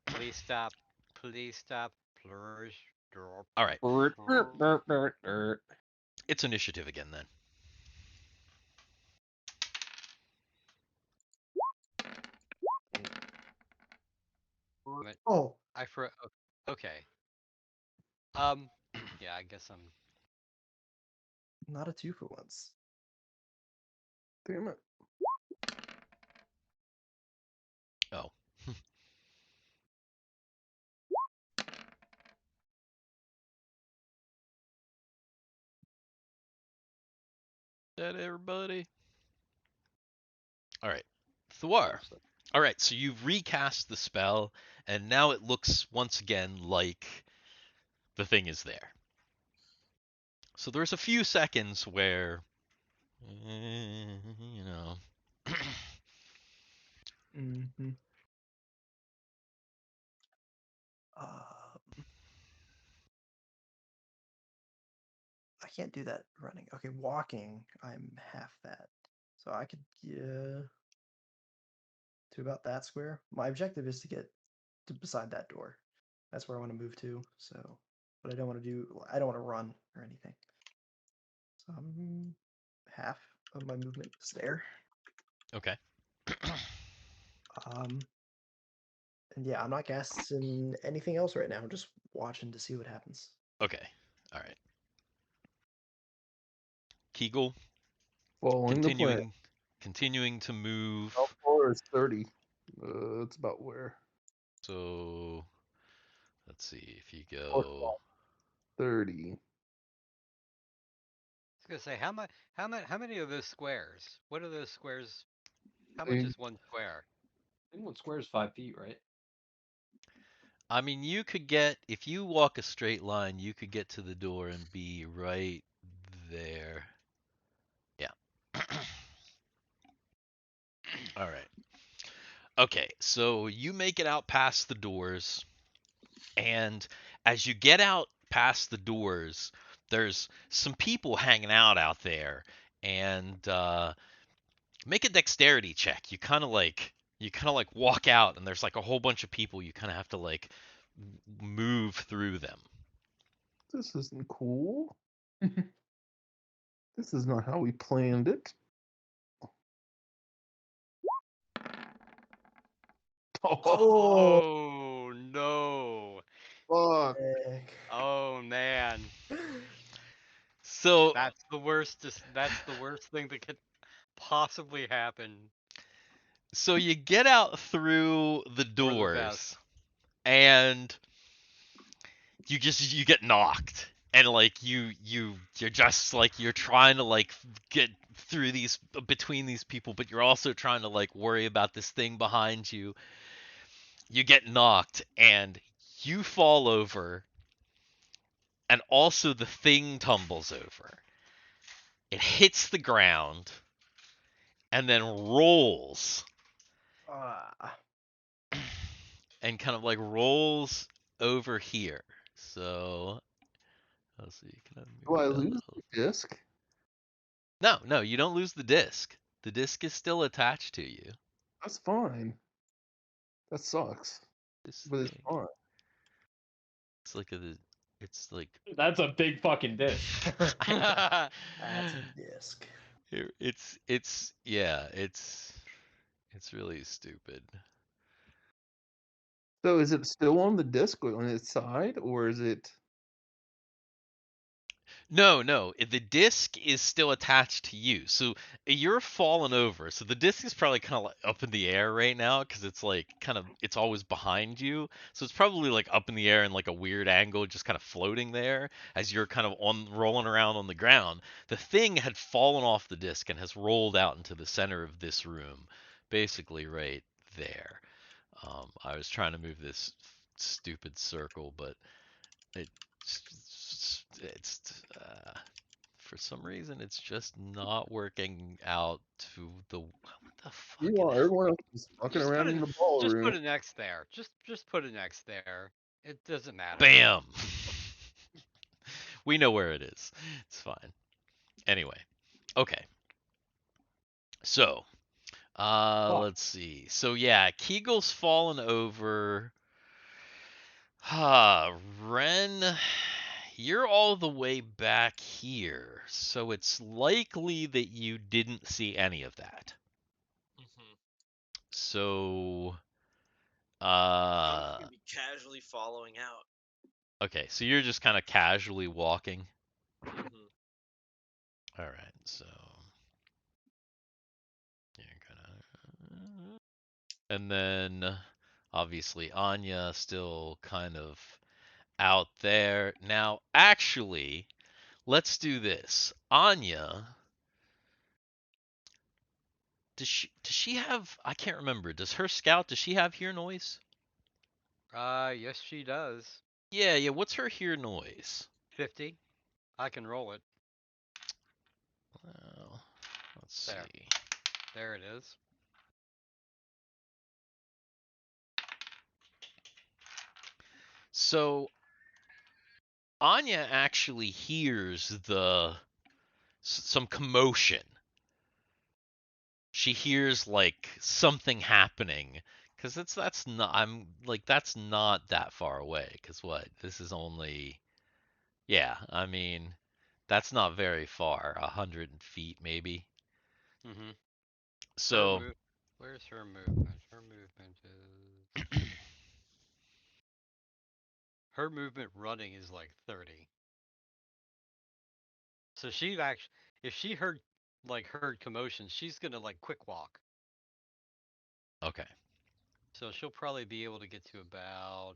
Please stop. Please stop. Please stop. All right. What? It's initiative again then. Oh, Okay. Yeah, I guess I'm. not a 2 for once. Damn it. Oh. That everybody? All right. Thiwar. All right, so you've recast the spell, and now it looks once again like the thing is there. So there's a few seconds where, you know. Mm-hmm. I can't do that running. Okay, walking, I'm half that. So I could get to about that square. My objective is to get to beside that door. That's where I want to move to. So, but I don't want to run or anything. So I'm half of my movement is there. Okay. And yeah, I'm not casting anything else right now. I'm just watching to see what happens. Okay. All right. Kegal, Following the plan. continuing to move. How far is 30? That's about where. So let's see if you Or go 30. I was gonna say how many of those squares? What are those squares? How much is one square? I think one square is 5 feet, right? I mean, you could get, if you walk a straight line, you could get to the door and be right there. Yeah. All right. Okay, so you make it out past the doors, and as you get out past the doors, there's some people hanging out there, and make a dexterity check. You kind of like walk out, and there's like a whole bunch of people. You kind of have to like move through them. This isn't cool. This is not how we planned it. Oh no! Fuck. Heck. Oh man! So That's the worst. That's the worst thing that could possibly happen so you get out through the for the best. doors, and you get knocked, and like you're just like you're trying to like get through these between these people, but you're also trying to like worry about this thing behind you. You get knocked, and you fall over, and also the thing tumbles over. It hits the ground and then rolls, Ah. and kind of like rolls over here. So let's see, can I Do move I it down? lose the disc? No, you don't lose the disc. The disc is still attached to you. That's fine. That sucks. This But it's thing. fine. It's like it's like That's a big fucking disc. That's a disc. it's really stupid. So is it still on the disc on its side, or is it? No, no. The disc is still attached to you. So you're falling over. So the disc is probably kind of like up in the air right now because it's like kind of it's always behind you. So it's probably like up in the air in like a weird angle, just kind of floating there as you're kind of on rolling around on the ground. The thing had fallen off the disc and has rolled out into the center of this room, basically right there. I was trying to move this stupid circle, but it it's for some reason it's just not working out to the what the fucking Meanwhile, everyone else is fucking Just put around it. in the Just ballroom. put an X there. Just put an X there. It doesn't matter. bam. We know where it is. It's fine. Anyway, okay. So, Fuck. let's see. So yeah, Kegel's fallen over. Ah, Ren, you're all the way back here, so it's likely that you didn't see any of that. Mm-hmm. So, I'm just gonna be casually following out. okay, so you're just kind of casually walking. Mm-hmm. All right, so you're gonna, and then obviously Anya still kind of out there. Now, actually, let's do this. Anya, does she have? I can't remember. Does her scout? Does she have hear noise? Yes, she does. Yeah, yeah. What's her hear noise? 50. I can roll it. Well, let's There. see. There it is. So Anya actually hears some commotion. She hears like something happening because that's not that far away. Because what? This is only yeah. I mean, that's not very far. 100 feet maybe. Mm-hmm. Her So move. Where's her movement? Her movement is. Her movement running is like 30. So she actually, if she heard commotion, she's gonna like quick walk. okay. So she'll probably be able to get to about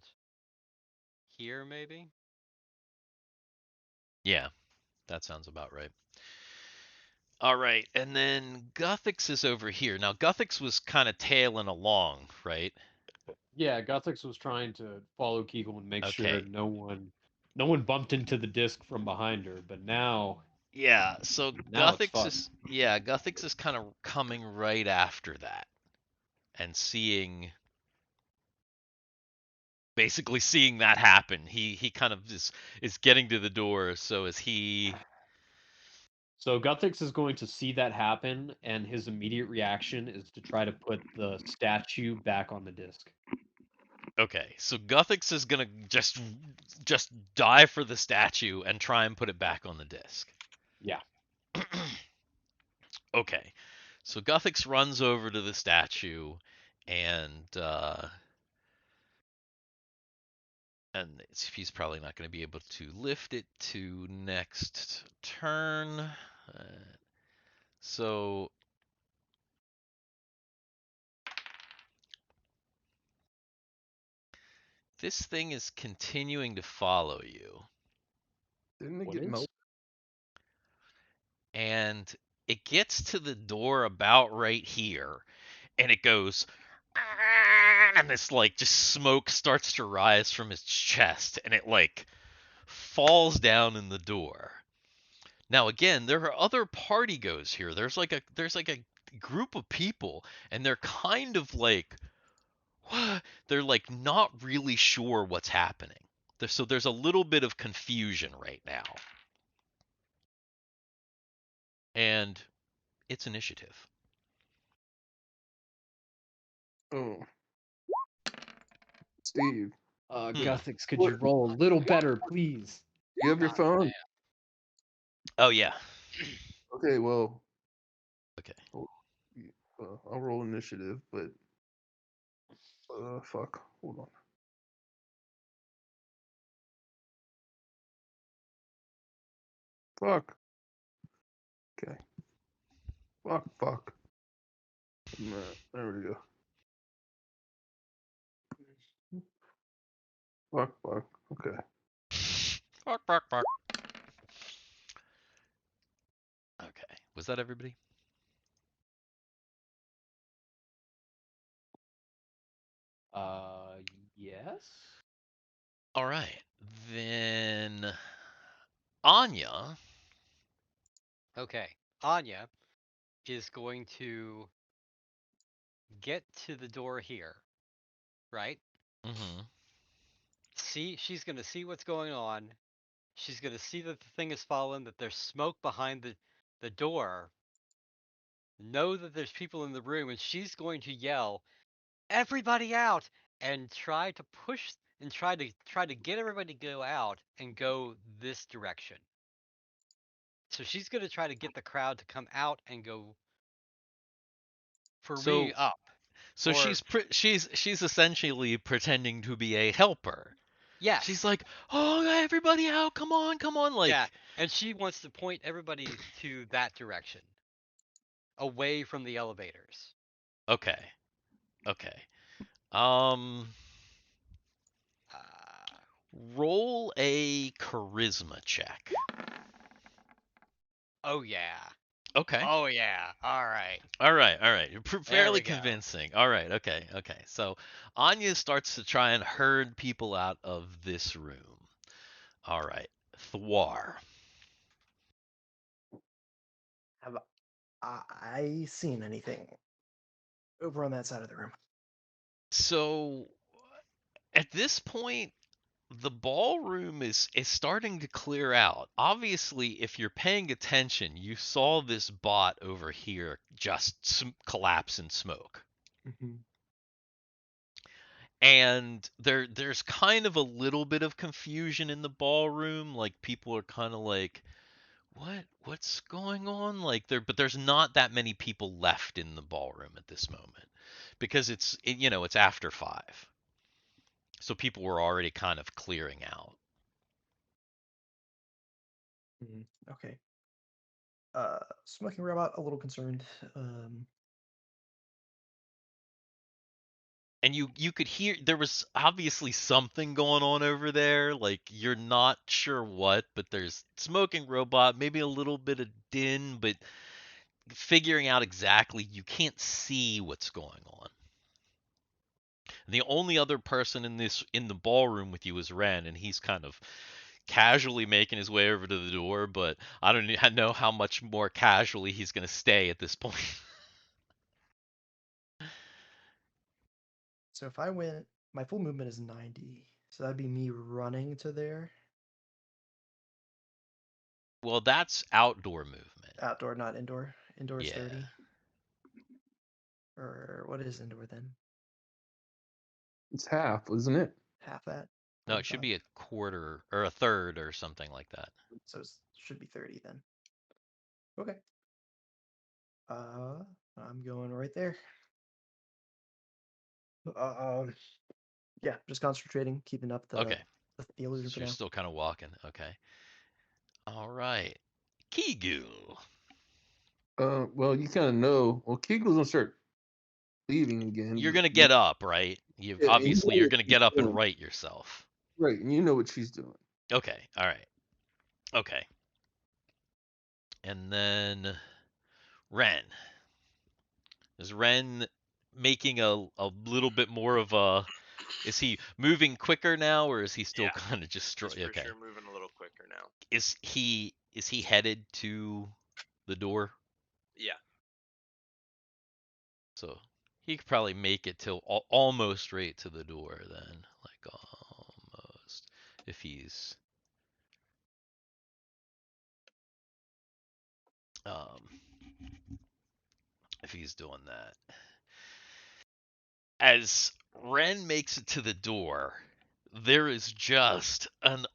here, maybe. Yeah, that sounds about right. All right, and then Guthix is over here. Now Guthix was kind of tailing along, right? Yeah, Guthix was trying to follow Kegal and make sure Okay. no one bumped into the disc from behind her, but Yeah, so now it's fucked. Guthix is kind of coming right after that and basically seeing that happen. He kind of is getting to the door, so is he So Guthix is going to see that happen, and his immediate reaction is to try to put the statue back on the disc. okay. So Guthix is gonna just die for the statue and try and put it back on the disc. Yeah. Okay. So Guthix runs over to the statue and he's probably not going to be able to lift it to next turn. So this thing is continuing to follow you, Didn't it What get is? and it gets to the door about right here, and it goes, and this like just smoke starts to rise from its chest, and it like falls down in the door. Now again, there are other party goes here. There's like a group of people, and they're kind of like they're like not really sure what's happening. So there's a little bit of confusion right now. And it's initiative. Oh, Steve, Hmm. Guthix, could what? you roll a little better, please? You have your Ah, phone? Oh yeah. Okay, well, Okay. oh, I'll roll initiative, but fuck. Hold on. Fuck. Okay. Fuck. There we go. Fuck. Okay. Bark. Okay. Was that everybody? Yes. All right. Then Anya. Okay. Anya is going to get to the door here, right? Mm-hmm. She's going to see what's going on. She's going to see that the thing has fallen, that there's smoke behind the door. Know that there's people in the room, and she's going to yell, "Everybody out!" and try to push and try to get everybody to go out and go this direction. So she's going to try to get the crowd to come out and go for me So up. so Or she's essentially pretending to be a helper. yes. She's like, "Oh, everybody out! Come on, Yeah, like." and she wants to point everybody to that direction, away from the elevators. Okay. Um, Uh, roll a charisma check. oh yeah. Okay. Oh yeah. All right. All right. There Fairly we go. convincing. All right. Okay. So Anya starts to try and herd people out of this room. All right. Thiwar. Have I seen anything over on that side of the room? So at this point, the ballroom is starting to clear out. Obviously, if you're paying attention, you saw this bot over here just collapse in smoke. Mm-hmm. And there's kind of a little bit of confusion in the ballroom, like people are kind of like, what's going on, like but there's not that many people left in the ballroom at this moment because it's after 5, so people were already kind of clearing out. Mm-hmm. Okay. Smoking robot, a little concerned. And you could hear there was obviously something going on over there, like you're not sure what, but there's smoking robot, maybe a little bit of din, but figuring out exactly, you can't see what's going on. The only other person in the ballroom with you is Ren, and he's kind of casually making his way over to the door, but I don't know how much more casually he's going to stay at this point. So if I went, my full movement is 90. So that'd be me running to there. Well, that's outdoor movement. Outdoor, not indoor. Indoor is Yeah. 30. Or what is indoor then? It's half, isn't it? Half that? No, it should 45? be a quarter or a third or something like that. So it should be 30 then. Okay. I'm going right there. Yeah, just concentrating, keeping up Okay. the illusion So for you're now. still kind of walking. Okay. All right. Kegal. Well, you kind of know. Well, Kegel's gonna start leaving again. You're But gonna get up, right? yeah, and you know You're what gonna she's get up and doing. right yourself. Right, and you know what she's doing. Okay. All right. Okay. And then Ren. Is Ren making a little bit more of a? Is he moving quicker now, or is he still Yeah. kind of just He's for okay? sure moving a little quicker now. Is he headed to the door? Yeah. So he could probably make it till almost right to the door then, like almost, if he's um if he's doing that. As Ren makes it to the door, there is just an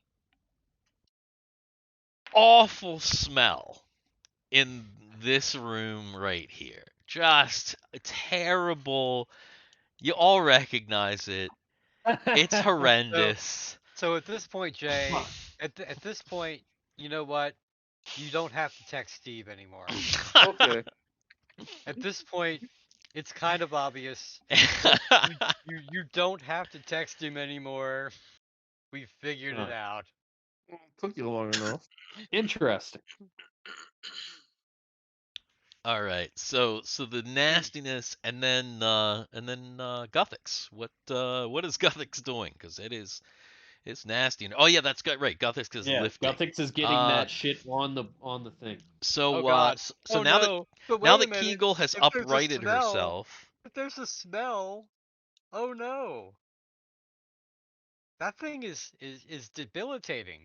awful smell in this room right here. Just terrible. You all recognize it. It's horrendous. So at this point, Jay, at this point, you know what? you don't have to text Steve anymore. Okay. At this point, it's kind of obvious. You don't have to text him anymore. We figured it Alright. out. Took you long enough. Interesting. All right. So the nastiness and then Guthix. What is Guthix doing? Because it's nasty. Oh yeah, that's good. Right. Guthix is Yeah, lifting. Guthix is getting that shit on the thing. So Oh God. so Oh now no. But now wait a that minute. Kegal has If there's a uprighted smell, herself. if there's a smell, oh no. That thing is debilitating.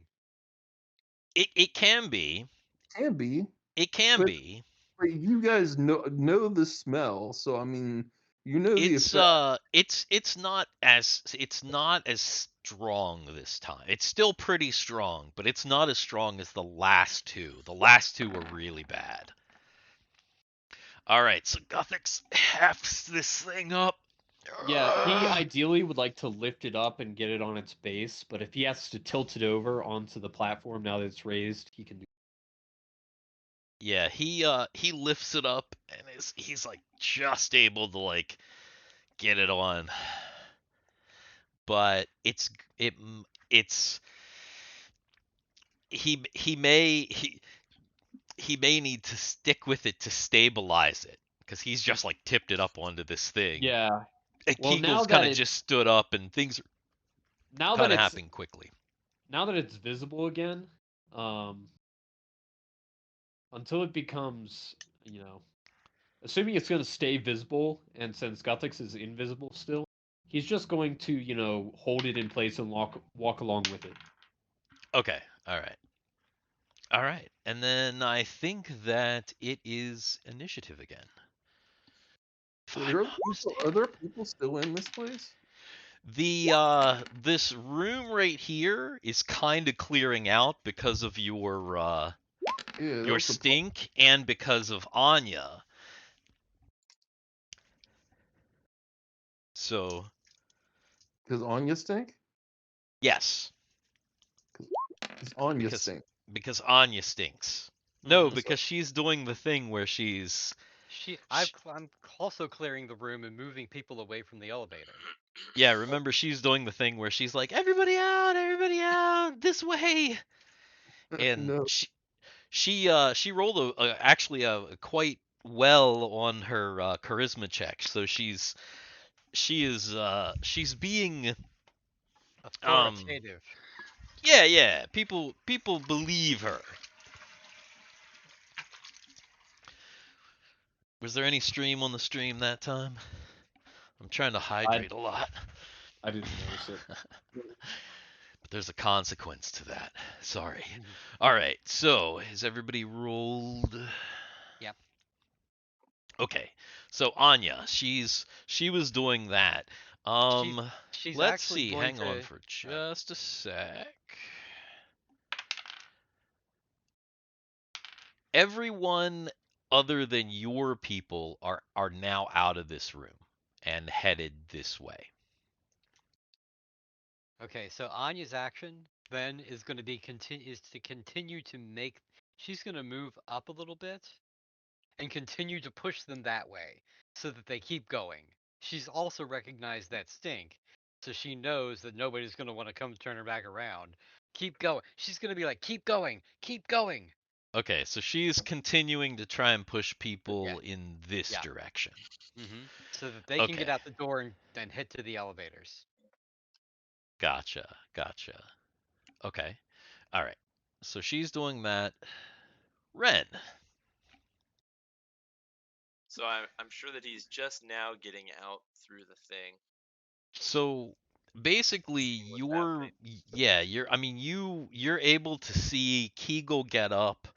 It can be. Can be. It can But be. you guys know the smell, so I mean, you know the It's effect. it's not as strong this time. It's still pretty strong, but it's not as strong as the last two. The last two were really bad. All right, so Guthix hefts this thing up. Yeah, he ideally would like to lift it up and get it on its base, but if he has to tilt it over onto the platform now that it's raised, he can do. Yeah, he lifts it up and he's like just able to like get it on. But it's he may need to stick with it to stabilize it because he's just like tipped it up onto this thing. Yeah. And Well, now Kegel's kind that of just stood up and things are now that kind of it's happening quickly. now that it's visible again, until it becomes, assuming it's going to stay visible, and since Guthix is invisible still, he's just going to, hold it in place and walk along with it. Okay, all right. All right. And then I think that it is initiative again. Are there people still in this place? This room right here is kind of clearing out because of your stink and because of Anya. So Because Anya stink? yes, Because Anya stink. because Anya stinks. No, because she's doing the thing where she's I'm also clearing the room and moving people away from the elevator. Yeah, remember she's doing the thing where she's like, everybody out, this way. And No. she rolled actually a quite well on her charisma check, so she's being Authoritative. yeah, people believe her. Was there any stream on the stream that time? I'm trying to hydrate a lot. I didn't notice it. But there's a consequence to that. Sorry. All right. So, has everybody rolled? Yep. Okay. So Anya, she was doing that. She's Let's actually see. going Hang on to- for just a sec. Everyone other than your people are now out of this room and headed this way. Okay, so Anya's action then is going to be to continue to make. She's going to move up a little bit and continue to push them that way so that they keep going. She's also recognized that stink, so she knows that nobody's going to want to come turn her back around. Keep going. She's going to be like, keep going, keep going. Okay, so she's continuing to try and push people in this direction. So that they can get out the door and head to the elevators. Gotcha. Okay. All right. So she's doing that. Ren. So I'm sure that he's just now getting out through the thing. So basically you're able to see Kegal get up,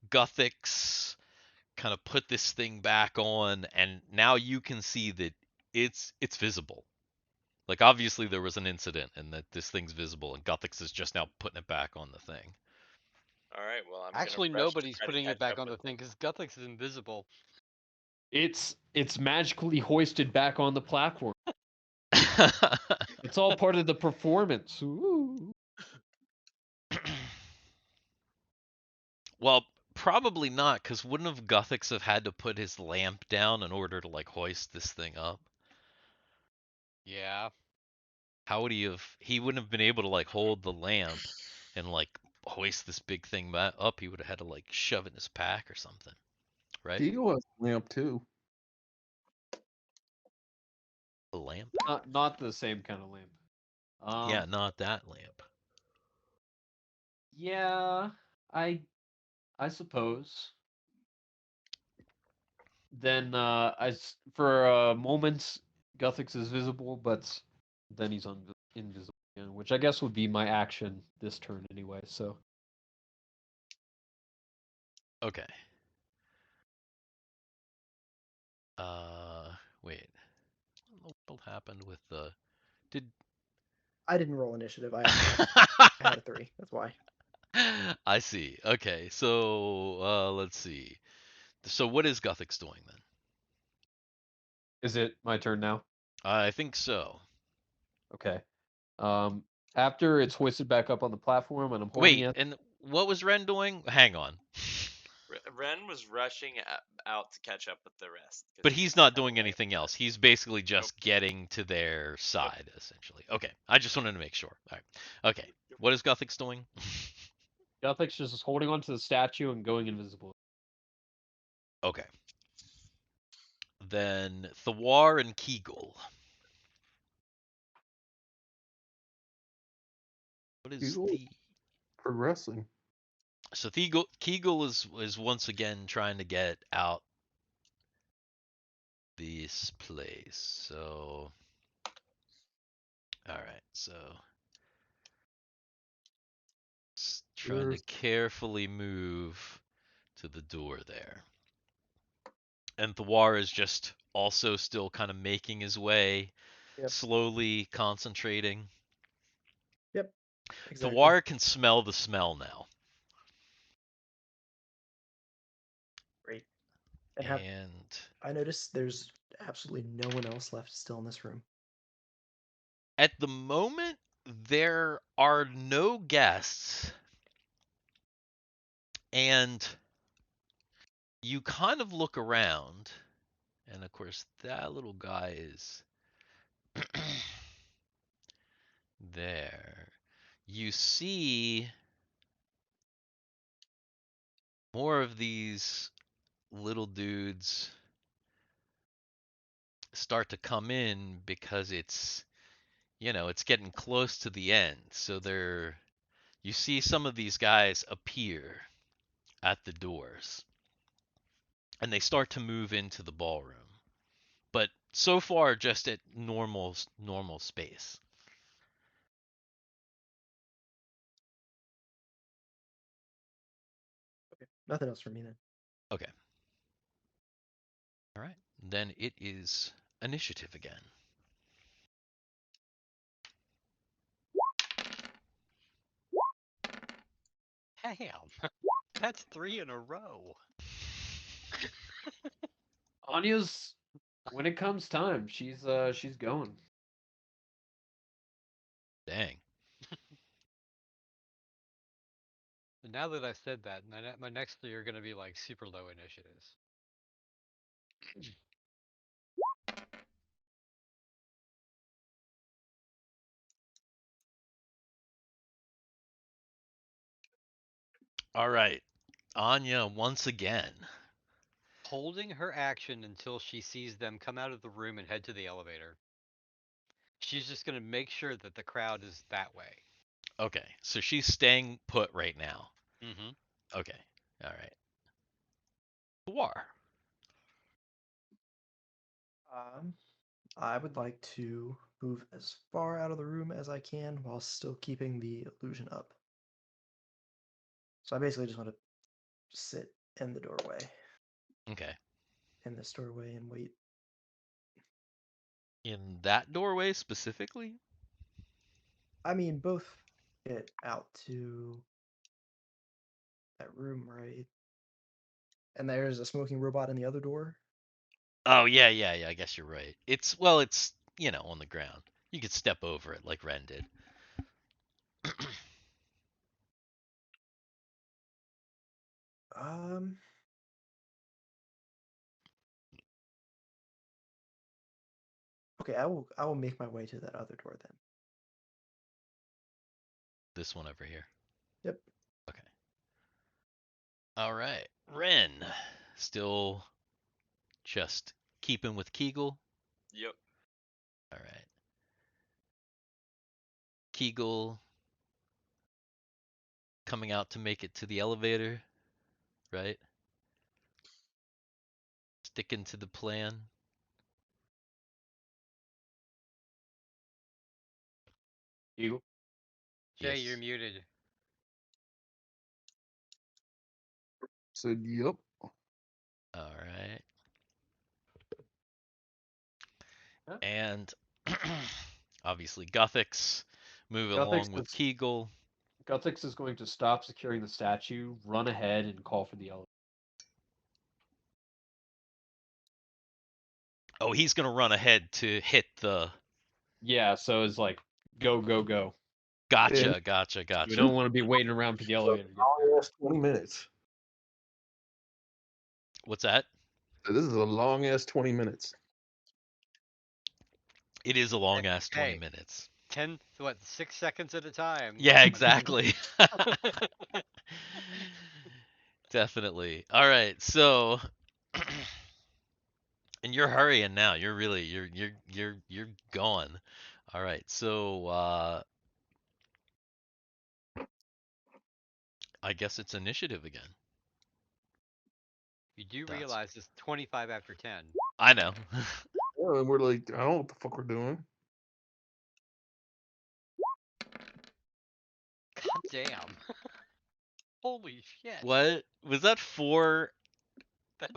Guthix kind of put this thing back on, and now you can see that it's visible. Like obviously there was an incident and that this thing's visible, and Guthix is just now putting it back on the thing. All right, well, Actually nobody's putting it back on the thing because Guthix is invisible. It's magically hoisted back on the platform. It's all part of the performance. Ooh. Well, Probably not, because wouldn't have Guthix have had to put his lamp down in order to like hoist this thing up? Yeah. How would he have? He wouldn't have been able to like hold the lamp and like hoist this big thing up. He would have had to like shove it in his pack or something, right? Kegal has a lamp too. A lamp? Not the same kind of lamp. Yeah, not that lamp. Yeah, I suppose. Then for a moment Guthix is visible, but then he's invisible again, which I guess would be my action this turn anyway. So Okay. Wait. What happened with the? Did I didn't roll initiative. I had a 3. That's why. I see. Okay, so let's see. So what is Guthix doing then? is it my turn now? I think so. Okay. Um, After it's hoisted back up on the platform and I'm holding Wait, it. and what was Ren doing? Hang on. Ren was rushing out to catch up with the rest. 'cause But he he's was not kinda doing late. anything else. He's basically just getting to their side, essentially. Okay, I just wanted to make sure. All right. Okay, what is Guthix doing? Guthix just is holding onto the statue and going invisible. Okay. Then Thiwar and Kegal. What is Kegal the? progressing. So Kegal is once again trying to get out this place. So, all right. So, trying to There's carefully move to the door there. And Thawar is just also still kind of making his way, Yep. slowly concentrating. Yep. Exactly. Thawar can smell the smell now. Great. And I noticed there's absolutely no one else left still in this room. At the moment, there are no guests, and you kind of look around, and of course, that little guy is there. You see more of these little dudes start to come in because it's getting close to the end. So you see some of these guys appear at the doors and they start to move into the ballroom. But so far just at normal space. Okay. Nothing else for me then. Okay. All right. Then it is initiative again. Damn. That's 3 in a row. Anya's when it comes time, she's going. Dang. Now that I've said that, my next 3 are going to be like super low initiatives. All right. Anya once again. Holding her action until she sees them come out of the room and head to the elevator. She's just going to make sure that the crowd is that way. Okay. So she's staying put right now. Mm-hmm. Okay. All right. War. I would like to move as far out of the room as I can while still keeping the illusion up. So I basically just want to sit in the doorway, Okay. in this doorway, and wait. In that doorway specifically? I mean, both get out to that room, right? And there's a smoking robot in the other door. Oh yeah. I guess you're right. It's on the ground. You could step over it like Ren did. Um. Okay, I will make my way to that other door then. This one over here. Yep. Okay. All right. Ren, still just keeping with Kegal. Yep. All right. Kegal coming out to make it to the elevator, right? Sticking to the plan. You. Jay, Yes. you're muted. Said, yep. All right. Yeah. And obviously Guthix moving Guthix along with is- Kegal. Guthix is going to stop securing the statue, run ahead, and call for the elevator. Oh, he's gonna run ahead to hit the. Yeah, so it's like go, go, go. Gotcha, Yeah. gotcha, We gotcha. don't want to be waiting around for the elevator. to get there. Long ass 20 minutes. What's that? This is a long ass 20 minutes. It is a long ass 20 Hey. minutes. 6 seconds at a time. Yeah, exactly. Definitely. All right, so and you're hurrying now. You're really you're going. All right, so I guess it's initiative again. You do That's- realize it's 25 after 10. I know. Yeah, and we're like, I don't know what the fuck we're doing. God damn. Holy shit. What was that? That's Four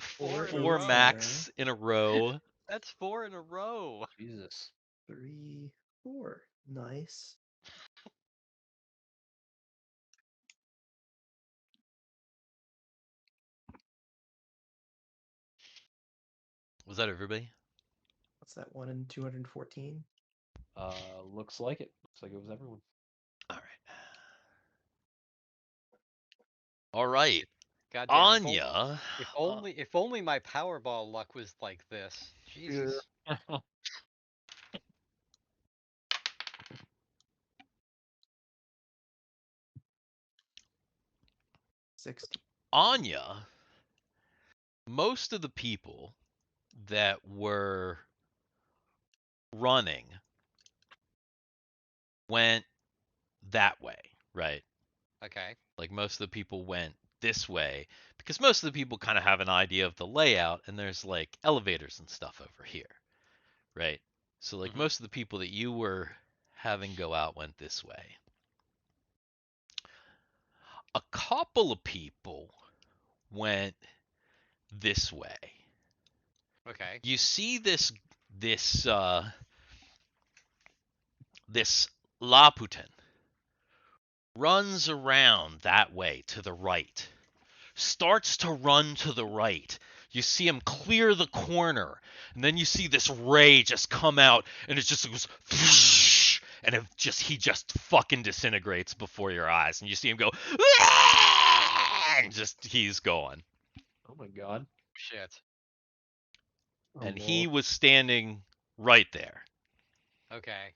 four in a Four eights row. max in a row. That's 4 in a row. Jesus. 3, 4. Nice. Was that everybody? What's that one in 214? Looks like it. Looks like it was everyone. All right. All right. God damn. Anya. If only my Powerball luck was like this. Jesus. 60. Anya. Most of the people that were running went that way, right? Okay. Like most of the people went this way because most of the people kind of have an idea of the layout and there's like elevators and stuff over here, right? So like Mhm. most of the people that you were having go out went this way. A couple of people went this way. Okay. You see this this Laputin runs around that way to the right, starts to run to the right. You see him clear the corner, and then you see this ray just come out, and it just goes, and he just fucking disintegrates before your eyes, and you see him go, and just he's gone. Oh my god. Shit. And Oh, he Lord. was standing right there. Okay.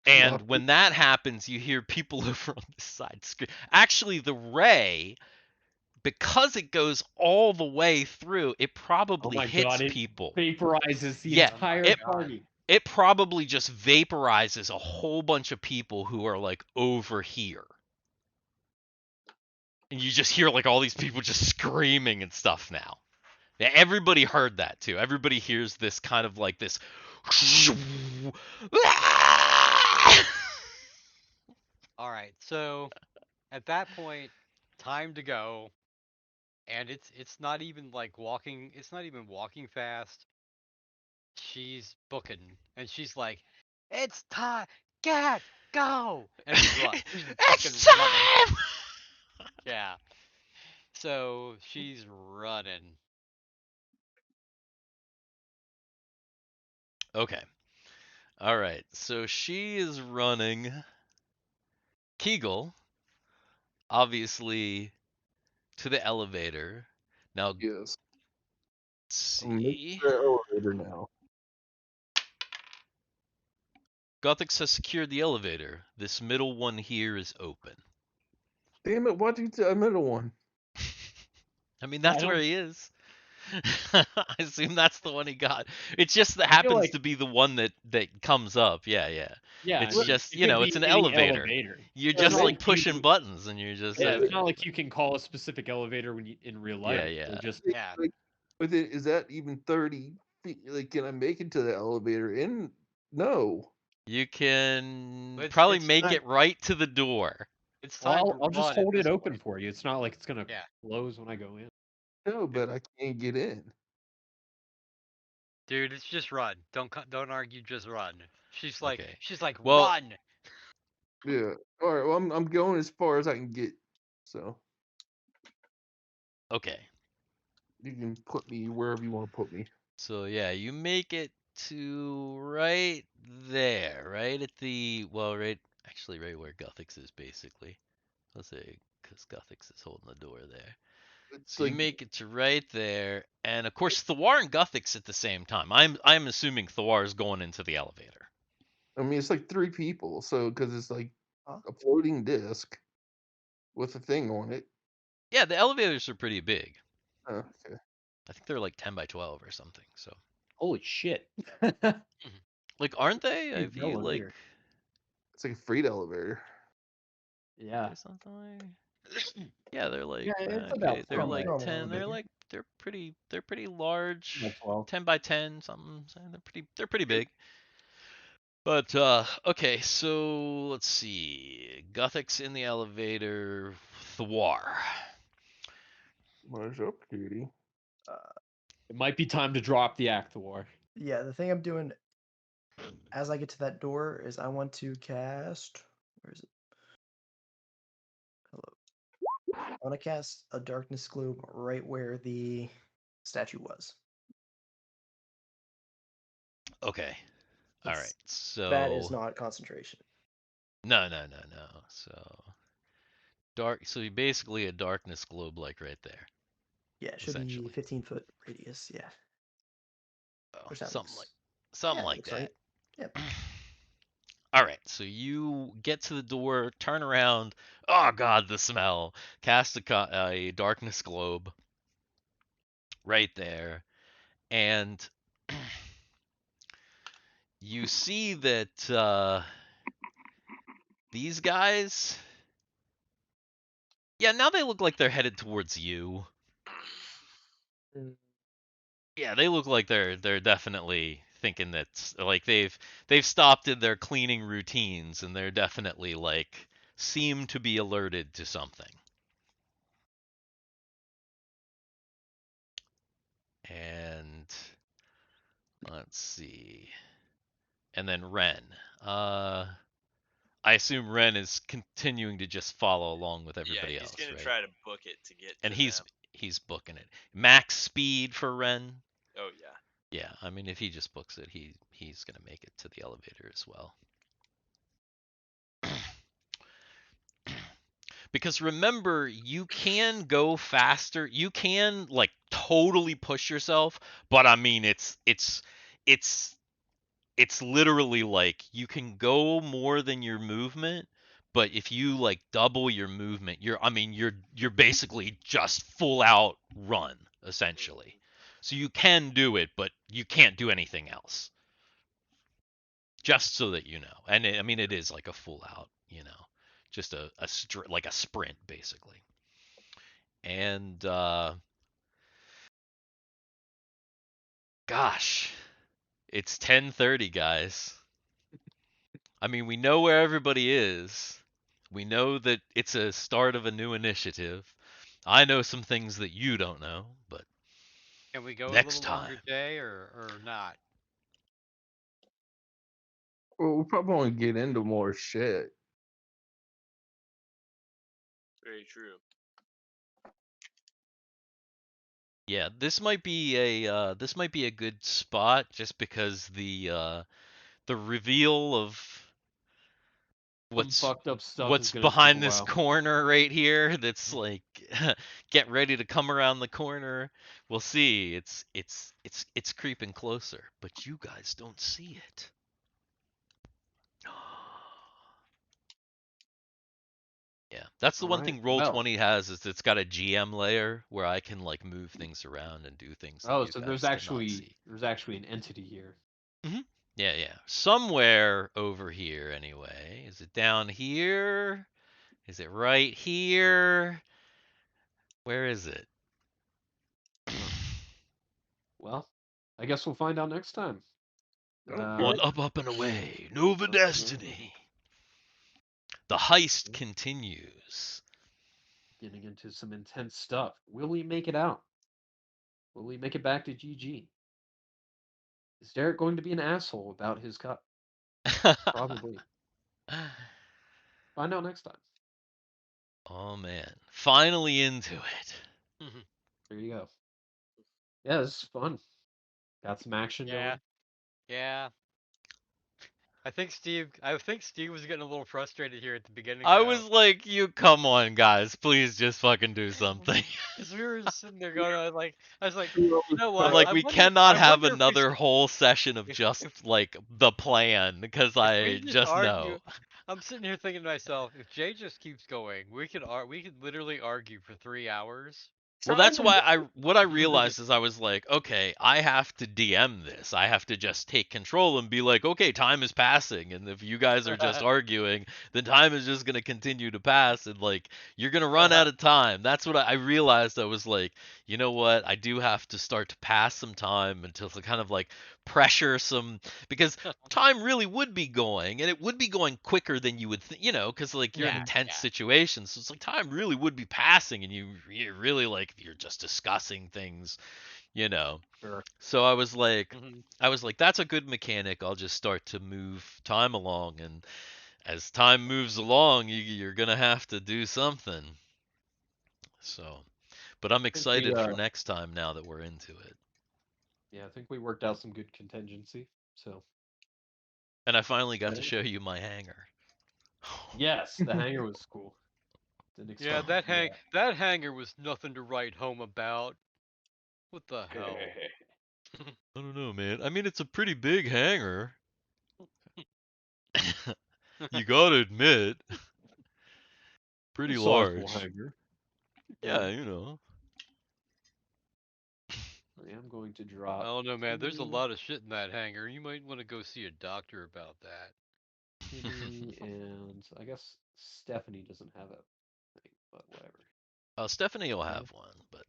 And when that happens, you hear people over on the side scream. Actually, the ray, because it goes all the way through, it probably my hits God, it people. Vaporizes the Yeah, entire it- party. It probably just vaporizes a whole bunch of people who are like over here. And you just hear like all these people just screaming and stuff now. Yeah, everybody heard that too. Everybody hears this kind of like this. All right. So at that point, time to go. And it's not even like walking. It's not even walking fast. She's booking, and she's like, "It's time. Get go!" And she's run. She's It's fucking running. time! Yeah. So she's running. Okay. All right. So she is running. Kegal, obviously to the elevator. Now, Yes. let's I'm making see. the elevator now. Gothix has secured the elevator. This middle one here is open. Damn it! Why'd you tell the middle one? I mean, Yeah, that's I where don't he is. I assume that's the one he got. It just feel happens like to be the one that comes up. Yeah. yeah, It's I mean, just, it could it's be an any elevator. You're It's just not like like you pushing can, buttons and you're just yeah, in it's there. not like you can call a specific elevator when you in real life. Yeah. They're just Yeah. Like, with it, is that even 30 feet? Like, can I make it to the elevator? No. You can But probably it's make time. it right to the door. It's well, time I'll, to I'll just run at hold it this open point. for you. It's not like it's gonna Yeah, close when I go in. No, but I can't get in. dude, it's just run. Don't argue. Just run. She's like Okay. Well, run. Yeah. All right. Well, I'm going as far as I can get. So okay. you can put me wherever you want to put me. So yeah, you make it to right there, right at the actually right where Guthix is basically. Let's say because Guthix is holding the door there. It's So you like, make it to right there, and of course Thiwar and Guthix at the same time. I'm assuming Thiwar is going into the elevator. I mean, it's like 3 people. So because it's like Huh? a floating disc with a thing on it. Yeah, the elevators are pretty big. Okay. I think they're like 10 by 12 or something. So Holy shit! like, aren't they? Huge If you like, elevator. It's like a freight elevator. Yeah, there's something like. Yeah, they're like yeah, it's okay, about they're From like from an 10. elevator. They're pretty large. about 12. 10 by 10 something. So they're pretty big. But okay, so let's see. Guthix in the elevator. Thwar. What's up, cutie? It might be time to drop the Acthor. Yeah, the thing I'm doing as I get to that door is I want to cast. Where is it? Hello. I want to cast a darkness globe right where the statue was. Okay. All It's, right. So that is not concentration. no. So dark. So you basically a darkness globe like right there. Yeah, it should be Essentially. 15-foot radius. Yeah. Oh, Which that something looks, something yeah, like looks that. right. Yep. All right, so you get to the door, turn around. Oh God, the smell! Cast a darkness globe right there, and you see that these guys. Yeah, now they look like they're headed towards you. Yeah, they look like they're definitely thinking that like they've stopped in their cleaning routines and they're definitely like seem to be alerted to something. And let's see. And then Ren. I assume Ren is continuing to just follow along with Yeah, everybody he's else, gonna right? try to book it to get And to he's them. he's booking it. Max speed for Ren. Oh yeah. Yeah, I mean if he just books it, he's gonna make it to the elevator as well. Because remember, you can go faster. You can like totally push yourself, but I mean it's it's literally like you can go more than your movement, but if you like double your movement, you're basically just full out run essentially. So you can do it, but you can't do anything else. Just so that you know. And I mean it is like a full out, just like a sprint basically. And gosh, it's 10:30, guys. I mean, we know where everybody is. We know that it's a start of a new initiative. I know some things that you don't know, but Can we go a next little longer, time. Jay, or not? Well, we probably want to get into more shit. Very true. Yeah, this might be a good spot just because the reveal of what's fucked up stuff what's is gonna take behind a this while. corner right here that's like get ready to come around the corner. We'll see. It's creeping closer, but you guys don't see it. Yeah, that's the All one right. thing Well. Roll20 has is it's got a GM layer where I can like move things around and do things that Oh, you so guys cannot see. there's actually an entity here. Yeah, yeah. Somewhere over here anyway. Is it down here? Is it right here? Where is it? Well, I guess we'll find out next time. On Up, Up, and Away. Nova Destiny. The heist continues. Getting into some intense stuff. Will we make it out? Will we make it back to GG? Is Derek going to be an asshole about his cut? Probably. Find out next time. Oh man. Finally into it. There you go. Yeah, this is fun. Got some action Yeah. going. Yeah. I think Steve was getting a little frustrated here at the beginning. I though. was like, you come on, guys. Please just fucking do something. Because we were just sitting there going, I was like, We you always know I'm what? like, I we wonder, cannot I have wonder if we another should, whole session of if, just if, like the plan because if I we just just argue. know. I'm sitting here thinking to myself, if Jay just keeps going, we could literally argue for 3 hours. Well, that's why what I realized is I was like, okay, I have to DM this. I have to just take control and be like, okay, time is passing, and if you guys are just arguing, then time is just gonna continue to pass, and like you're gonna run out of time. That's what I realized. I was like, you know what? I do have to start to pass some time until to kind of like pressure some because time really would be going, and it would be going quicker than you would, because like you're in a Yeah, tense yeah. situation, so it's like time really would be passing, and you're really like you're just discussing things, you know. Sure. So I was like, Mhm. that's a good mechanic. I'll just start to move time along, and as time moves along, you're gonna have to do something. So, but I'm I think we, excited for next time now that we're into it. yeah, I think we worked out some good contingency. So And I finally got to Ready? show you my hanger. yes, the hanger was cool. Didn't Yeah, expect to see that hanger was nothing to write home about. What the hell? that. I don't know, man. I mean, it's a pretty big hanger. You gotta admit, pretty Sizable large. hanger. Yeah, you know. I am going to I drop don't know, man. There's a Timmy, lot of shit in that hanger. You might want to go see a doctor about that. Timmy, and I guess Stephanie doesn't have a thing, but whatever. Stephanie will Yeah. have one, but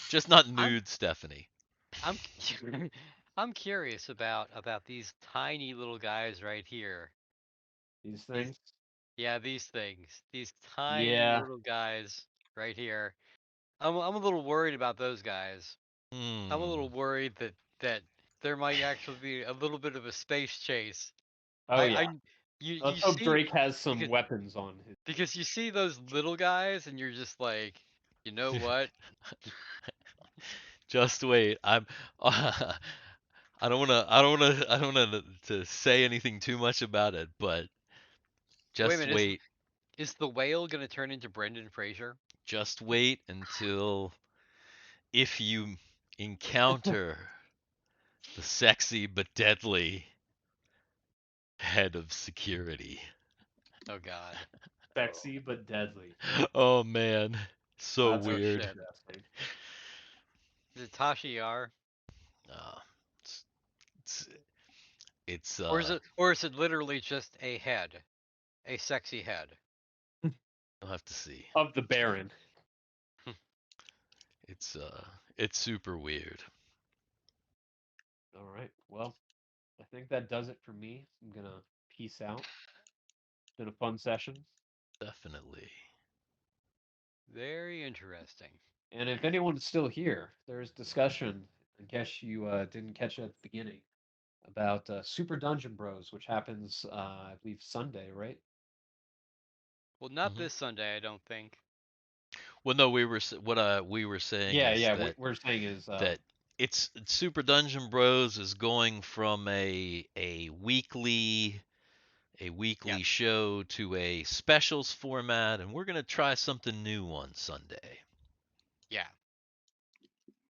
just not I'm nude Stephanie. I'm I'm curious about these tiny little guys right here. These These things. yeah, these things. These tiny Yeah. little guys right here. I'm a little worried about those guys. I'm a Hmm. little worried that there might actually be a little bit of a space chase. Oh yeah. I you Let's hope see Drake has some because weapons on his. because you see those little guys and you're just like, you know what? Just wait. I don't wanna to say anything too much about it, but Wait a just minute, wait. is the whale gonna turn into Brendan Fraser? Just wait until if you encounter the sexy but deadly head of security. Oh God. Sexy but deadly. Oh man, so That's Oh weird. shit. interesting. Is it Tasha Yar? Uh, it's, it's it's Or is it literally just a head? A sexy head. I'll have to see. Of the Baron. It's it's super weird. All right. Well, I think that does it for me. I'm gonna peace out. It's been a fun session. Definitely. Very interesting. And if anyone's still here, there's discussion. I guess you didn't catch it at the beginning about Super Dungeon Bros, which happens, I believe, Sunday, right? Well, not Hmm. this Sunday, I don't think. Well, no, what we were saying Yeah, is yeah. that We're saying is it's Super Dungeon Bros is going from a weekly a weekly show to a specials format, and we're going to try something new on Sunday. Yeah.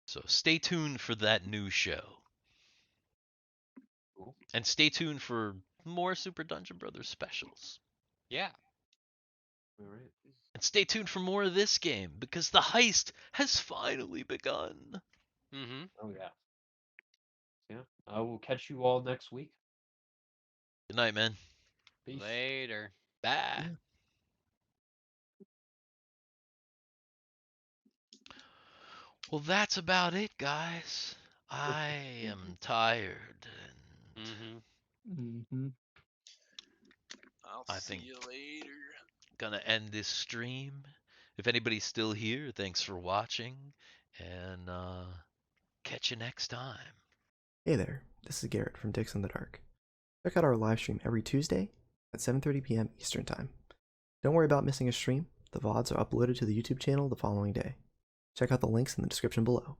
So stay tuned for that new show. Cool. And stay tuned for more Super Dungeon Brothers specials. Yeah. All right. And stay tuned for more of this game, because the heist has finally begun. Mm-hmm. Oh yeah. Yeah. I will catch you all next week. Good night, man. Peace. Later. Bye. Yeah. Well, that's about it, guys. I am tired, and Mm-hmm. Mm-hmm. I'll I see think- you later. gonna end this stream. If anybody's still here, thanks for watching, and catch you next time. Hey there, this is Garrett from Dix in the Dark. Check out our live stream every Tuesday at 7:30 p.m. Eastern Time. Don't worry about missing a stream, the VODs are uploaded to the YouTube channel the following day. Check out the links in the description below.